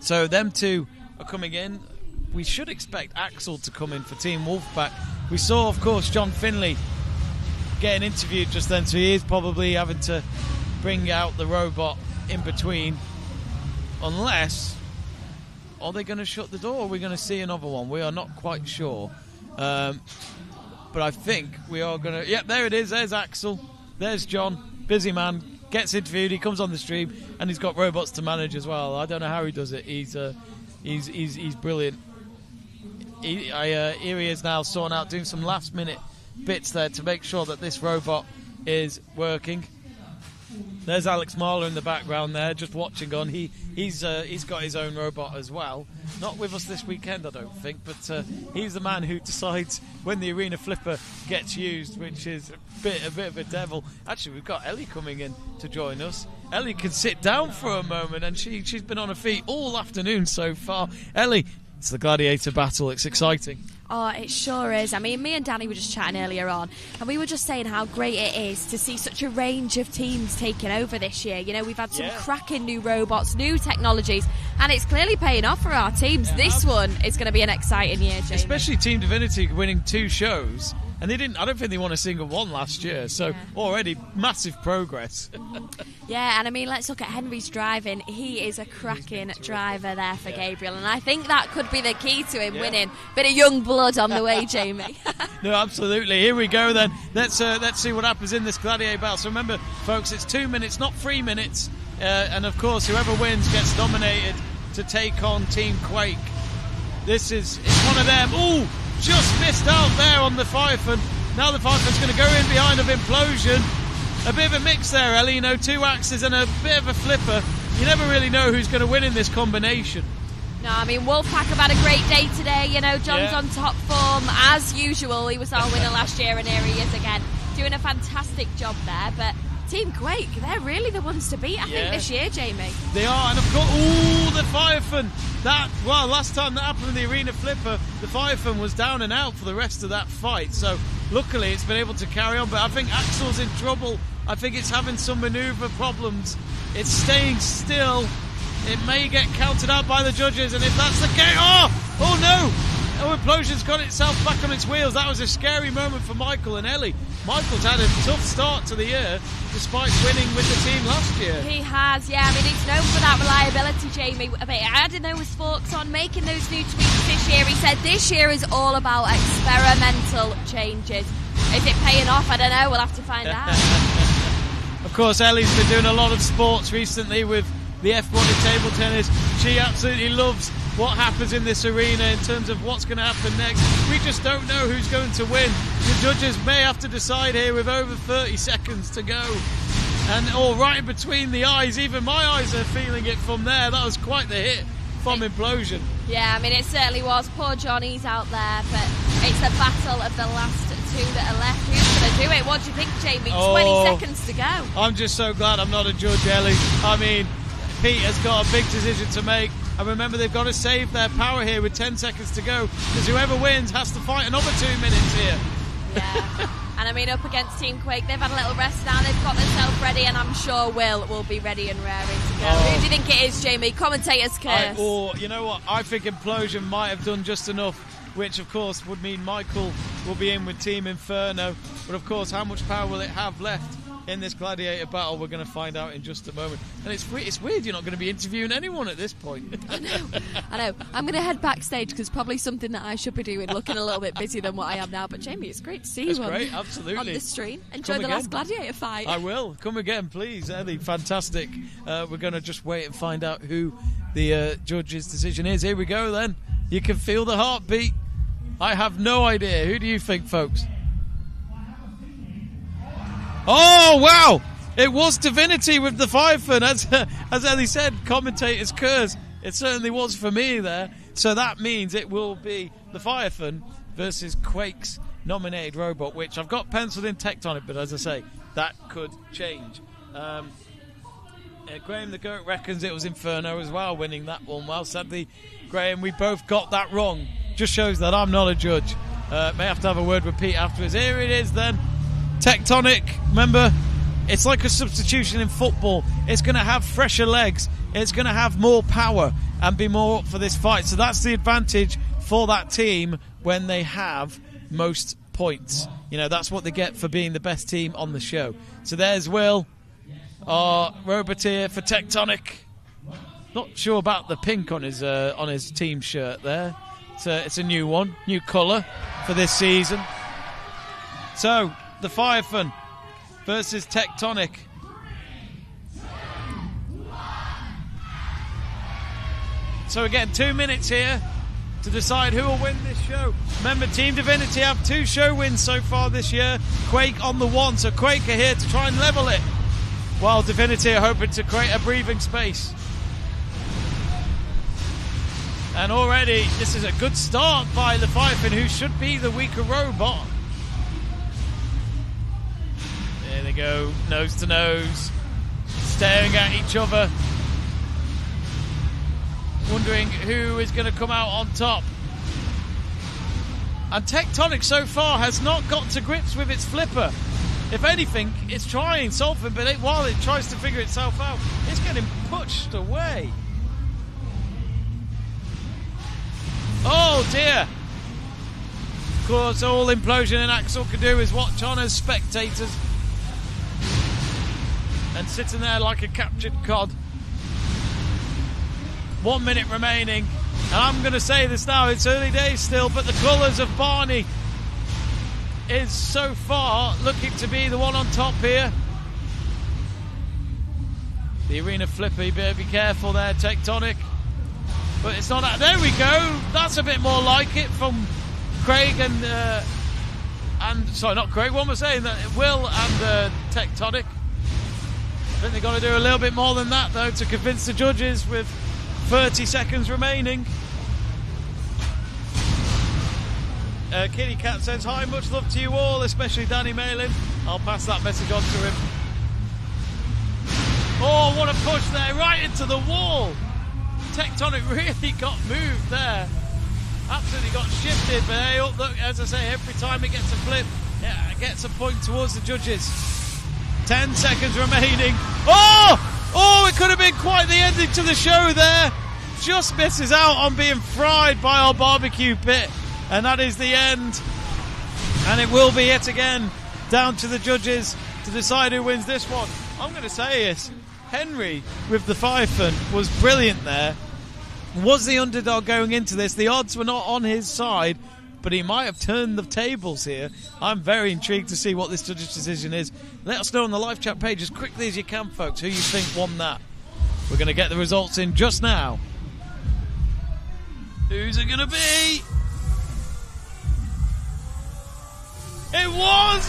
So them two are coming in. We should expect Axel to come in for Team Wolfpack. We saw, of course, John Finley getting interviewed just then, so he is probably having to bring out the robot in between. Unless, are they going to shut the door or are we going to see another one? We are not quite sure. But I think we are going to... Yep, there it is. There's Axel. There's John. Busy man. Gets interviewed. He comes on the stream and he's got robots to manage as well. I don't know how he does it. He's brilliant. Here he is now sorting out, doing some last minute bits there to make sure that this robot is working. There's Alex Marler in the background there, just watching on. He's got his own robot as well. Not with us this weekend, I don't think, but he's the man who decides when the arena flipper gets used, which is a bit of a devil. Actually, we've got Ellie coming in to join us. Ellie can sit down for a moment, and she's been on her feet all afternoon so far. Ellie, It's the gladiator battle. It's exciting. Oh, it sure is. I mean, me and Danny were just chatting earlier on, and we were just saying how great it is to see such a range of teams taking over this year. You know, we've had some cracking new robots, new technologies, and it's clearly paying off for our teams. Yeah, this one is going to be an exciting year, Jamie. Especially Team Divinity winning 2 shows. And I don't think they won a single one last year, so already massive progress. Yeah, and I mean, let's look at Henry's driving. He is a cracking driver there for Gabriel, and I think that could be the key to him winning. Bit of young blood on the way, Jamie. No, absolutely. Here we go then. Let's see what happens in this gladiator battle. So remember, folks, it's 2 minutes, not 3 minutes. And of course, whoever wins gets nominated to take on Team Quake. It's one of them. Ooh! Just missed out there on the Firefan. Now the Firfan's going to go in behind of Implosion. A bit of a mix there, Ellie. You know, 2 axes and a bit of a flipper. You never really know who's going to win in this combination. No, I mean, Wolfpack have had a great day today. You know, John's on top form as usual. He was our winner last year, and here he is again, doing a fantastic job there. But Team Quake, they're really the ones to beat, I think, this year, Jamie. They are, and of course, the Firefan. Last time that happened with the Arena Flipper, the Firefan was down and out for the rest of that fight. So luckily it's been able to carry on, but I think Axel's in trouble. I think it's having some manoeuvre problems. It's staying still. It may get counted out by the judges, and if that's the case, oh no! Oh, Implosion's got itself back on its wheels. That was a scary moment for Michael and Ellie. Michael's had a tough start to the year, despite winning with the team last year. He has, yeah. I mean, he's known for that reliability, Jamie. I mean, adding those forks on, making those new tweaks this year. He said this year is all about experimental changes. Is it paying off? I don't know. We'll have to find out. Of course, Ellie's been doing a lot of sports recently with the F1 in table tennis. She absolutely loves what happens in this arena in terms of what's going to happen next. We just don't know who's going to win. The judges may have to decide here with over 30 seconds to go. And right in between the eyes, even my eyes are feeling it from there. That was quite the hit from Implosion. Yeah, I mean, it certainly was. Poor Johnny's out there, but it's a battle of the last 2 that are left. Who's going to do it? What do you think, Jamie? 20 seconds to go. I'm just so glad I'm not a judge, Ellie. I mean, Pete has got a big decision to make. And remember, they've got to save their power here with 10 seconds to go, because whoever wins has to fight another 2 minutes here. Yeah. And I mean, up against Team Quake, they've had a little rest now. They've got themselves ready, and I'm sure will be ready and raring to go. Who do you think it is, Jamie? Commentator's curse. You know what? I think Implosion might have done just enough, which of course would mean Michael will be in with Team Inferno. But of course, how much power will it have left in this gladiator battle? We're going to find out in just a moment. And it's weird you're not going to be interviewing anyone at this point. I know. I'm going to head backstage because probably something that I should be doing, looking a little bit busy than what I am now. But Jamie, it's great to see you great, absolutely. on the stream. Enjoy the last gladiator fight. I will. Come again, please, Ellie. Fantastic. We're going to just wait and find out who the judge's decision is. Here we go then. You can feel the heartbeat. I have no idea. Who do you think, folks? Oh, wow! It was Divinity with the Firefan. As Ellie said, commentator's curse. It certainly was for me there. So that means it will be the Firefan versus Quake's nominated robot, which I've got penciled in Tectonic, but as I say, that could change. Graham the Goat reckons it was Inferno as well, winning that one. Well, sadly, Graham, we both got that wrong. Just shows that I'm not a judge. May have to have a word with Pete afterwards. Here it is then. Tectonic, remember, it's like a substitution in football. It's going to have fresher legs. It's going to have more power and be more up for this fight. So that's the advantage for that team when they have most points. You know, that's what they get for being the best team on the show. So there's Will, our Roboteer for Tectonic. Not sure about the pink on his team shirt there. It's a new one, new colour for this season. So the Firefan versus Tectonic. So we're getting 2 minutes here to decide who will win this show. Remember, Team Divinity have 2 show wins so far this year. Quake on the 1, so Quake are here to try and level it, while Divinity are hoping to create a breathing space. And already, this is a good start by the Firefan, who should be the weaker robot. There they go, nose to nose, staring at each other. wondering who is going to come out on top. And Tectonic so far has not got to grips with its flipper. If anything, it's trying something, but while it tries to figure itself out, it's getting pushed away. Oh dear. Of course, all Implosion and Axel can do is watch on as spectators and sitting there like a captured cod. 1 minute remaining, and I'm going to say this now, it's early days still, but the colours of Barney is so far looking to be the one on top here. The arena flipper, you better be careful there, Tectonic. But it's not that. There we go. That's a bit more like it from Craig and sorry, not Craig. What am I saying? Will and Tectonic. I think they've got to do a little bit more than that though to convince the judges with 30 seconds remaining. Kitty Cat says, hi, much love to you all, especially Danny Malin. I'll pass that message on to him. Oh, what a push there, right into the wall. Tectonic really got moved there. Absolutely got shifted, but hey, look, as I say, every time it gets a flip, it gets a point towards the judges. 10 seconds remaining. Oh, it could have been quite the ending to the show there. Just misses out on being fried by our barbecue pit. And that is the end. And it will be yet again down to the judges to decide who wins this one. I'm going to say it. Henry with the Pfeifen was brilliant there. Was the underdog going into this? The odds were not on his side, but he might have turned the tables here. I'm very intrigued to see what this judge's decision is. Let us know on the live chat page as quickly as you can, folks, who you think won that. We're going to get the results in just now. Who's it going to be? It was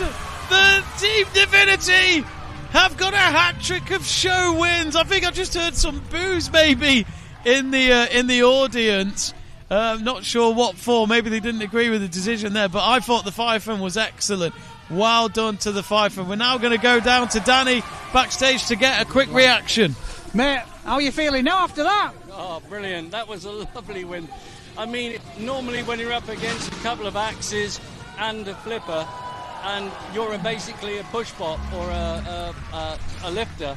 the Team Divinity have got a hat-trick of show wins. I think I just heard some boos maybe in the audience. Not sure what for. Maybe they didn't agree with the decision there, but I thought the Pfeifen was excellent. Well done to the Pfeifen. We're now going to go down to Danny backstage to get a quick reaction. Mate, how are you feeling now after that? Oh, brilliant. That was a lovely win. I mean, normally when you're up against a couple of axes and a flipper, and you're basically a push bot or a lifter,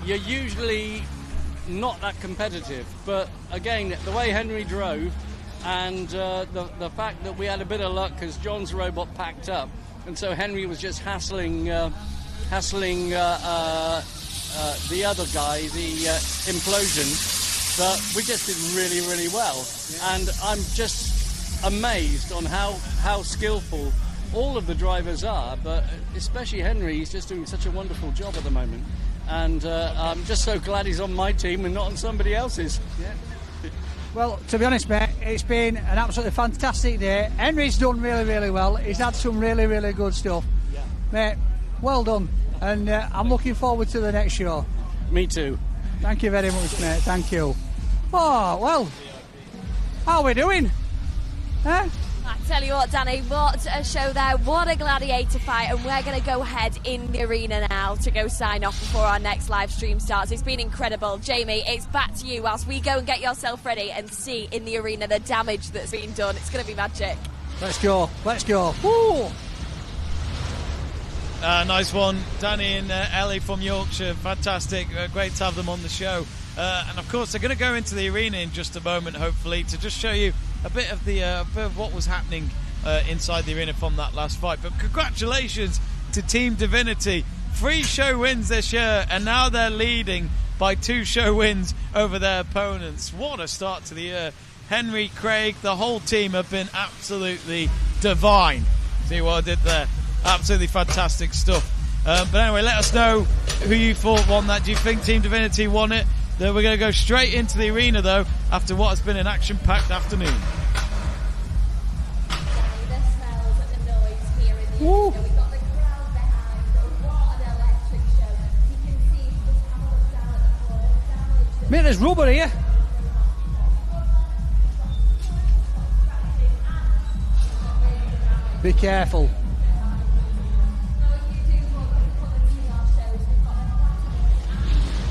you're usually not that competitive. But again, the way Henry drove and the fact that we had a bit of luck because John's robot packed up, and so Henry was just hassling the other guy, the Implosion. But we just did really, really well. And I'm just amazed on how skillful all of the drivers are, but especially Henry. He's just doing such a wonderful job at the moment. And I'm just so glad he's on my team and not on somebody else's. Yeah. Well, to be honest, mate, it's been an absolutely fantastic day. Henry's done really, really well. He's had some really, really good stuff. Yeah. Mate, well done. And I'm looking forward to the next show. Me too. Thank you very much, mate. Thank you. Oh, well, how are we doing? Huh? I tell you what, Danny, what a show there. What a gladiator fight. And we're going to go ahead in the arena now to go sign off before our next live stream starts. It's been incredible. Jamie, it's back to you whilst we go and get yourself ready and see in the arena the damage that's been done. It's going to be magic. Let's go. Let's go. Woo! Nice one, Danny and Ellie from Yorkshire. Fantastic. Great to have them on the show. And of course, they're going to go into the arena in just a moment, hopefully, to just show you a bit of what was happening inside the arena from that last fight. But congratulations to Team Divinity. 3 show wins this year, and now they're leading by 2 show wins over their opponents. What a start to the year. Henry, Craig, the whole team have been absolutely divine. See what I did there? Absolutely fantastic stuff. But anyway, let us know who you thought won that. Do you think Team Divinity won it? Then we're going to go straight into the arena, though, after what has been an action-packed afternoon. Woo! Mate, there's rubber here. Be careful.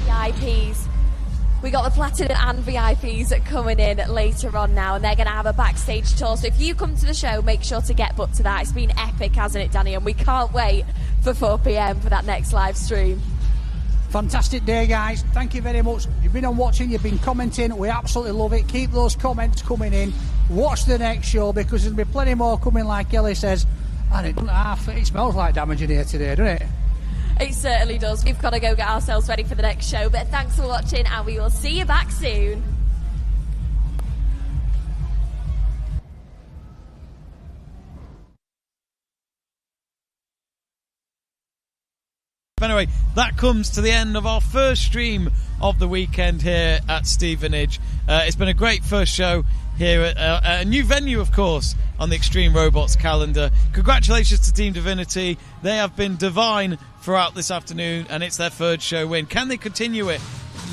VIPs. We got the Platinum and VIPs coming in later on now, and they're going to have a backstage tour. So if you come to the show, make sure to get booked to that. It's been epic, hasn't it, Danny? And we can't wait for 4 p.m. for that next live stream. Fantastic day, guys. Thank you very much. You've been on watching, you've been commenting. We absolutely love it. Keep those comments coming in. Watch the next show, because there'll be plenty more coming, like Ellie says. And it smells like damage in here today, doesn't it? It certainly does. We've got to go get ourselves ready for the next show. But thanks for watching, and we will see you back soon. Anyway, that comes to the end of our first stream of the weekend here at Stevenage. It's been a great first show here at a new venue, of course, on the Extreme Robots calendar. Congratulations to Team Divinity. They have been divine throughout this afternoon, and it's their third show win. Can they continue it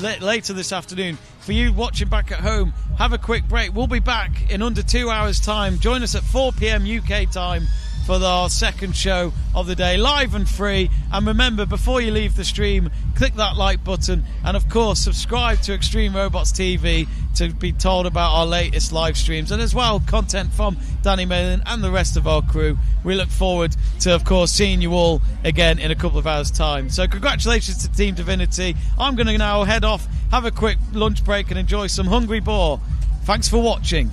later this afternoon? For you watching back at home, have a quick break. We'll be back in under 2 hours' time. Join us at 4 p.m. UK time for our second show of the day, live and free. And remember, before you leave the stream, click that like button, and of course subscribe to Extreme Robots TV to be told about our latest live streams, and as well content from Danny Malin and the rest of our crew. We look forward to, of course, seeing you all again in a couple of hours time. So congratulations to Team Divinity. I'm going to now head off, have a quick lunch break and enjoy some Hungry Boar. Thanks for watching.